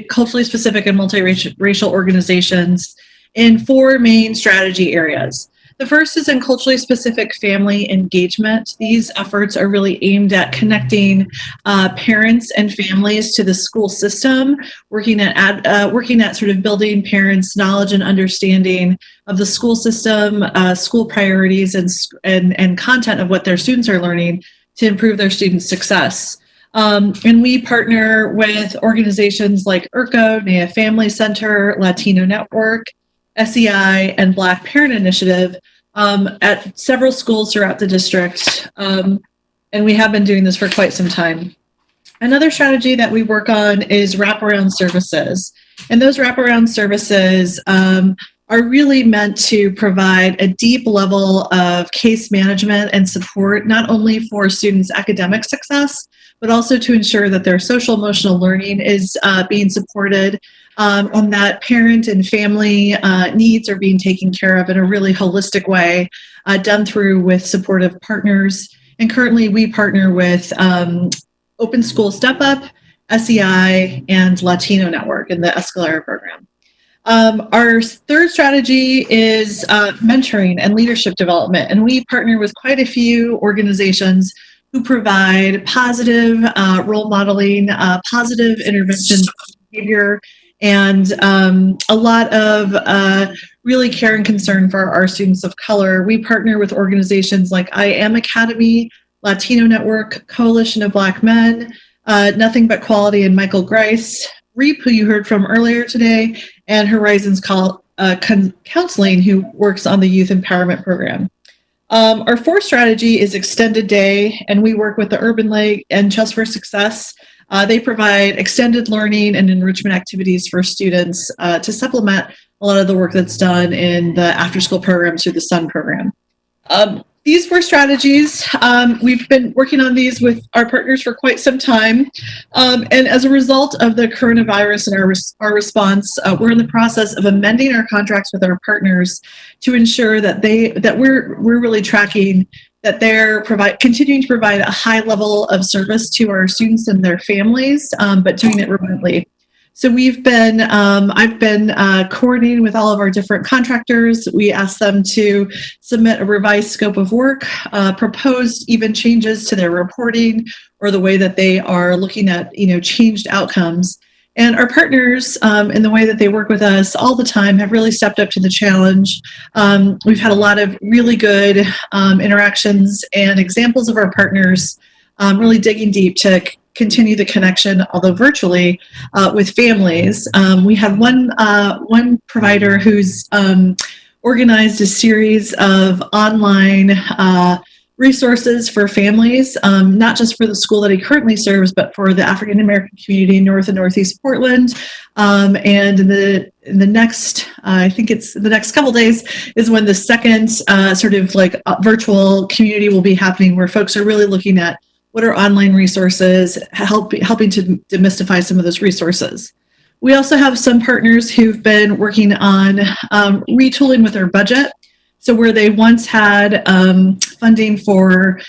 culturally specific and multiracial organizations in 4 main strategy areas. The first is in culturally specific family engagement. These efforts are really aimed at connecting parents and families to the school system, working at sort of building parents' knowledge and understanding of the school system, school priorities, and content of what their students are learning to improve their students' success. And we partner with organizations like IRCO, NAIA Family Center, Latino Network, SEI, and Black Parent Initiative at several schools throughout the district. And we have been doing this for quite some time. Another strategy that we work on is wraparound services. And those wraparound services are really meant to provide a deep level of case management and support, not only for students' academic success, but also to ensure that their social emotional learning is being supported, and that parent and family needs are being taken care of in a really holistic way, done through with supportive partners. And currently we partner with Open School Step Up, SEI, and Latino Network in the Escalera program. Our third strategy is mentoring and leadership development, and we partner with quite a few organizations who provide positive role modeling, positive intervention behavior, and a lot of really care and concern for our students of color. We partner with organizations like I Am Academy, Latino Network, Coalition of Black Men, Nothing But Quality, and Michael Grice, REAP, who you heard from earlier today, and Horizons Counseling, who works on the Youth Empowerment Program. Our fourth strategy is Extended Day, and we work with the Urban League and Chess for Success. They provide extended learning and enrichment activities for students to supplement a lot of the work that's done in the after-school programs through the SUN program. These were strategies. We've been working on these with our partners for quite some time. And as a result of the coronavirus and our response, we're in the process of amending our contracts with our partners to ensure that we're really tracking that they're continuing to provide a high level of service to our students and their families, but doing it remotely. So I've been coordinating with all of our different contractors. We asked them to submit a revised scope of work, proposed even changes to their reporting or the way that they are looking at, changed outcomes. And our partners, in the way that they work with us all the time, have really stepped up to the challenge. We've had a lot of really good interactions and examples of our partners really digging deep to continue the connection, although virtually, with families. We have one provider who's organized a series of online resources for families, not just for the school that he currently serves, but for the African American community in North and Northeast Portland, and in the in the next, I think it's the next couple days, is when the second sort of like virtual community will be happening, where folks are really looking at what are online resources, helping to demystify some of those resources. We also have some partners who've been working on retooling with their budget. So where they once had funding for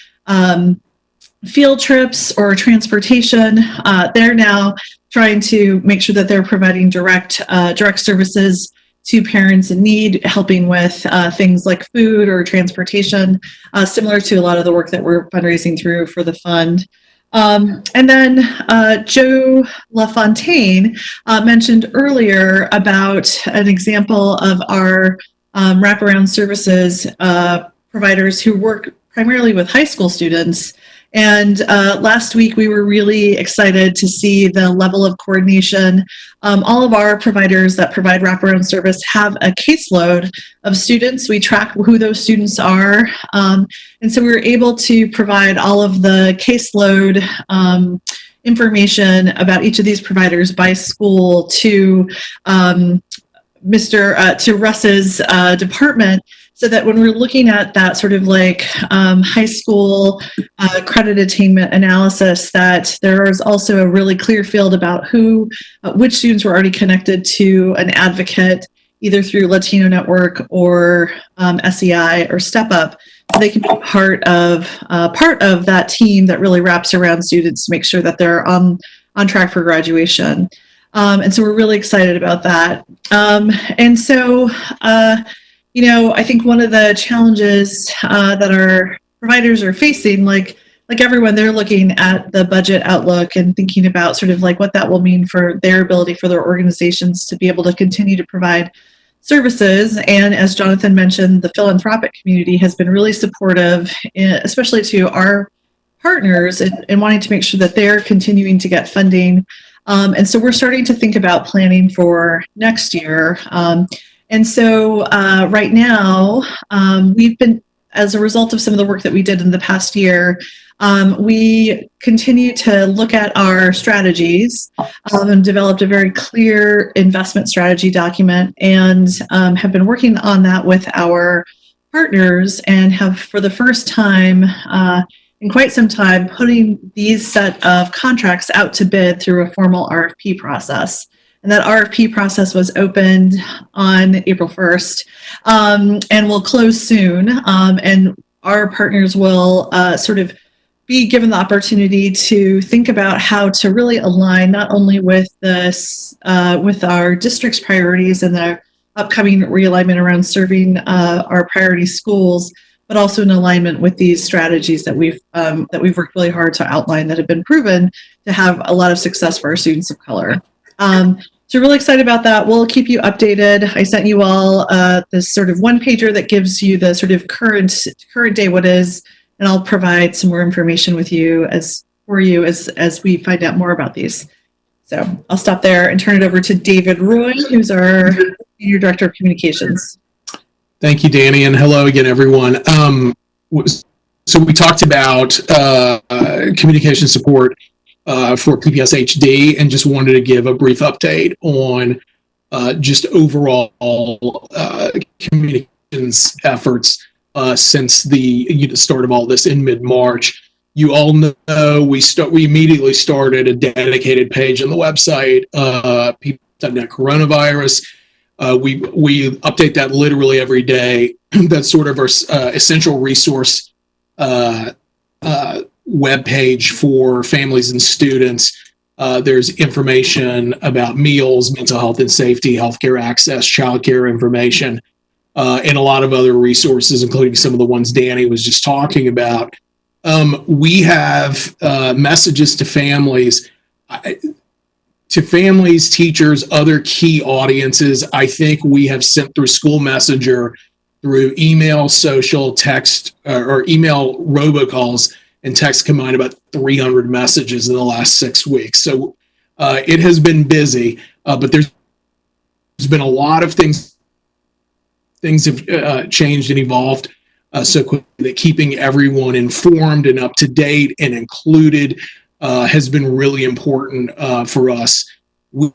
field trips or transportation, they're now trying to make sure that they're providing direct services to parents in need, helping with things like food or transportation, similar to a lot of the work that we're fundraising through for the fund. And then Joe LaFontaine mentioned earlier about an example of our wraparound services providers who work primarily with high school students. And last week, we were really excited to see the level of coordination. All of our providers that provide wraparound service have a caseload of students. We track who those students are. And so we were able to provide all of the caseload information about each of these providers by school to to Russ's department, so that when we're looking at that sort of like high school credit attainment analysis, that there is also a really clear field about which students were already connected to an advocate, either through Latino Network or SEI or Step Up. They can be part of that team that really wraps around students to make sure that they're on track for graduation. And so we're really excited about that. And so, I think one of the challenges that our providers are facing, like everyone, they're looking at the budget outlook and thinking about sort of like what that will mean for their ability for their organizations to be able to continue to provide services. And as Jonathan mentioned, the philanthropic community has been really supportive, especially to our partners, in wanting to make sure that they're continuing to get funding. And so we're starting to think about planning for next year. And so right now, we've been, as a result of some of the work that we did in the past year, we continue to look at our strategies and developed a very clear investment strategy document, and have been working on that with our partners, and have for the first time in quite some time putting these set of contracts out to bid through a formal RFP process. And that RFP process was opened on April 1st and will close soon. And our partners will sort of be given the opportunity to think about how to really align not only with this, with our district's priorities and the upcoming realignment around serving our priority schools, but also in alignment with these strategies that we've worked really hard to outline, that have been proven to have a lot of success for our students of color. So really excited about that. We'll keep you updated. I sent you all this sort of one pager that gives you the sort of current day what is, and I'll provide some more information with you as we find out more about these. So I'll stop there and turn it over to David Roy, who's our Senior Director of Communications. Thank you, Danny, and hello again, everyone. So we talked about communication support for PPS HD, and just wanted to give a brief update on just overall communications efforts since the start of all this in mid-March. You all know we immediately started a dedicated page on the website, PPS.net coronavirus. We update that literally every day. That's sort of our essential resource web page for families and students. There's information about meals, mental health and safety, healthcare access, childcare information, and a lot of other resources, including some of the ones Danny was just talking about. We have messages to families, teachers, other key audiences. I think we have sent through School Messenger, through email, social, text, or email robocalls and text combined, about 300 messages in the last 6 weeks. So it has been busy, but there's been a lot of things have changed and evolved so quickly that keeping everyone informed and up to date and included has been really important for us. We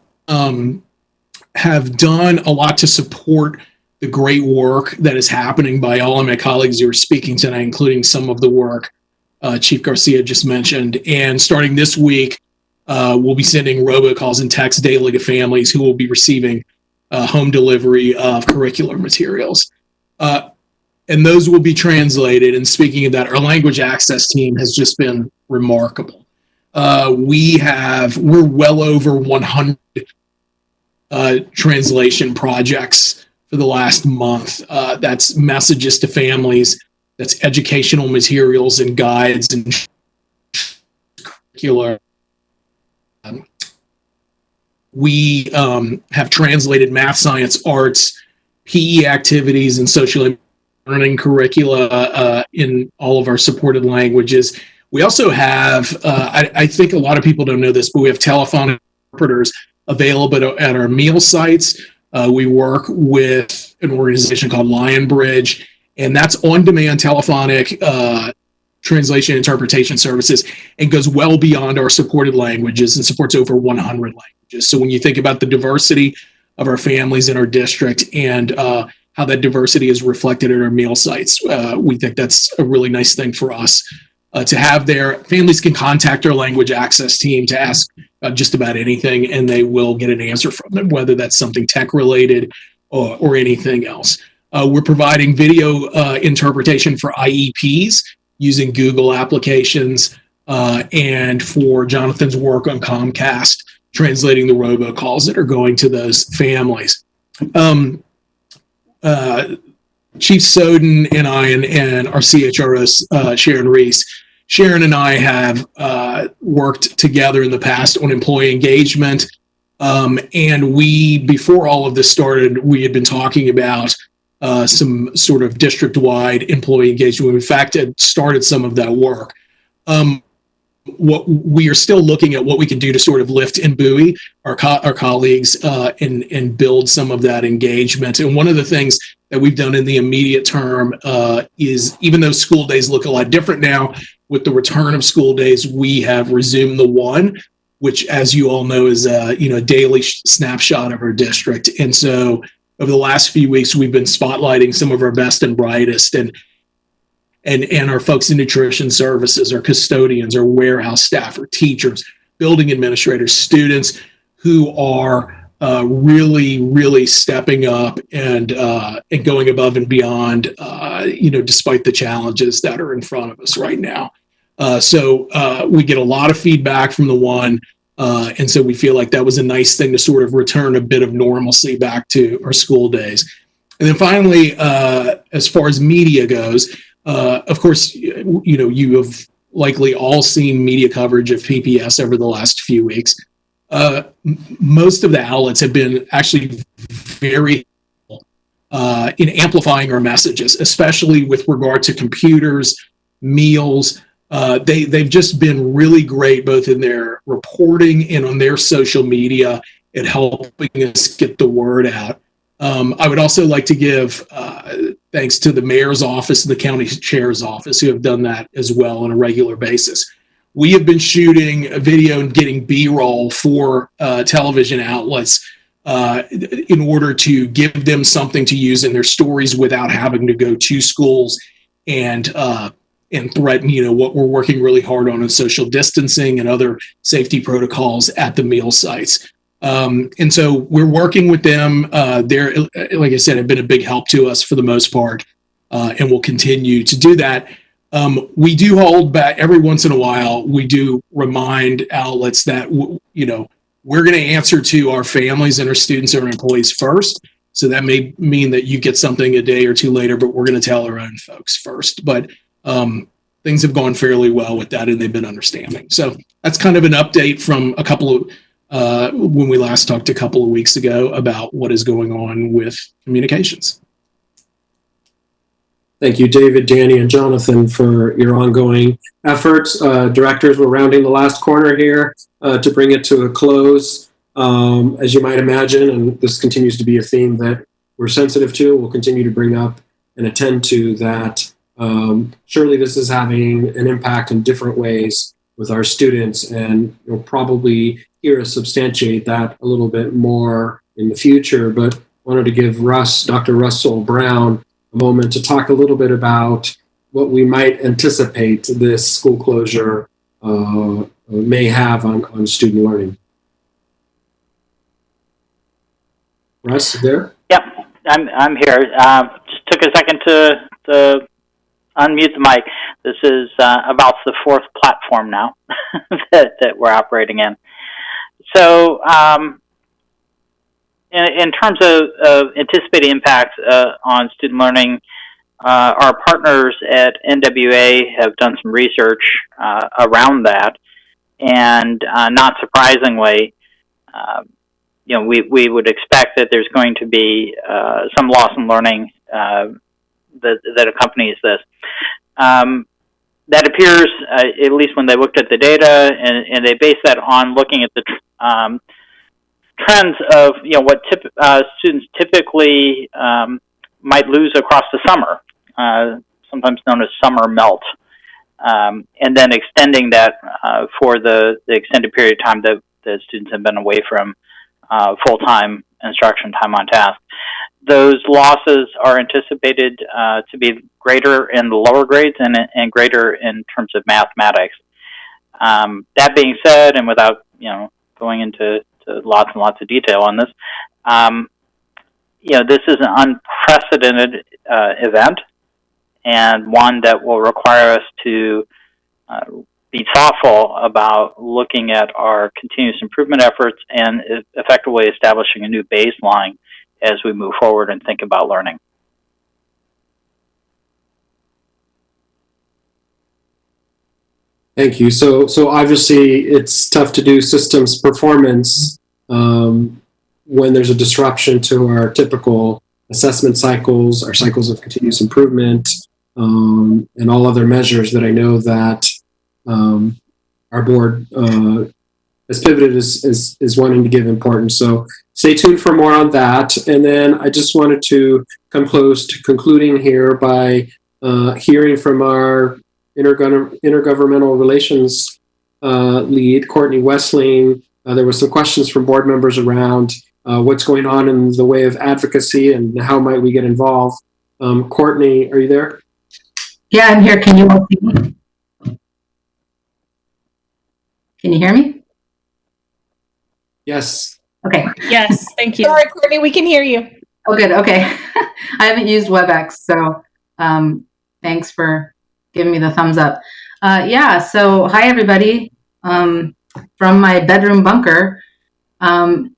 have done a lot to support the great work that is happening by all of my colleagues who are speaking tonight, including some of the work Chief Garcia just mentioned. And starting this week, we'll be sending robocalls and texts daily to families who will be receiving home delivery of curricular materials. And those will be translated. And speaking of that, our language access team has just been remarkable. We're well over 100 translation projects for the last month. That's messages to families, that's educational materials and guides and curricular. We have translated math, science, arts, PE activities, and social learning curricula in all of our supported languages. We also have, I think a lot of people don't know this, but we have telephonic interpreters available at our meal sites. We work with an organization called Lionbridge, and that's on-demand telephonic translation interpretation services and goes well beyond our supported languages and supports over 100 languages. So when you think about the diversity of our families in our district and how that diversity is reflected in our meal sites, we think that's a really nice thing for us to have there. Families can contact our language access team to ask just about anything, and they will get an answer from them, whether that's something tech related or anything else. We're providing video interpretation for IEPs using Google applications, and for Jonathan's work on Comcast, translating the robocalls that are going to those families. Chief Soden and I and our CHRO, Sharon Reese. Sharon and I have worked together in the past on employee engagement. And before all of this started, we had been talking about some sort of district-wide employee engagement. In fact, had started some of that work. What we are still looking at what we can do to sort of lift and buoy our colleagues and build some of that engagement. And one of the things that we've done in the immediate term is, even though school days look a lot different now, with the return of school days, we have resumed the One, which, as you all know, is a daily snapshot of our district. And so over the last few weeks, we've been spotlighting some of our best and brightest, and our folks in nutrition services, our custodians, our warehouse staff, our teachers, building administrators, students who are really, really stepping up and going above and beyond, despite the challenges that are in front of us right now. So we get a lot of feedback from the One, and so we feel like that was a nice thing to sort of return a bit of normalcy back to our school days. And then finally, as far as media goes, of course, you have likely all seen media coverage of PPS over the last few weeks. Most of the outlets have been actually very helpful in amplifying our messages, especially with regard to computers, meals. They've just been really great, both in their reporting and on their social media, at helping us get the word out. I would also like to give thanks to the mayor's office and the county chair's office, who have done that as well on a regular basis. We have been shooting a video and getting B-roll for television outlets in order to give them something to use in their stories without having to go to schools and threaten, what we're working really hard on social distancing and other safety protocols at the meal sites. And so we're working with them. They're, like I said, have been a big help to us for the most part, and we'll continue to do that. We do hold back every once in a while. We do remind outlets that, we're going to answer to our families and our students and our employees first. So that may mean that you get something a day or two later, but we're going to tell our own folks first. But things have gone fairly well with that, and they've been understanding. So that's kind of an update from a couple of when we last talked a couple of weeks ago about what is going on with communications. Thank you, David, Danny, and Jonathan, for your ongoing efforts. Directors, we're rounding the last corner here to bring it to a close. As you might imagine, and this continues to be a theme that we're sensitive to, we'll continue to bring up and attend to that. Surely this is having an impact in different ways with our students, and you'll probably hear us substantiate that a little bit more in the future, but wanted to give Dr. Russell Brown a moment to talk a little bit about what we might anticipate this school closure may have on student learning. Russ, there? Yep, I'm here. Just took a second to unmute the mic. This is about the fourth platform now that we're operating in. So in terms of anticipated impacts on student learning, our partners at NWA have done some research around that, and not surprisingly, we would expect that there's going to be some loss in learning that accompanies this. That appears, at least when they looked at the data, and they based that on looking at the trends of what students typically might lose across the summer, sometimes known as summer melt, and then extending that for the extended period of time that students have been away from full-time instruction, time on task. Those losses are anticipated to be greater in the lower grades and greater in terms of mathematics. That being said, and without going into lots and lots of detail on this, this is an unprecedented event, and one that will require us to be thoughtful about looking at our continuous improvement efforts and effectively establishing a new baseline as we move forward and think about learning. Thank you. So obviously it's tough to do systems performance when there's a disruption to our typical assessment cycles, our cycles of continuous improvement, and all other measures that I know that our board has pivoted is wanting to give importance. So stay tuned for more on that. And then I just wanted to come close to concluding here by hearing from our intergovernmental relations lead, Courtney Westling. There were some questions from board members around what's going on in the way of advocacy and how might we get involved. Courtney, are you there? Yeah, I'm here. Can you all see me? Can you hear me? Yes. Okay. Yes, thank you. Sorry, Courtney, we can hear you. Oh, good. Okay. I haven't used WebEx, so thanks for giving me the thumbs up. Yeah, so hi, everybody. From my bedroom bunker. There's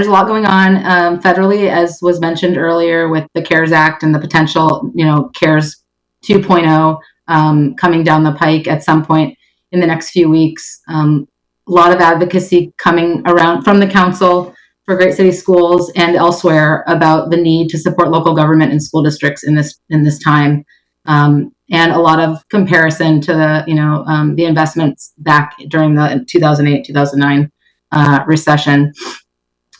a lot going on federally, as was mentioned earlier, with the CARES Act and the potential, CARES 2.0 coming down the pike at some point in the next few weeks. A lot of advocacy coming around from the Council for Great City Schools and elsewhere about the need to support local government and school districts in this time, and a lot of comparison to the investments back during the 2008-2009 recession.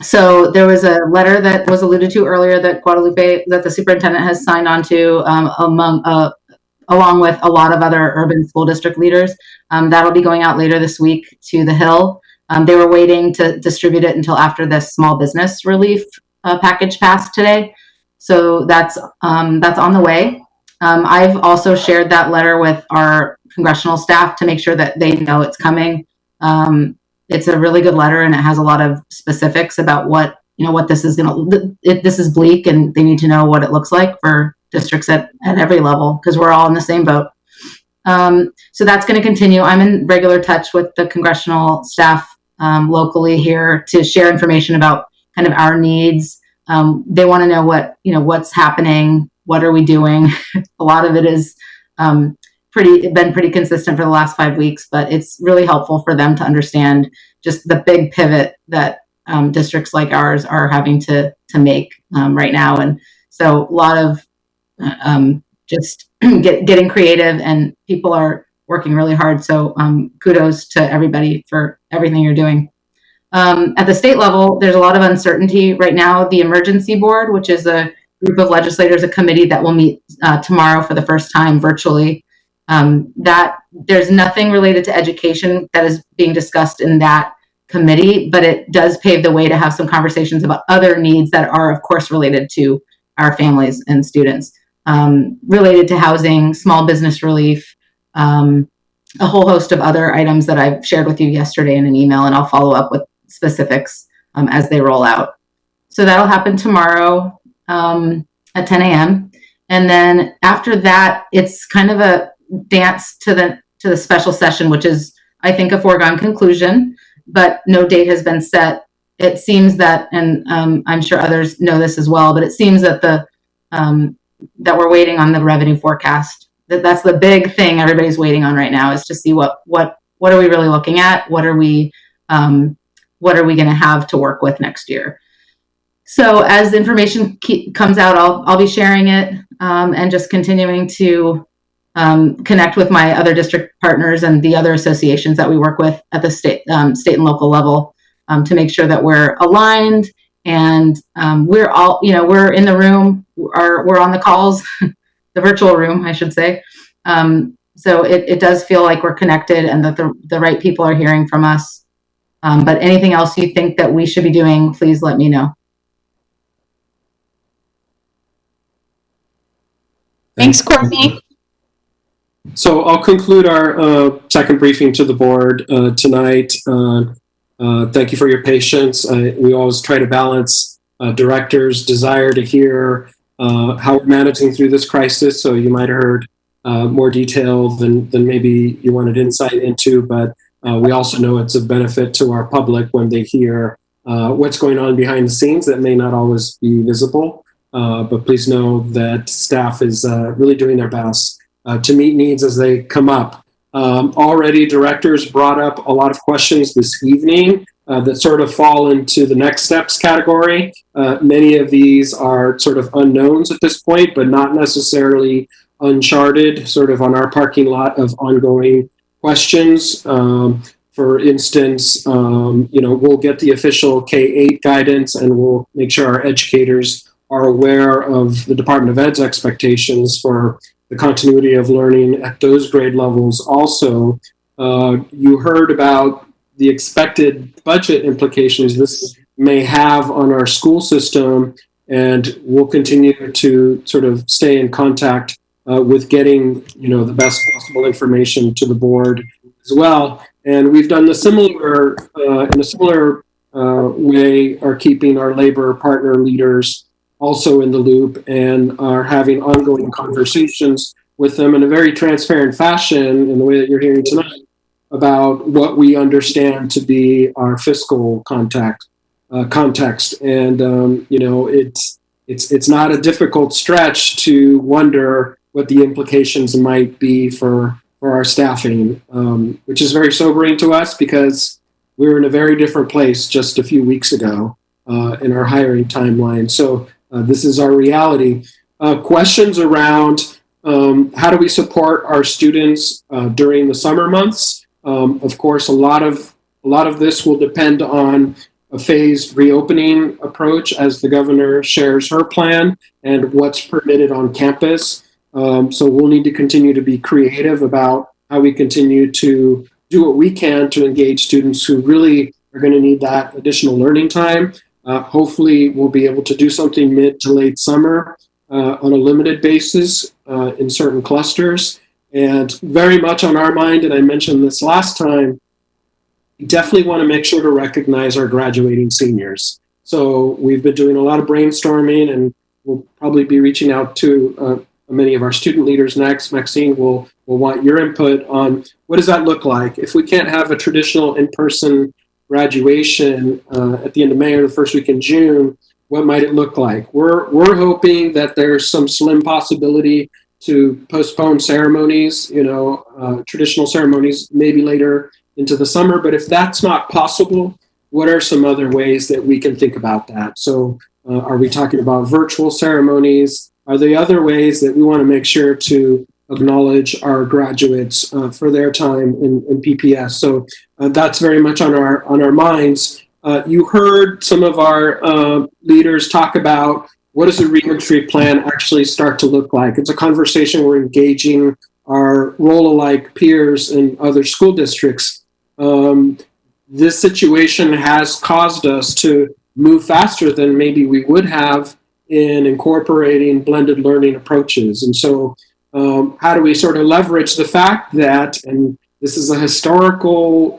So there was a letter that was alluded to earlier that Guadalupe, that the superintendent has signed on to, along with a lot of other urban school district leaders. That'll be going out later this week to the Hill. They were waiting to distribute it until after this small business relief package passed today. So that's on the way. I've also shared that letter with our congressional staff to make sure that they know it's coming. It's a really good letter, and it has a lot of specifics about what this is this is bleak, and they need to know what it looks like for districts at every level, because we're all in the same boat. So that's going to continue. I'm in regular touch with the congressional staff locally here to share information about kind of our needs. They want to know what's happening, what are we doing. A lot of it is been pretty consistent for the last 5 weeks, but it's really helpful for them to understand just the big pivot that districts like ours are having to make right now. And so a lot of just getting creative, and people are working really hard. So kudos to everybody for everything you're doing. At the state level, there's a lot of uncertainty right now. The Emergency Board, which is a group of legislators, a committee that will meet tomorrow for the first time virtually, that there's nothing related to education that is being discussed in that committee, but it does pave the way to have some conversations about other needs that are, of course, related to our families and students, related to housing, small business relief, a whole host of other items that I've shared with you yesterday in an email, and I'll follow up with specifics as they roll out. So that'll happen tomorrow at 10 a.m. And then after that, it's kind of a dance to the special session, which is, I think, a foregone conclusion, but no date has been set. It seems that, and I'm sure others know this as well, but it seems that that we're waiting on the revenue forecast. That's the big thing everybody's waiting on right now, is to see what are we really looking at? What are we going to have to work with next year? So as the information comes out, I'll be sharing it and just continuing to connect with my other district partners and the other associations that we work with at the state and local level to make sure that we're aligned and we're all, we're in the room, we're on the calls, the virtual room, I should say. So it does feel like we're connected and that the right people are hearing from us. But anything else you think that we should be doing, please let me know. Thanks, Courtney. So I'll conclude our second briefing to the board tonight. Thank you for your patience. We always try to balance directors' desire to hear how we're managing through this crisis. So you might have heard more detail than maybe you wanted insight into, but we also know it's a benefit to our public when they hear what's going on behind the scenes that may not always be visible. But please know that staff is really doing their best to meet needs as they come up. Already directors brought up a lot of questions this evening that sort of fall into the next steps category. Many of these are sort of unknowns at this point, but not necessarily uncharted, sort of on our parking lot of ongoing questions. For instance, we'll get the official K-8 guidance and we'll make sure our educators are aware of the Department of Ed's expectations for the continuity of learning at those grade levels. Also, you heard about the expected budget implications this may have on our school system, and we'll continue to sort of stay in contact with getting the best possible information to the board as well. And we've done the similar in a similar way, are keeping our labor partner leaders also in the loop and are having ongoing conversations with them in a very transparent fashion in the way that you're hearing tonight about what we understand to be our fiscal context. And, it's not a difficult stretch to wonder what the implications might be for our staffing, which is very sobering to us because we were in a very different place just a few weeks ago in our hiring timeline. So this is our reality. Questions around how do we support our students during the summer months? Of course, a lot of this will depend on a phased reopening approach as the governor shares her plan and what's permitted on campus. So we'll need to continue to be creative about how we continue to do what we can to engage students who really are going to need that additional learning time. Hopefully, we'll be able to do something mid to late summer on a limited basis in certain clusters. And very much on our mind, and I mentioned this last time, we definitely want to make sure to recognize our graduating seniors. So we've been doing a lot of brainstorming, and we'll probably be reaching out to many of our student leaders next. Maxine will want your input on what does that look like? If we can't have a traditional in-person graduation at the end of May or the first week in June, what might it look like? We're hoping that there's some slim possibility to postpone ceremonies, traditional ceremonies, maybe later into the summer. But if that's not possible, what are some other ways that we can think about that? So are we talking about virtual ceremonies? Are there other ways that we want to make sure to acknowledge our graduates for their time in PPS? So that's very much on our minds. You heard some of our leaders talk about what does a reentry plan actually start to look like? It's a conversation we're engaging our role-alike peers in other school districts. this situation has caused us to move faster than maybe we would have in incorporating blended learning approaches. And so how do we sort of leverage the fact that, and this is a historical,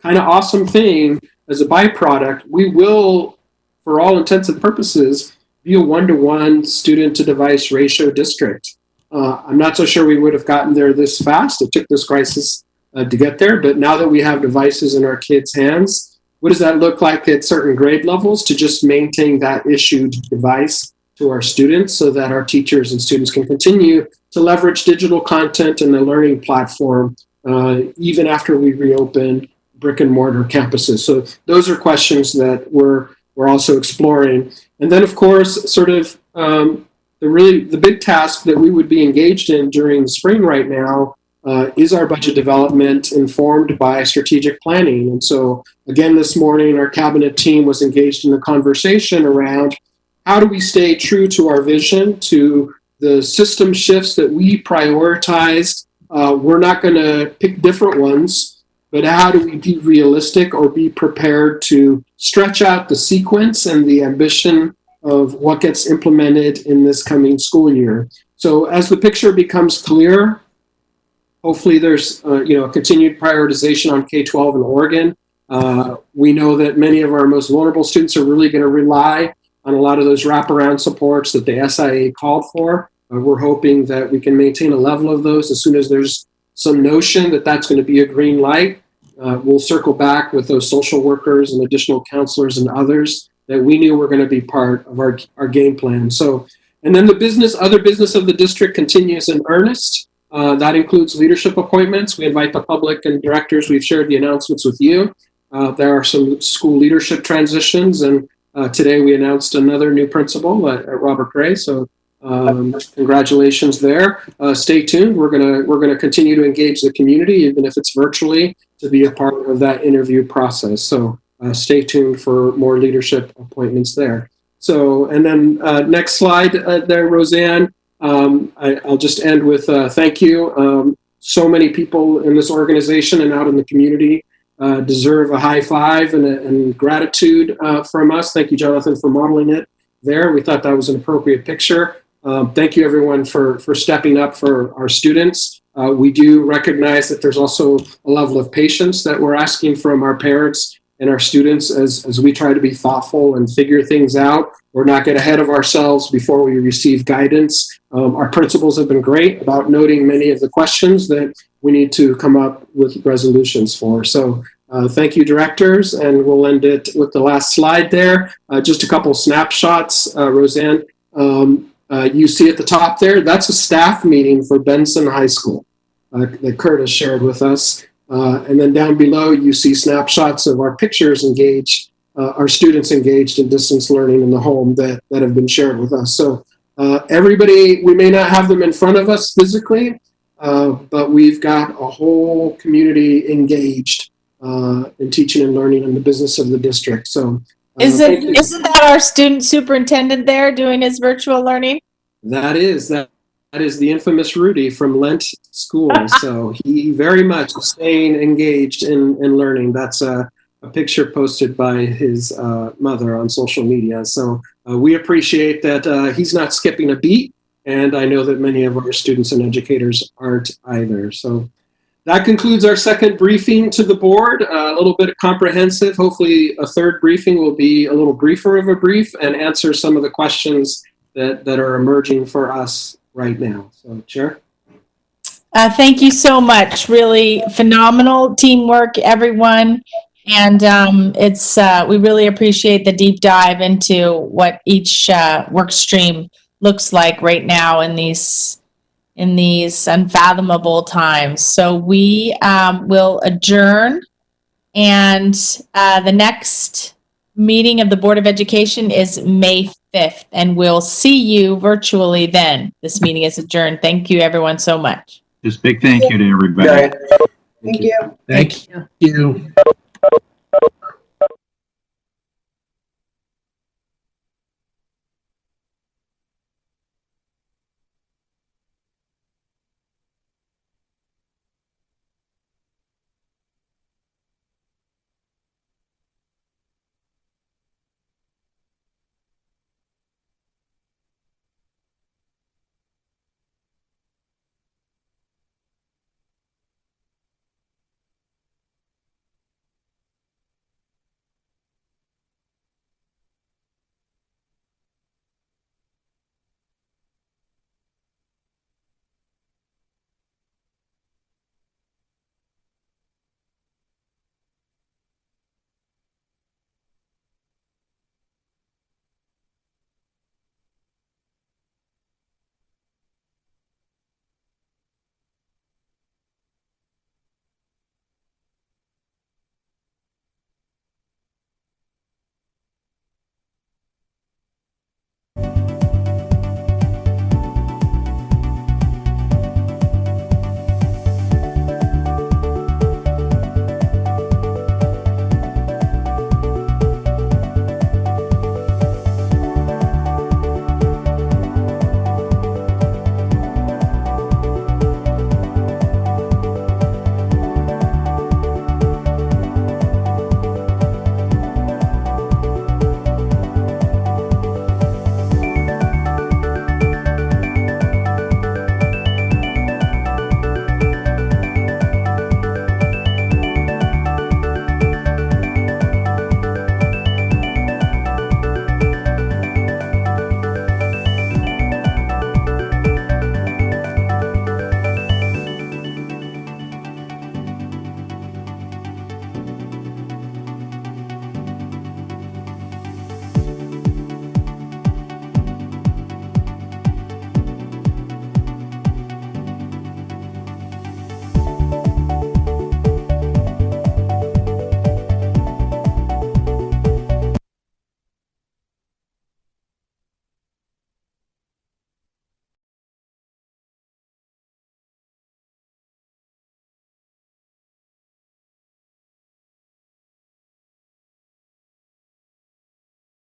kind of awesome thing as a byproduct, we will, for all intents and purposes, be a one-to-one student-to-device ratio district. I'm not so sure we would have gotten there this fast. It took this crisis to get there, but now that we have devices in our kids' hands, what does that look like at certain grade levels to just maintain that issued device to our students so that our teachers and students can continue to leverage digital content and the learning platform even after we reopen brick and mortar campuses? So those are questions that we're also exploring. And then, of course, sort of the big task that we would be engaged in during the spring right now is our budget development informed by strategic planning. And so, again, this morning, our cabinet team was engaged in a conversation around how do we stay true to our vision, to the system shifts that we prioritized. We're not going to pick different ones, but how do we be realistic or be prepared to stretch out the sequence and the ambition of what gets implemented in this coming school year? So as the picture becomes clear, hopefully there's a continued prioritization on K-12 in Oregon. We know that many of our most vulnerable students are really going to rely on a lot of those wraparound supports that the SIA called for. We're hoping that we can maintain a level of those. As soon as there's some notion that that's going to be a green light, we'll circle back with those social workers and additional counselors and others that we knew were going to be part of our game plan. So, and then the other business of the district continues in earnest. That includes leadership appointments. We invite the public and directors. We've shared the announcements with you. There are some school leadership transitions, and today we announced another new principal at Robert Gray. So congratulations there. Stay tuned. We're gonna continue to engage the community, even if it's virtually, to be a part of that interview process. So stay tuned for more leadership appointments there. So, and then next slide there, Roseanne. I'll just end with thank you. So many people in this organization and out in the community deserve a high five and gratitude from us. Thank you, Jonathan, for modeling it there. We thought that was an appropriate picture. Thank you, everyone, for stepping up for our students. We do recognize that there's also a level of patience that we're asking from our parents and our students as we try to be thoughtful and figure things out or not get ahead of ourselves before we receive guidance. Our principals have been great about noting many of the questions that we need to come up with resolutions for. So thank you, directors, and we'll end it with the last slide there. Just a couple snapshots, Roseanne. You see at the top there, that's a staff meeting for Benson High School that Curtis shared with us. And then down below, you see snapshots of our pictures engaged, our students engaged in distance learning in the home that have been shared with us. So everybody, we may not have them in front of us physically, but we've got a whole community engaged in teaching and learning in the business of the district. So isn't that our student superintendent there doing his virtual learning? That is the infamous Rudy from Lent School. So he very much is staying engaged in learning. That's a picture posted by his mother on social media. So we appreciate that he's not skipping a beat. And I know that many of our students and educators aren't either. So that concludes our second briefing to the board, a little bit comprehensive. Hopefully a third briefing will be a little briefer of a brief and answer some of the questions that are emerging for us right now. So, Chair. Thank you so much. Really phenomenal teamwork, everyone. And we really appreciate the deep dive into what each work stream looks like right now in these unfathomable times. So we will adjourn, and the next meeting of the Board of Education is May 5th, and we'll see you virtually then. This meeting is adjourned. Thank you, everyone, so much. Just big thank you to everybody. Thank you. Thank you.